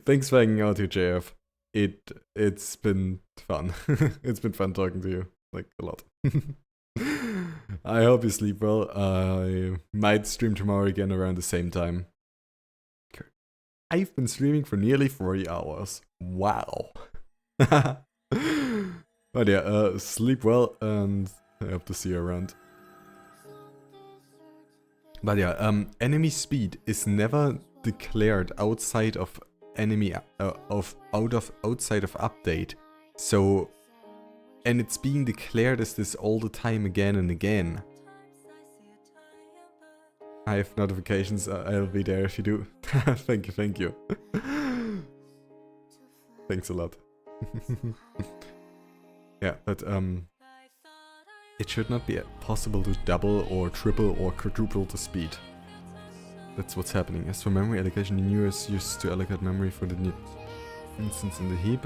Thanks for hanging out here, JF. It's been fun. It's been fun talking to you, like a lot. I hope you sleep well. I might stream tomorrow again around the same time. I've been streaming for nearly 40 hours. Wow. But yeah, sleep well and I hope to see you around. But yeah, enemy speed is never declared outside of enemy outside of update. So, and it's being declared as this all the time again and again. I have notifications. I'll be there if you do. Thank you, thank you. Thanks a lot. Yeah, but it should not be possible to double or triple or quadruple the speed. That's what's happening. As for memory allocation, the new is used to allocate memory for the new instance in the heap.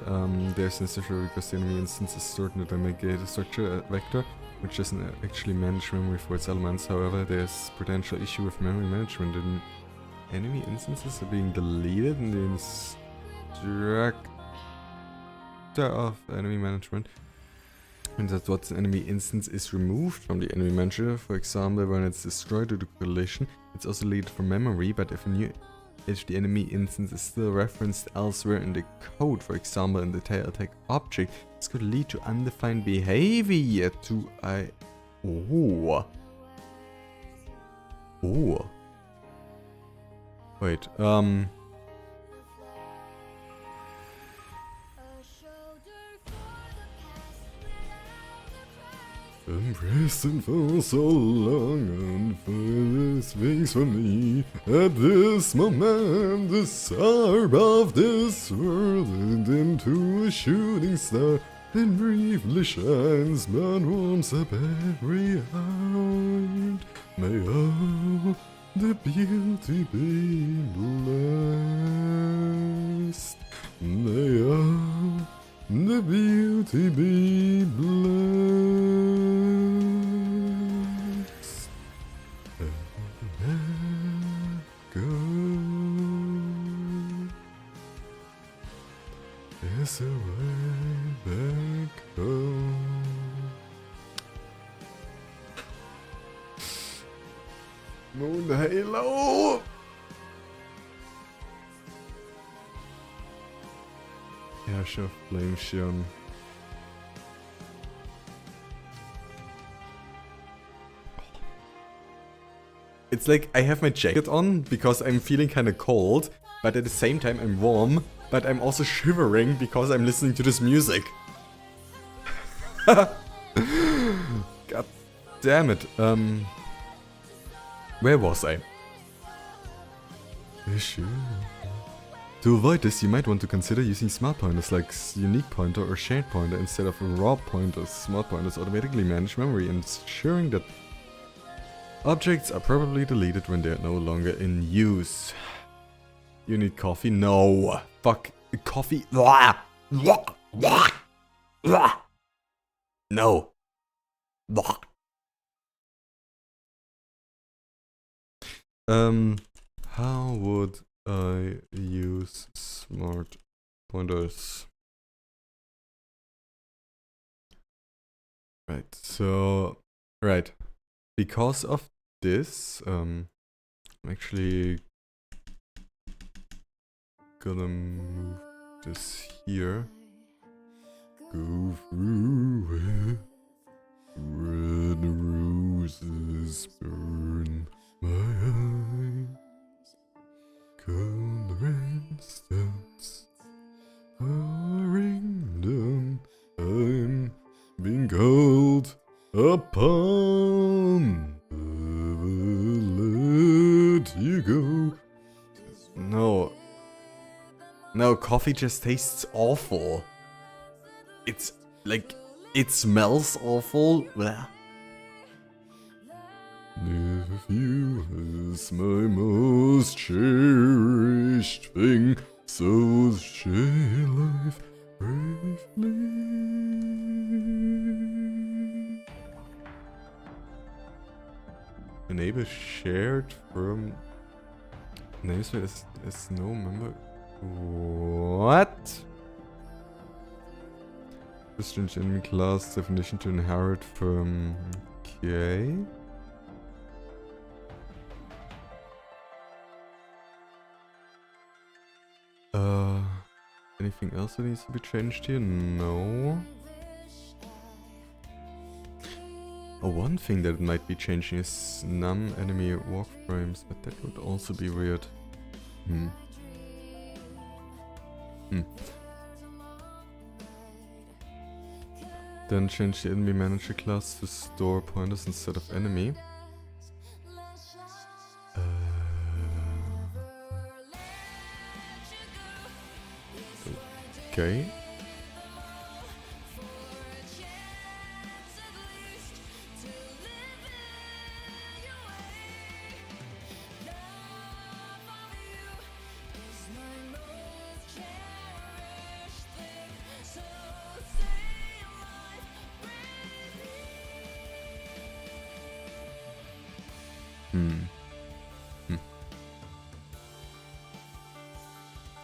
There's necessary because the enemy instance is stored in the data structure vector, which doesn't actually manage memory for its elements. However, there's potential issue with memory management. And enemy instances are being deleted in the instructor of enemy management. And that's what the enemy instance is removed from the enemy manager. For example, when it's destroyed due to collision, it's also deleted from memory. But if the enemy instance is still referenced elsewhere in the code, for example in the tail attack object, this could lead to undefined behavior to Wait, Present for so long and for this things for me. At this moment, the star of this world and into a shooting star, and briefly shines, but warms up every heart. May all the beauty be blessed. May all The beauty be blessed. Go. There's a way back home. Moon Halo. Herrschaft Flameschirm. It's like I have my jacket on because I'm feeling kinda cold, but at the same time I'm warm, but I'm also shivering because I'm listening to this music. God damn it. Where was I? To avoid this, you might want to consider using smart pointers like unique pointer or shared pointer instead of raw pointers. Smart pointers automatically manage memory, ensuring that objects are probably deleted when they are no longer in use. You need coffee? No. Fuck. Coffee. No. How would I use smart pointers? Right, so, right, because of this, I'm actually gonna move this here. Go through it, red roses burn my eyes, cold rain steps pouring down. I'm being called upon. Never let you go. No. No, coffee just tastes awful. It's like, it smells awful. Blech. If you is my most cherished thing, so share life bravely. Enable shared from namespace is no member. What? Just change enemy class definition to inherit from. Okay. Anything else that needs to be changed here? No. One thing that might be changing is num enemy walk frames, but that would also be weird. Then change the enemy manager class to store pointers instead of enemy. Okay.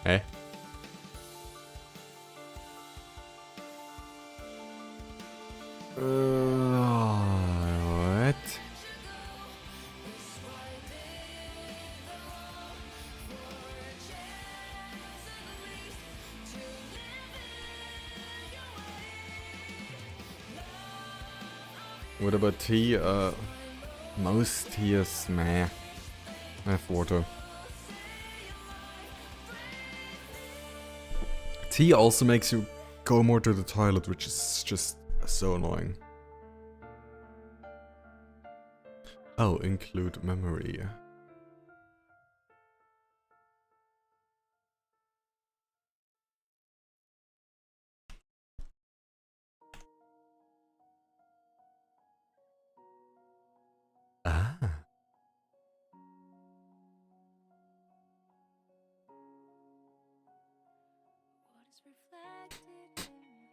Eh? What? What about tea? Most tears, meh. I have water. Tea also makes you go more to the toilet, which is just so annoying. Oh, include memory. Ah. What is reflected in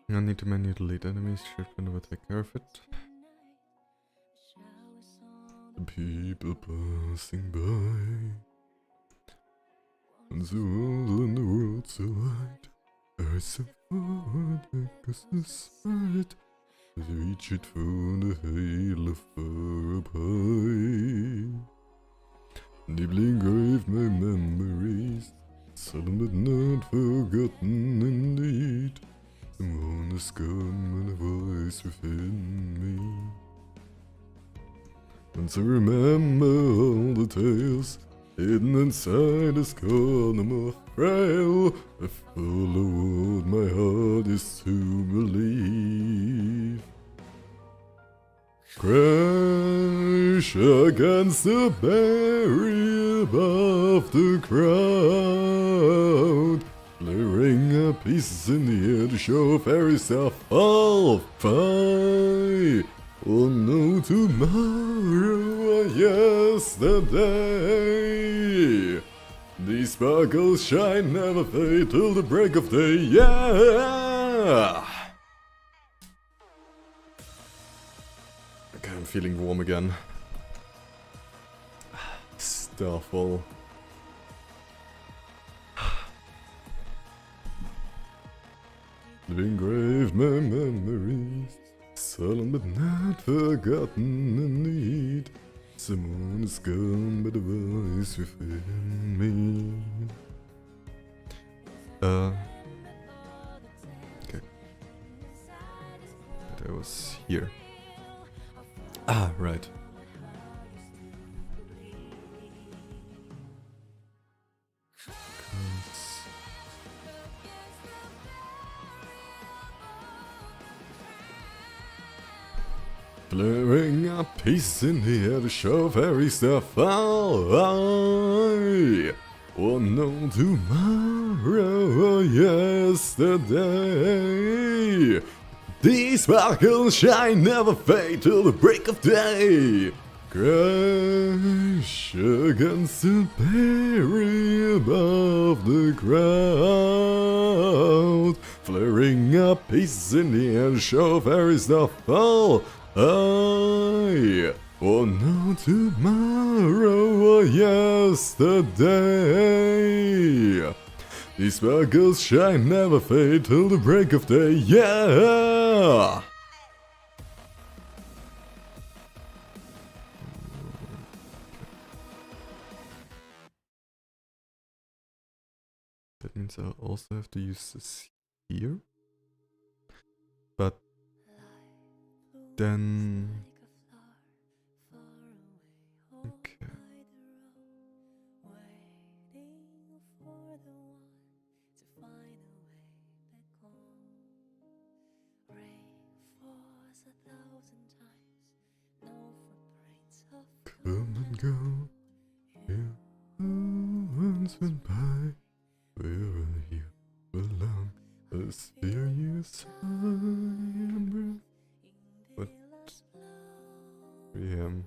I need to manually delete enemies, Shotgun will take care of it. The people passing by, and the world and the world so wide. I so far across the side, as I reach it for the hail of far up high. Deeply engraved my memories, solemn but not forgotten indeed. Someone has come and a voice within me. Once I remember all the tales hidden inside this corner of frail, I follow what my heart is to believe. Crash against the barrier above the crowd, flaring up pieces in the air to show fairy stuff all fine. Oh no, tomorrow or yesterday. These sparkles shine, never fade till the break of day, yeah! Okay, I'm feeling warm again. Starfall. Engraved my memories, solemn but not forgotten indeed. Someone is gone, but a voice within me. Okay. But I was here. Ah, right. Flaring up pieces in the air to show fairy stuff all I will know tomorrow or yesterday. These sparkles shine, never fade till the break of day. Crash against the barrier above the crowd, flaring up pieces in the air to show fairy stuff all I will know tomorrow or yesterday. These sparkles shine, never fade till the break of day, yeah! That means I also have to use this here. But then... Okay. Come and go, you once went by, wherever you belong, a serious time. What? 3 AM.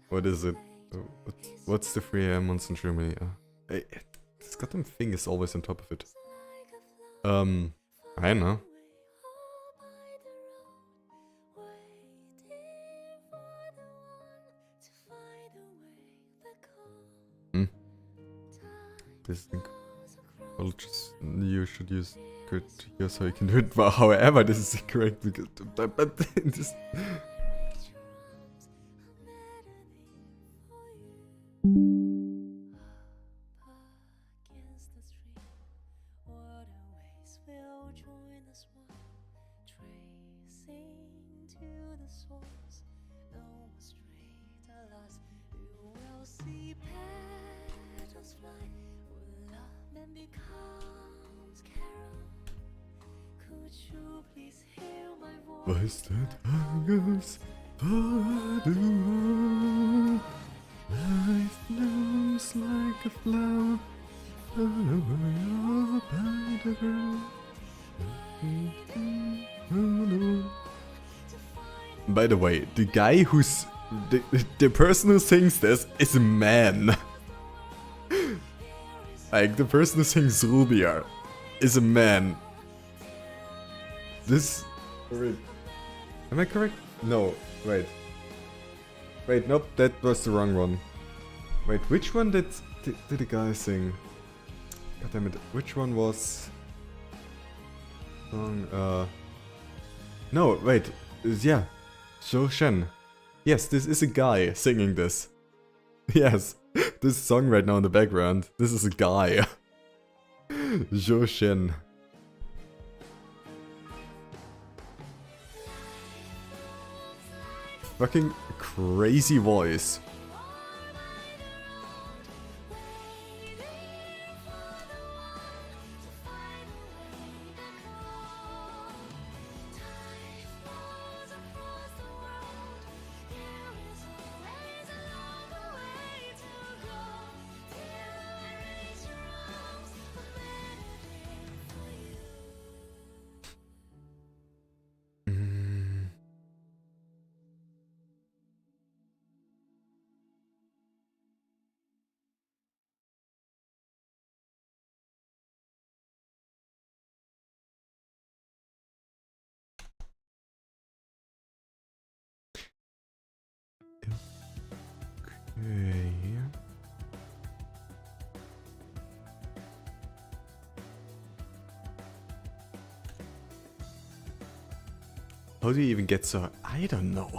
What is it? What's the 3 AM months in Germany? This goddamn thing is always on top of it. I don't know. This thing. Well, just you should use good here so you can do it. But however, this is incorrect because but just. Voice that hungers for the world. Life blooms like a flower, by the road. By the way, the guy who's the person who sings this is a man. Like, the person who sings Rubia is a man. This... Wait. Am I correct? No, wait. Wait, nope, that was the wrong one. Wait, which one did the guy sing? God damn it, which one was... Song, No, wait, yeah. Zhou Shen. Yes, this is a guy singing this. Yes, this song right now in the background, this is a guy. Zhou Shen. Fucking crazy voice. Okay. How do you even get so... I don't know.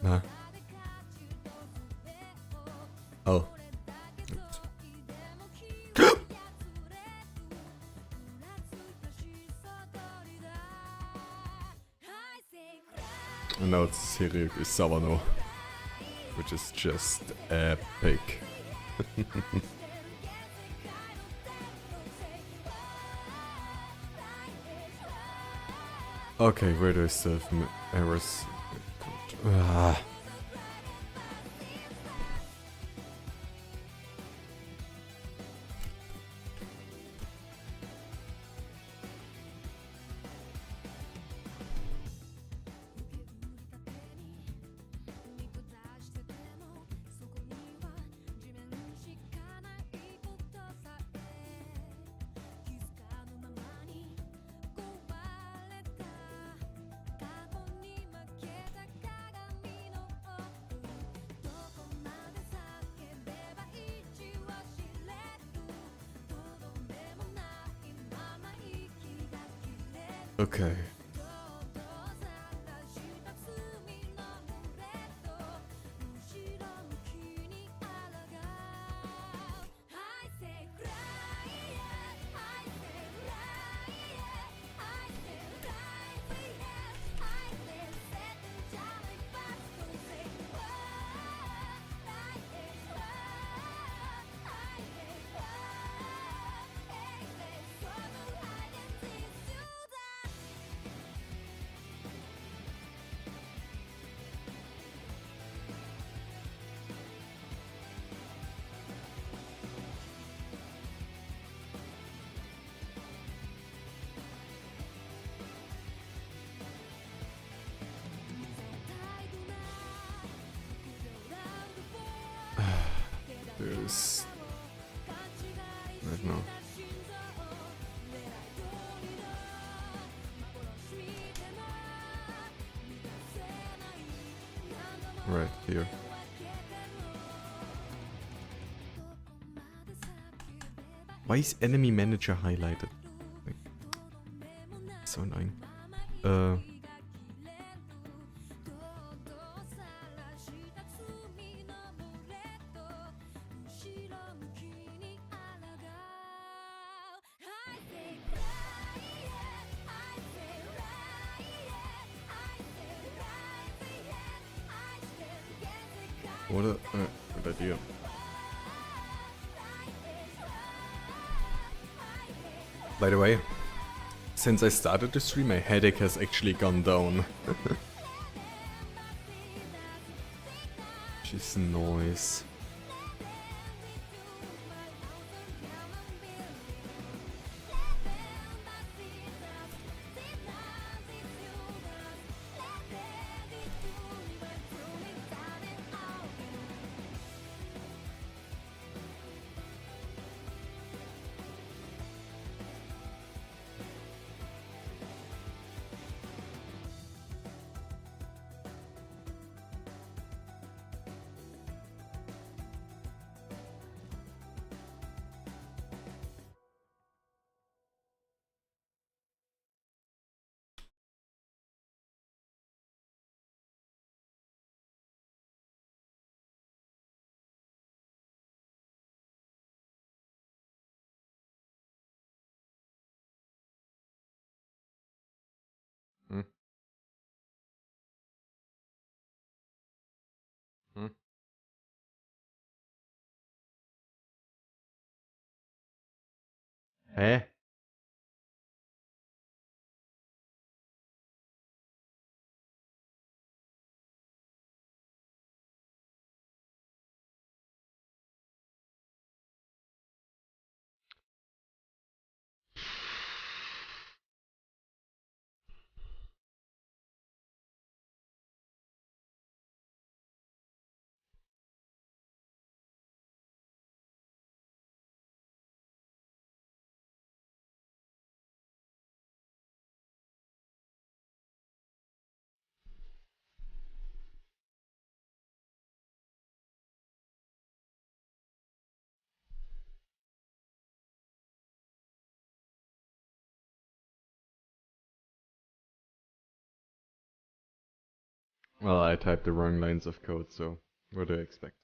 Nah. Oh. And now it's Hiroyuki Sawano, which is just epic. Okay, where do I still have errors? Ah. Okay. There's... I don't know. Right here. Why is enemy manager highlighted? Like, so annoying. What a good idea. By the way, since I started the stream, my headache has actually gone down. Just noise. Hmm. Hmm. Hä? Well, I typed the wrong lines of code, so what do I expect?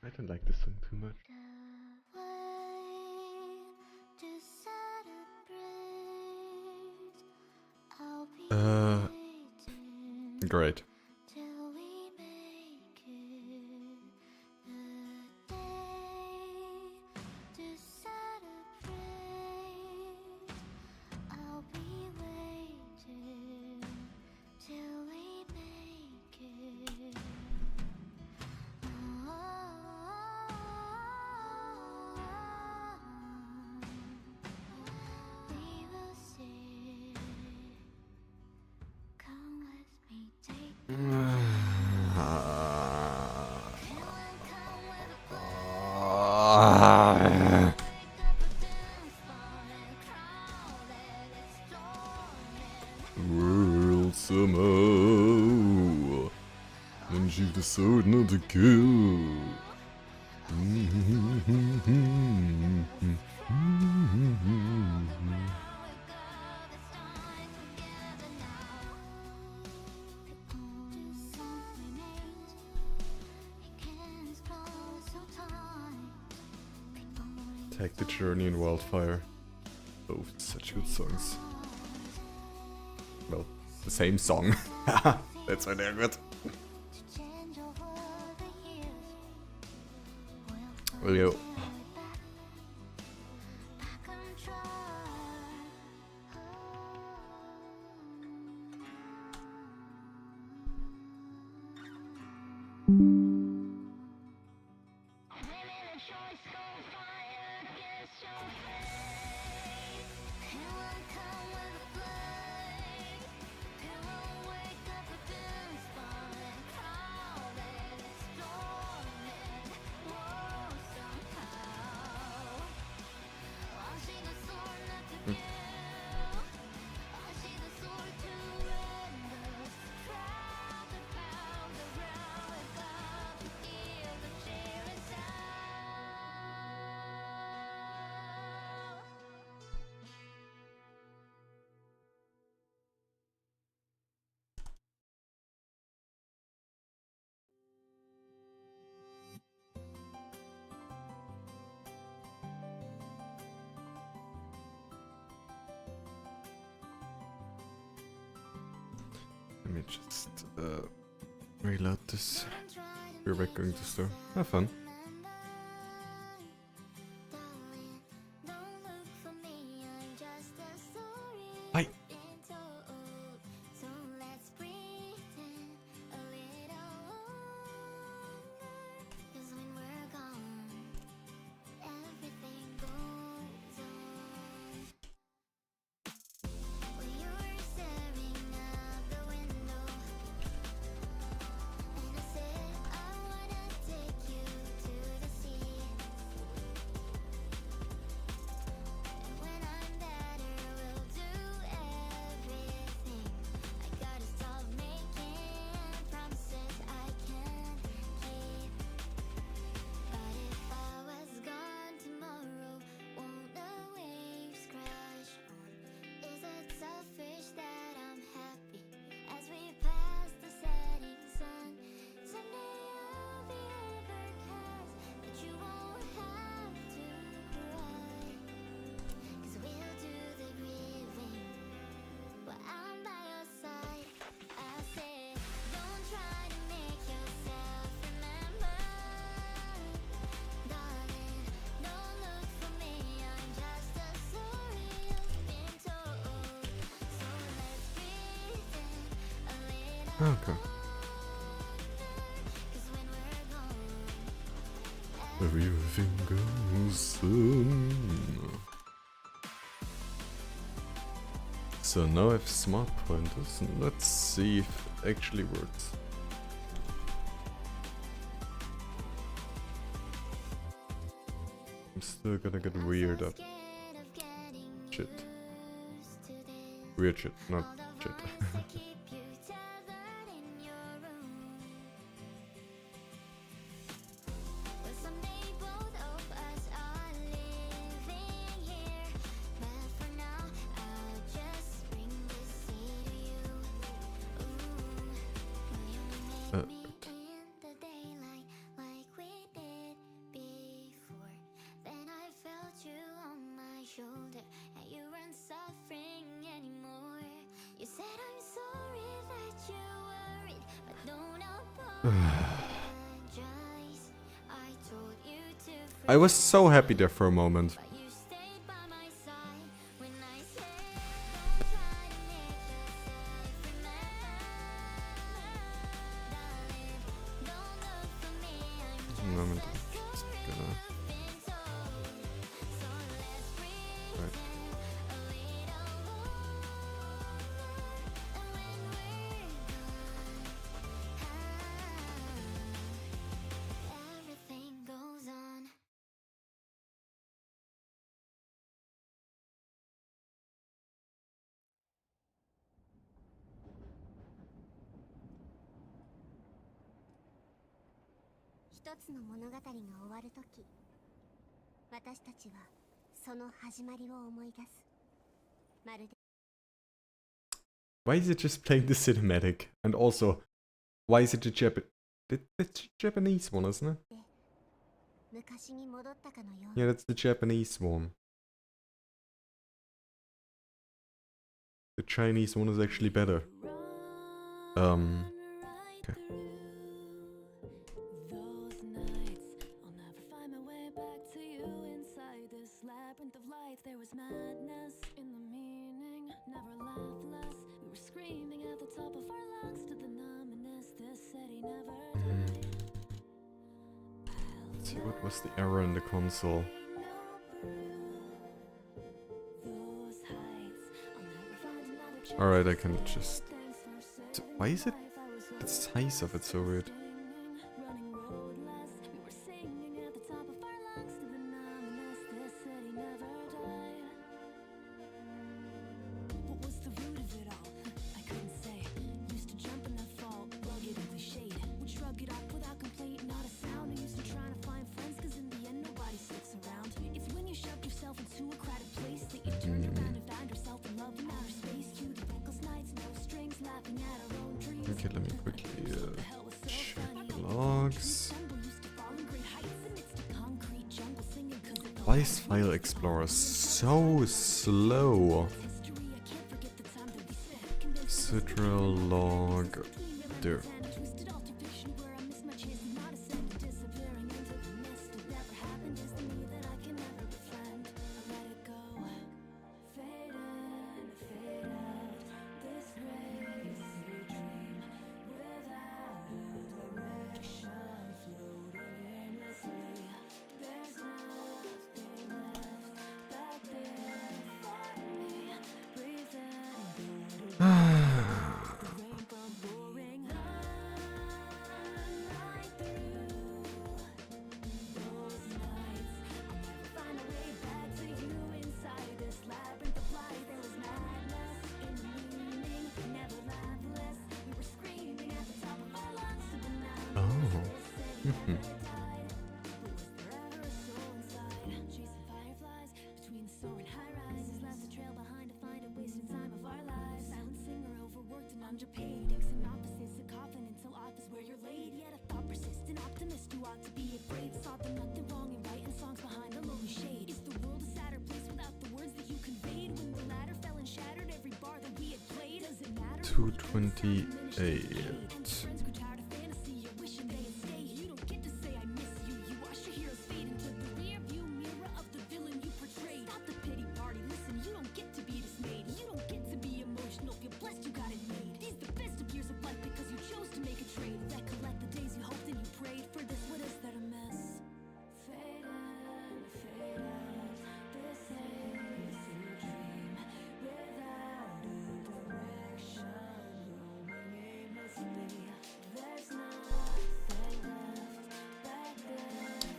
I don't like this song too much. The way to celebrate, I'll be waiting Great. till we make it. The day to celebrate, I'll be waiting till we make it. We will see. Come with me, take me. Come with a break up a dance floor and crowded, it's storming. World summer, and you've decided not to kill. Take the Journey and Wildfire. Both such good songs. Well, the same song. That's why they're good. Well, yo. Let me just reload this. We're back going to store. Have fun. Bye. Okay. Everything goes on. So now I have smart pointers, and let's see if it actually works. I'm still gonna get weird up. Shit. Weird shit, not shit. I was so happy there for a moment. Moment, I'm just gonna... Right. Why is it just playing the cinematic? And also, why is it the Japanese one, isn't it? Yeah, that's the Japanese one. The Chinese one is actually better. Okay. There was madness in the meaning, never laughed less. We were screaming at the top of our lungs to the numbness. This city never died. Let's see, what was the error in the console? Alright, I can just... So why is it... the size of it so weird? Okay, let me quickly check logs. Why is File Explorer so slow? So Citra log do.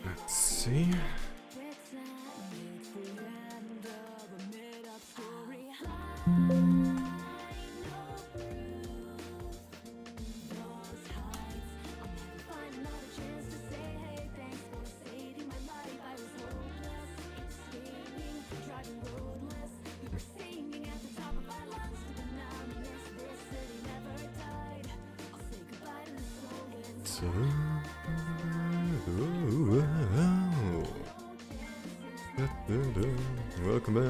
Let's see. Welcome back.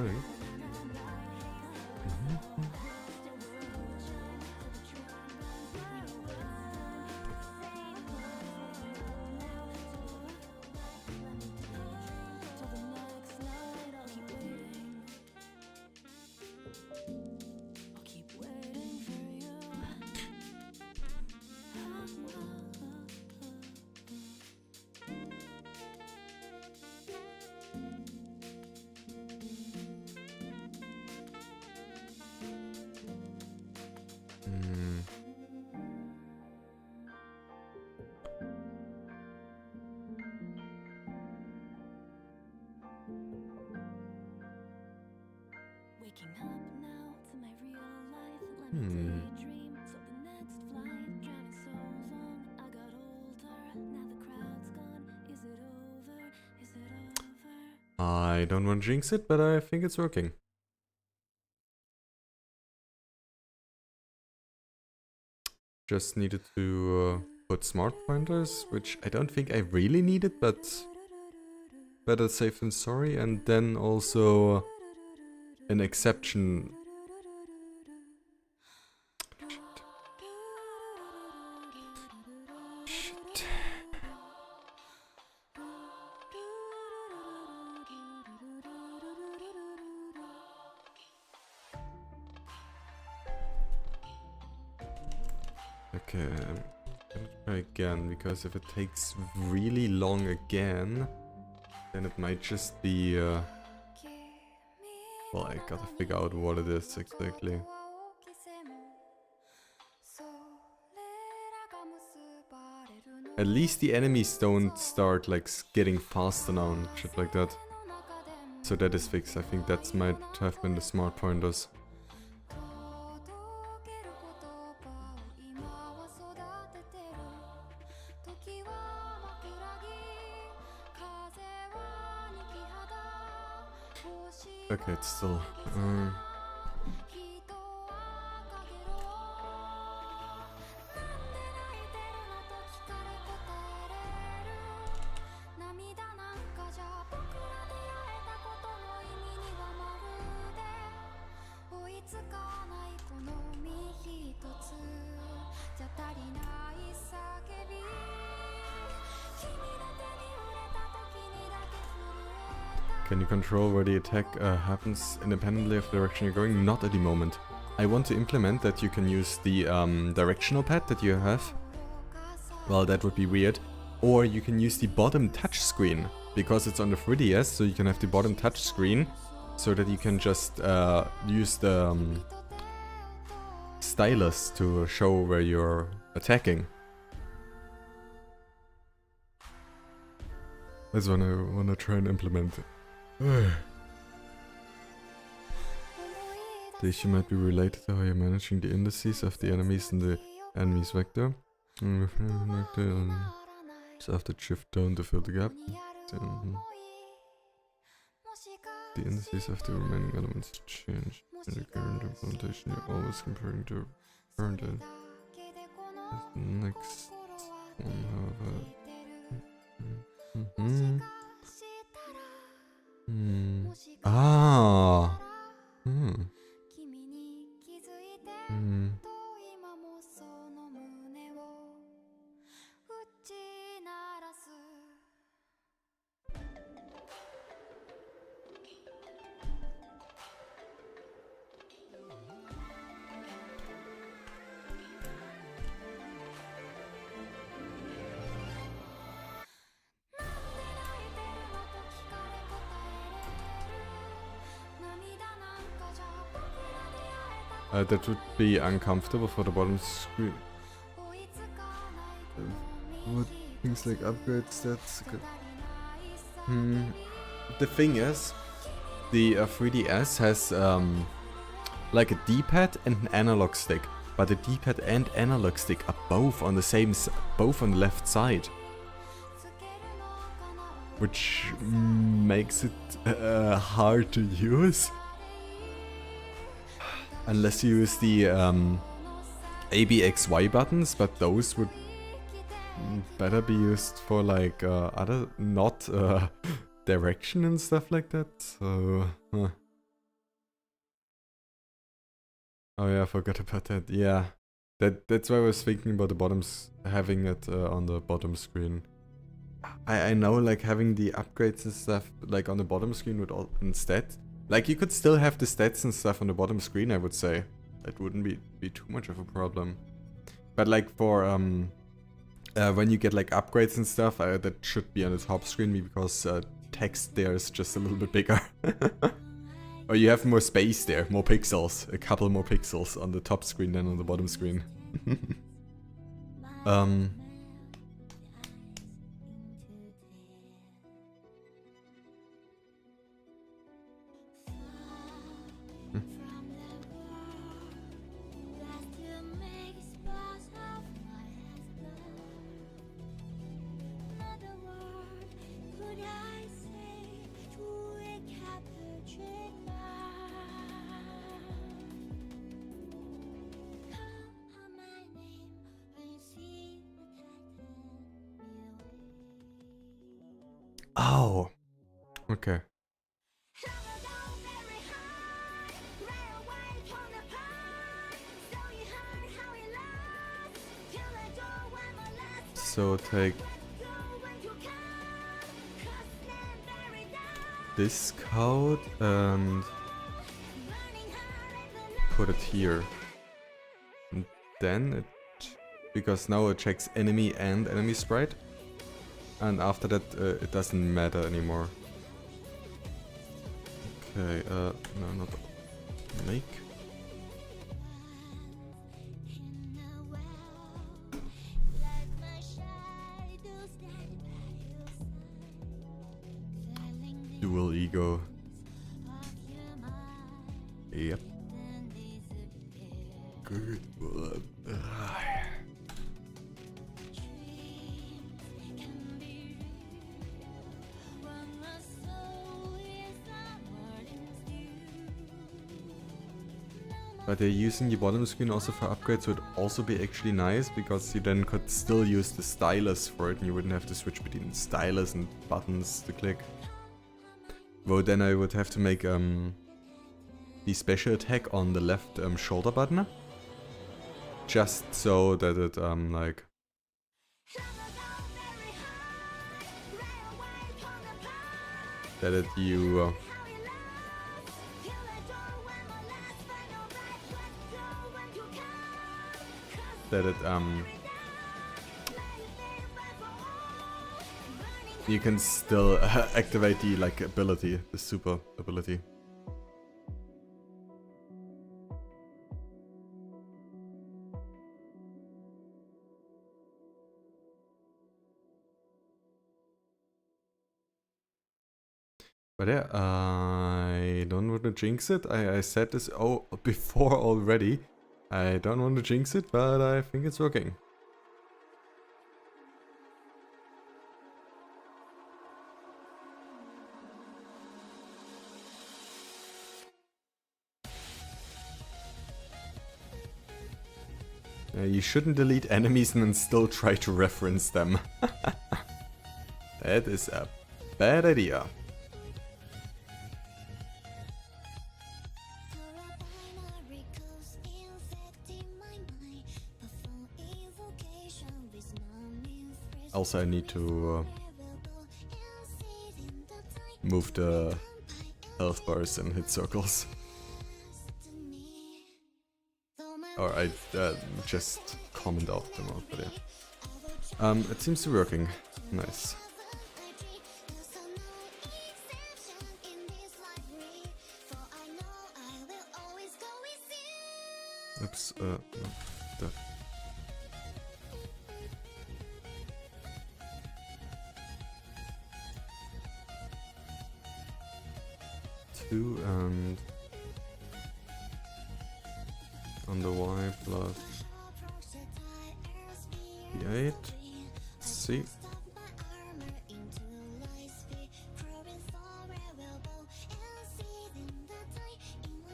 Waking up now to my real life. Let me daydream. So the next flight, drowning so long. I got older. Now the crowd's gone. Is it over? Is it over? I don't want to jinx it, but I think it's working. Just needed to put smart pointers, which I don't think I really needed, but better safe than sorry. And then also an exception. Shit. Okay, I'm gonna try again, because if it takes really long again, then it might just be well, I gotta figure out what it is exactly. At least the enemies don't start like getting faster now and shit like that. So that is fixed. I think that might have been the smart pointers. Okay, it's still... Can you control where the attack happens independently of the direction you're going? Not at the moment. I want to implement that you can use the directional pad that you have. Well, that would be weird. Or you can use the bottom touch screen, because it's on the 3DS, so you can have the bottom touch screen, so that you can just use the stylus to show where you're attacking. That's what I wanna try and implement. The issue might be related to how you're managing the indices of the enemies in the enemy's vector. So after shift down to fill the gap. The indices of the remaining elements change. In the current implementation, you're always comparing to current and the next one, however. Ah. That would be uncomfortable for the bottom screen. What things like upgrades, that's good. The thing is, the 3DS has like a D-pad and an analog stick, but the D-pad and analog stick are both on the same, both on the left side, which makes it hard to use. Unless you use the ABXY buttons, but those would better be used for like other, not direction and stuff like that. So, oh yeah, I forgot about that. Yeah, that's why I was thinking about the bottoms, having it on the bottom screen. I know, like having the upgrades and stuff like on the bottom screen would all instead. Like, you could still have the stats and stuff on the bottom screen, I would say. That wouldn't be too much of a problem. But like for, when you get like upgrades and stuff, that should be on the top screen because text there is just a little bit bigger. Or you have more space there, more pixels. A couple more pixels on the top screen than on the bottom screen. Oh, okay. So take this code and put it here. And then it, because now it checks enemy and enemy sprite. And after that, it doesn't matter anymore. Okay, no, not make. Dual ego. Yep. Good. But they're using the bottom screen also for upgrades, so it would also be actually nice, because you then could still use the stylus for it, and you wouldn't have to switch between stylus and buttons to click. Well, then I would have to make the special attack on the left shoulder button, just so that it like... that it you that it you can still activate the like ability, the super ability. But yeah, I don't want to jinx it. I said this before already. I don't want to jinx it, but I think it's working. You shouldn't delete enemies and then still try to reference them. That is a bad idea. Also, I need to move the health bars and hit circles. Or I just comment out them out, but yeah. It seems to be working. Nice. Oops, no, that. Two and on the Y plus D8. C.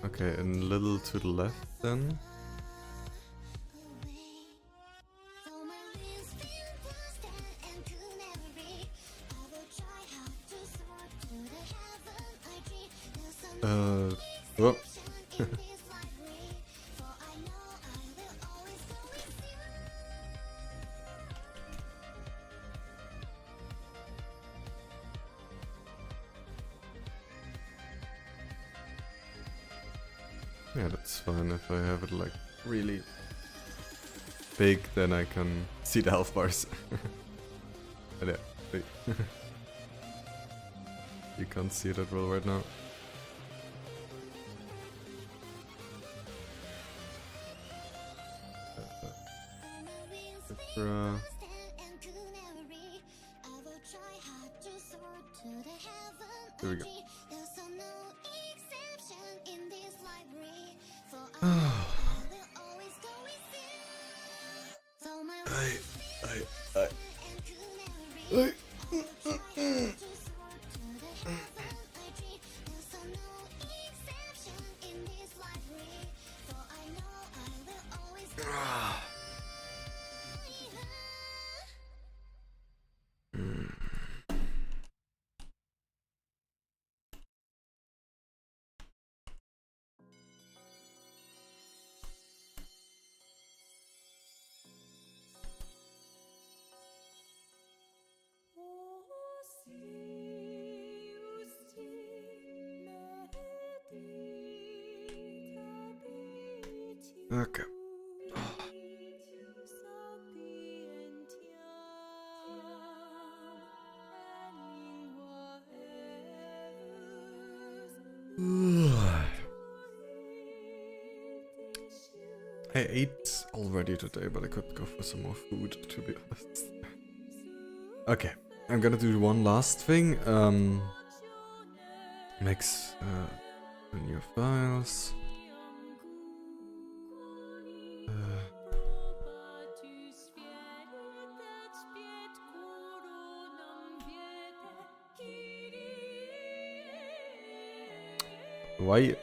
Okay, and a little to the left then. Oh. Yeah, that's fine. If I have it like really big, then I can see the health bars. But yeah, wait. You can't see that well right now. Citra. There we go. Okay. I ate already today, but I could go for some more food, to be honest. Okay, I'm gonna do one last thing. Mix new files. Why?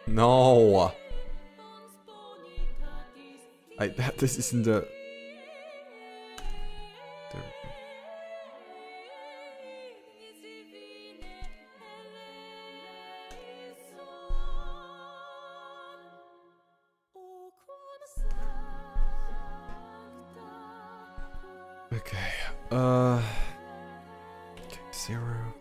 No! This isn't the... There we go. Okay, okay, 0.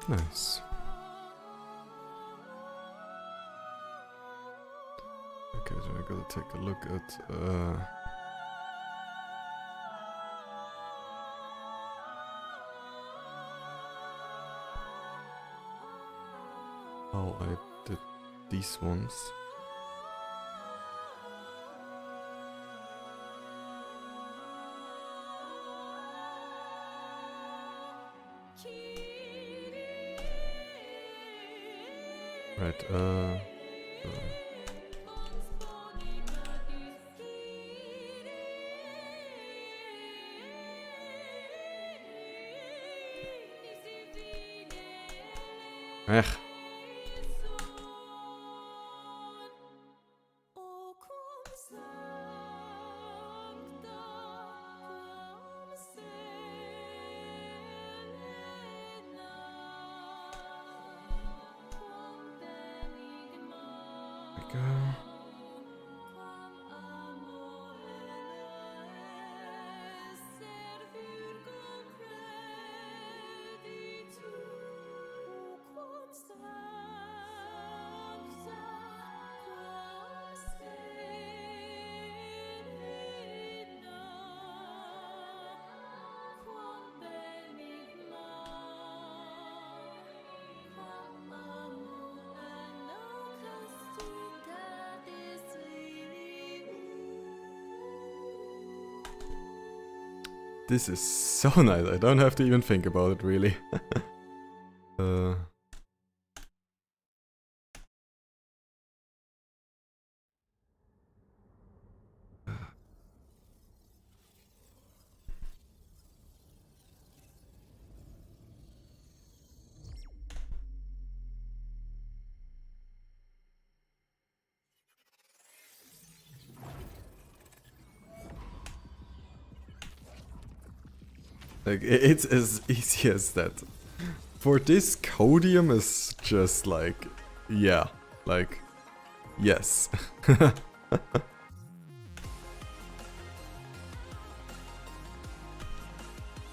Nice. Okay, then I gotta take a look at how I did these ones. Right, Ech. There we go. This is so nice, I don't have to even think about it, really. Like, it's as easy as that. For this, Codium is just like, yeah, like, yes.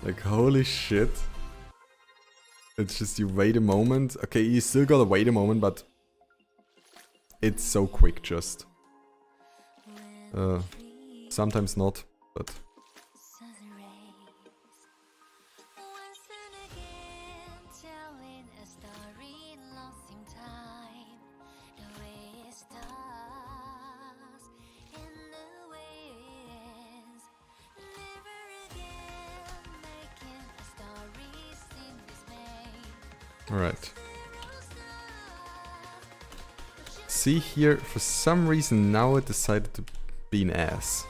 Like, holy shit. It's just you wait a moment. Okay, you still gotta wait a moment, but it's so quick just. Sometimes not, but... Alright. See here, for some reason now it decided to be an ass.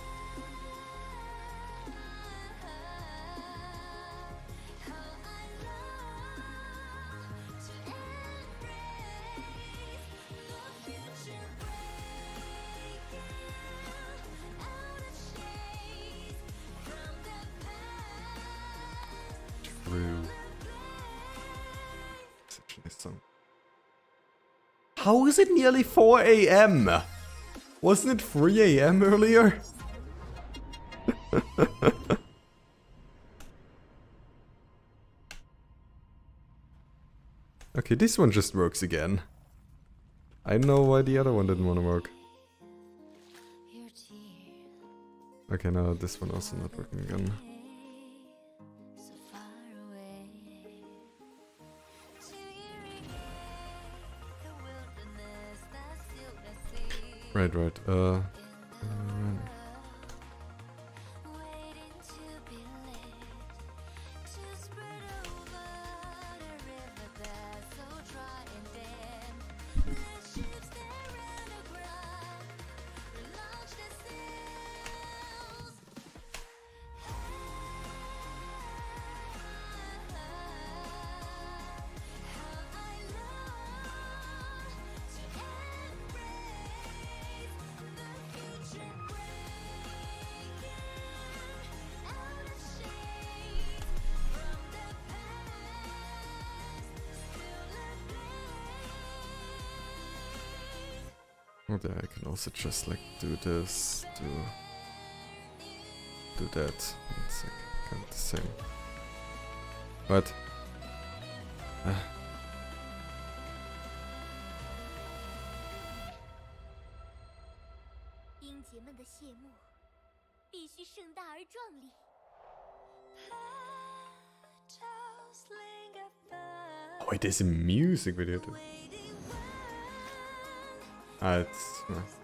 How is it nearly 4 AM? Wasn't it 3 AM earlier? Okay, this one just works again. I don't know why the other one didn't want to work. Okay, now this one also not working again. Right. Okay, I can also just like do this, do that. It's like kind of the same. But 英杰们的谢幕必须盛大而壮丽。 Petals linger far, Oh, it is a music video. Too. waiting when It's stands,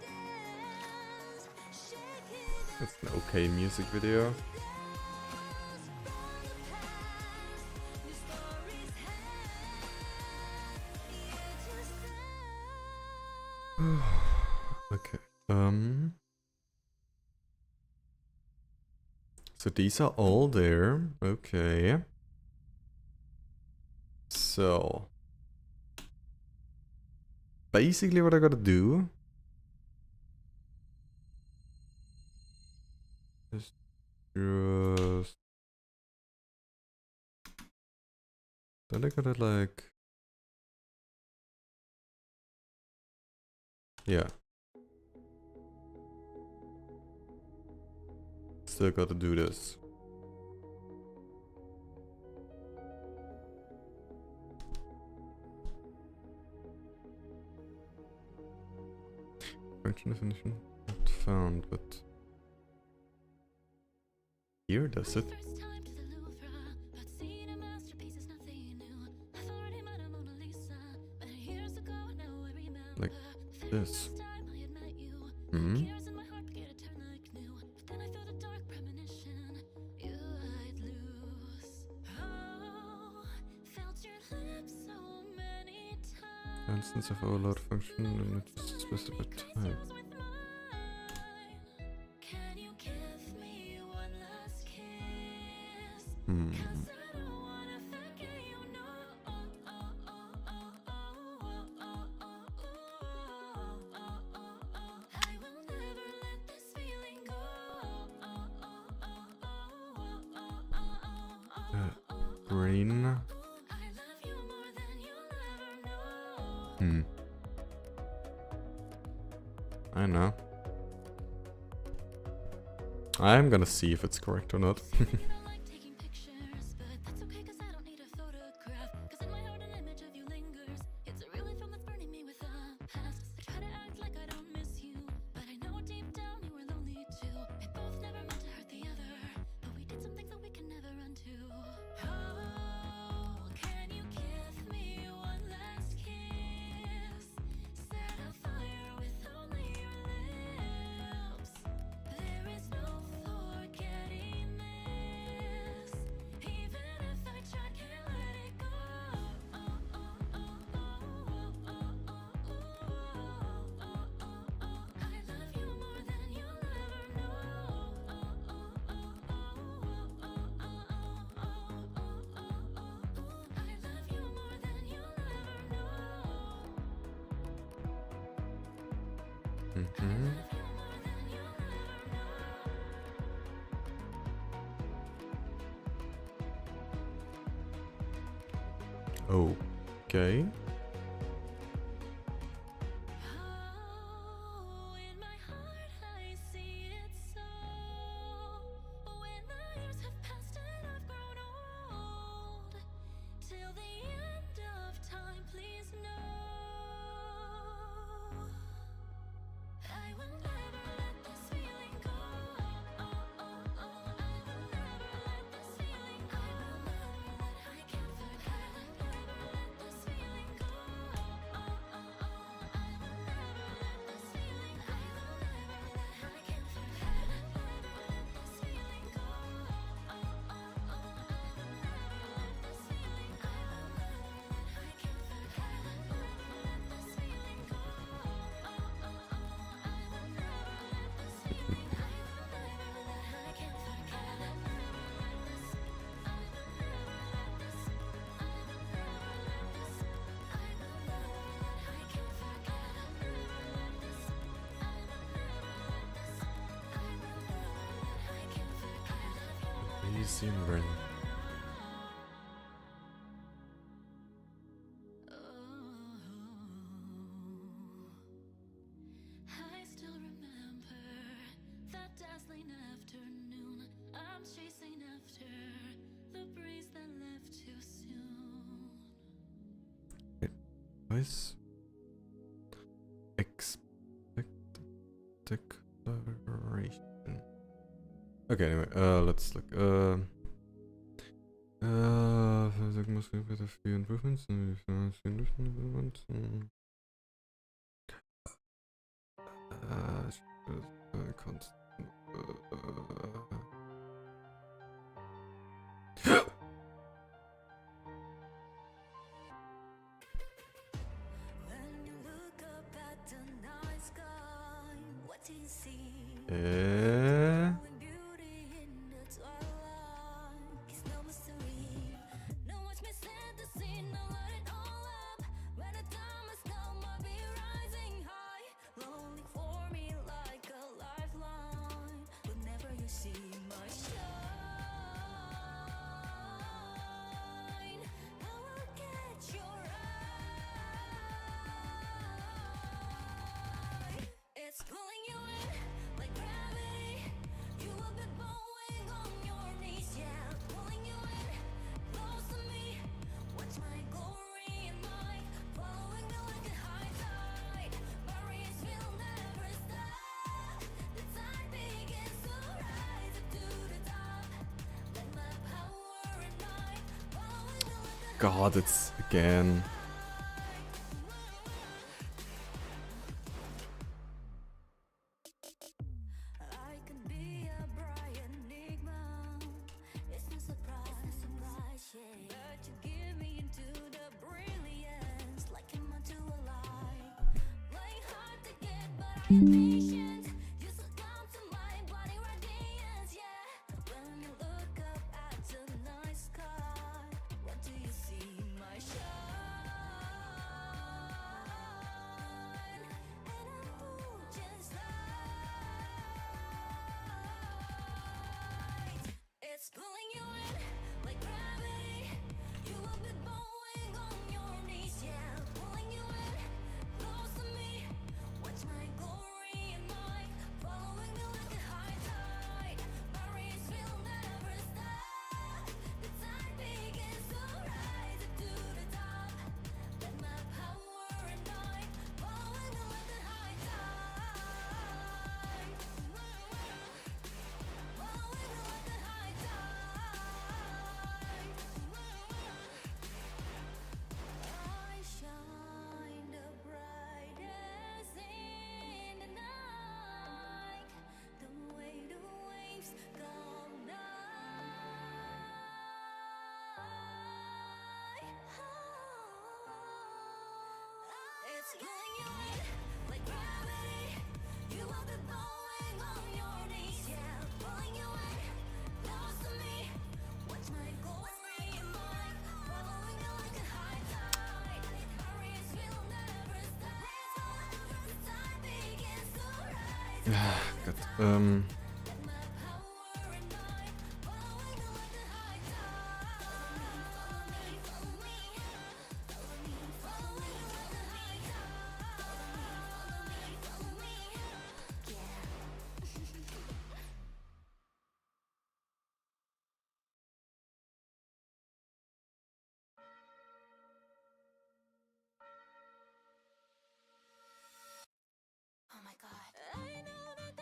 shaking it's an okay music video. from the past. New stories hang, yet to stand. Okay. So these are all there. Okay. So basically what I gotta do is just then I gotta like yeah. Still gotta do this. Function definition not found, but here does it. First time to the Louvre, but seeing a masterpiece is nothing new. I've already met a Mona Lisa, but years ago now I remember. Like the very this. first time I had met you. Hmm. Gears in my heart began to turn like new, but then I felt a dark premonition. You I'd lose. Oh, felt your lips so many times. Instance of overload function and it's a specific type. Can you give me one last kiss? Hmm. 'Cause I don't wanna forget you, no. I will never let this feeling go. Brain. I love you more than you'll ever know. Hmm. I know. I'm gonna see if it's correct or not. Said you don't like taking pictures, but that's okay 'cause I don't need a photograph. 'Cause in my heart an image of you lingers. It's a real film that's burning me with the past. I try to act like I don't miss you, but I know deep down you were lonely too. We both never meant to hurt the other, but we did some things that we can never undo. Oh, can you give me one last kiss? Set a fire with only your lips. There is no forgetting this. Even if I try, can't let it go. I love you more than you'll ever know. I love you more than you'll ever know. Mhm. Okay. Oh, in my heart I see it so. When the years have passed and I've grown old, till the end of time, please know I will never let this feeling go. I will never let this feeling go. I will never let I can't forget. Never let this feeling go. I will never let this feeling. I will never let I can't forget. Never let this feeling go. I will never let this feeling. I will never let I can't forget. Never let this feeling go. I will never let this feeling. I will never let I can't forget. Never let this. I will never let this. I will never let this. I will never let I can't forget. Never let this. I will never let this. I will never let I can't forget. Easy and brain. I still remember that dazzling afternoon. I'm chasing after the breeze that left too soon. Guys. Expect collaboration. Okay, anyway, let's look. There must be a few improvements. Constant. When you look up at the night sky, what do you see? Eh? Glowing beauty in the twilight. It's no mystery. No one's missing the scene. Now light it all up. When the time has come, I'll be rising high. Lonely for me like a lifeline. Whenever you see my shine, I will catch your eye. It's pulling you in like gravity. You will be bowing on your knees, yeah. Pulling you in close to me. Watch my glory and might following me like a high tide. Barriers will never stop. The tide begins to rise up to the top. Let my power and might following me like a God, it's again. I can be a bright enigma. It's no surprise, yeah. But you give me into the brilliance, like I'm onto a light. Playing hard to get, but I am patient. You succumb to my body radiance, yeah. When you look up at the night sky, what do you see? My shine, and I'm full just light. It's pulling you in like gravity. You will be bowing on your knees, yeah. Pulling you in close to me. Watch my glory and might following me like a high tide. Barriers will never stop. The tide begins to rise up to the top. Let my power and might following me like a high tide. Following me like a high tide. I shine the brightest in the night. The way the waves come nigh. It's pulling you in like gravity. You will be bowing on your knees, yeah. Pulling you in close to me. Watch my glory and might following me like a high tide. Barriers will never stop. The tide begins to rise. God, Let my power and might following me like a high tide. Follow me, follow me, follow me, follow me like a high tide. Follow me, yeah. Oh my god. I know that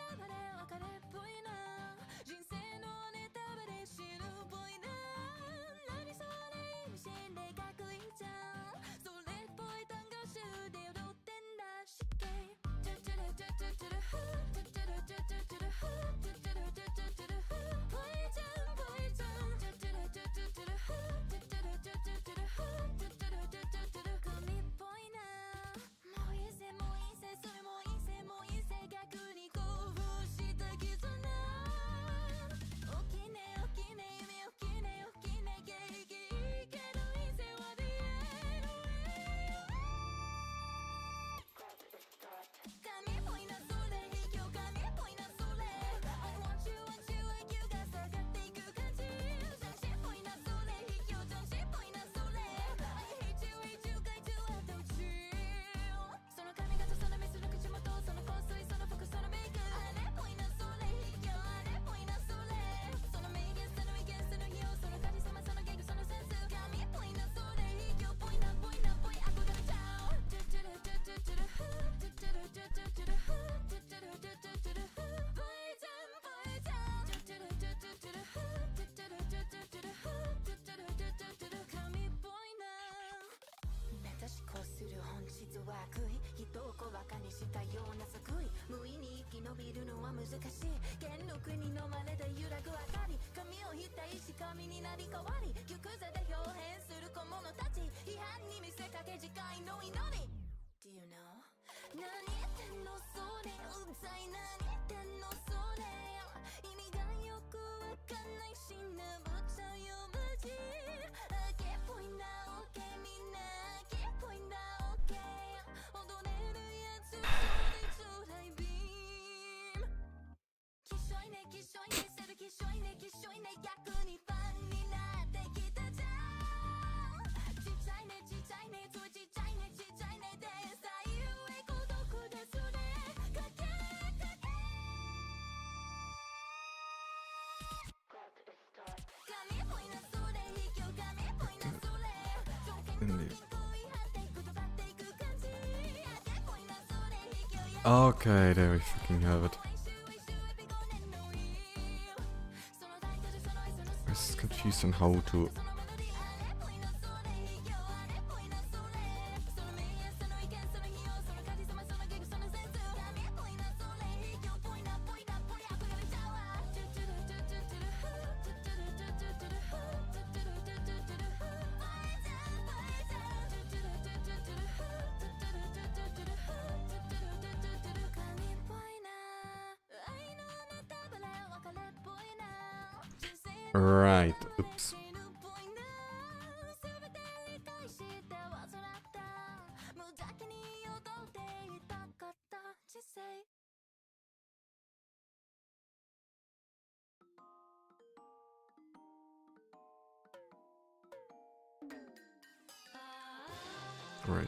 は悪意人を小馬鹿にしたような作為無意に生き延びるのは難しい元禄に飲まれて揺らぐ明かり髪を否定し神になり変わり玉座で表変する小物たち批判に見せかけ次回の祈り Do you know? 何言ってんのそれうざい何言ってんのそれ意味がよくわかんないしなぶっちゃうよ無事あけっぽいな OK みんなあけっぽいな OK 踊れるやつそれちょうだいビームきしょいねきしょいねせるきしょいねきしょいね逆にファンになってきたじゃんちっちゃいねちっちゃいねついちっちゃいねちっちゃいねでさゆえ孤独ですねかけかけ神っぽいなそれ卑怯神っぽいなそれ条件の銀行違反ってくとかっていく感じあけっぽいなそれ卑怯や Okay, there we fucking have it. I was confused on how to. Right, oops. Right,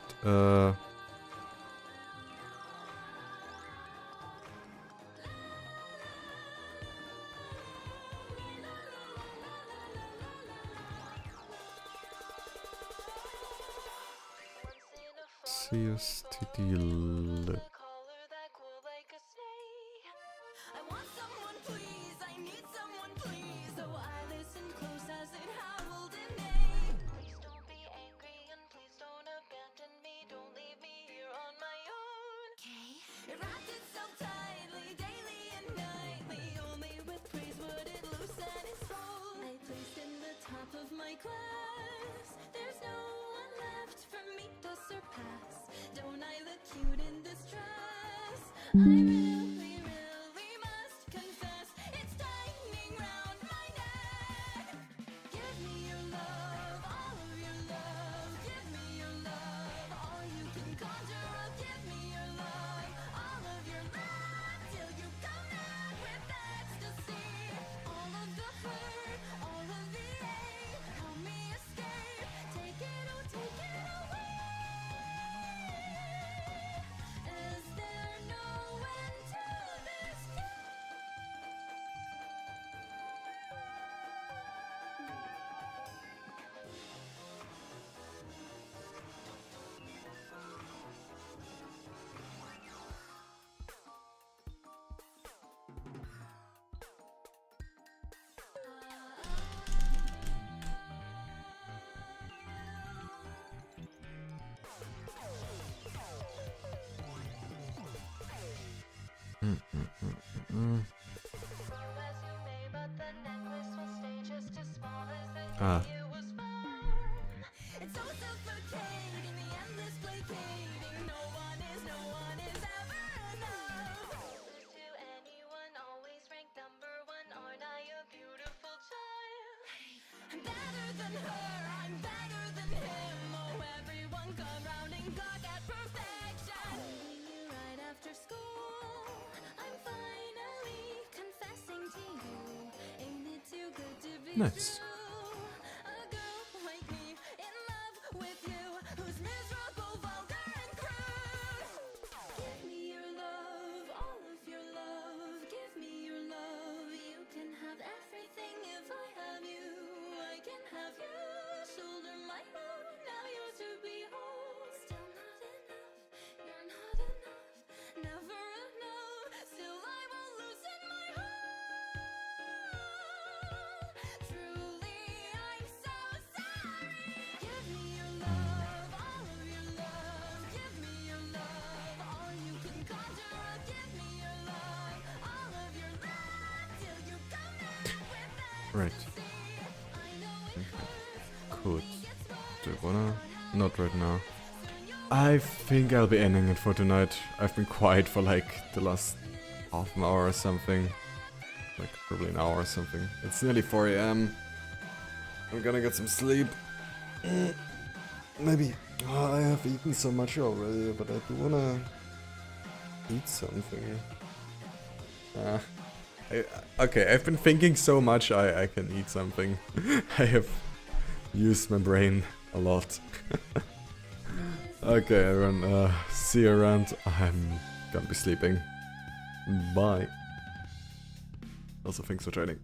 CSTD lit. I want someone please, I need someone please. So I listen close as it howled in me. Please don't be angry and please don't abandon me. Don't leave me here on my own. It wrapped itself tightly, daily and nightly. Only with praise would it loosen its hold. I placed in the top of my class. There's no one left for me to surpass. Don't I look cute in this dress? I really, really must confess it's tightening round my neck. Give me your love, all of your love. Give me your love, all you can conjure up. Give me your love, all of your love, till you come out with ecstasy. All of the hurt, all of the ache, help me escape. Take it, oh, take it away. Is there no end to this Ah. It's so suffocating, the endless placating. No one is ever enough. To anyone, always ranked number one. Aren't I a beautiful child? I'm better than her, I'm better than him. Oh, everyone come round and gawk at perfection. Meeting you right after school, I'm finally confessing to you. Ain't it too good to be Nice. true? A girl like me in love with you, who's miserable, vulgar, and crude. Give me your love, all of your love. Give me your love. You can have everything if I have you. I can have you. Shoulder my load, now yours to behold. Still not enough, you're not enough. Never enough, still I won't loosen my hold. Truly, I'm so sorry. Give me your love, all of your love. Give me your Right. Could. Do you wanna? Not right now. I think I'll be ending it for tonight. I've been quiet for like the last half an hour or something. Like probably an hour or something. It's nearly 4 AM. I'm gonna get some sleep. Maybe. Oh, I have eaten so much already, but I do wanna eat something. Okay, I've been thinking so much I can eat something. I have used my brain a lot. Okay, everyone, see you around. I'm gonna be sleeping. Bye. Also, thanks for joining.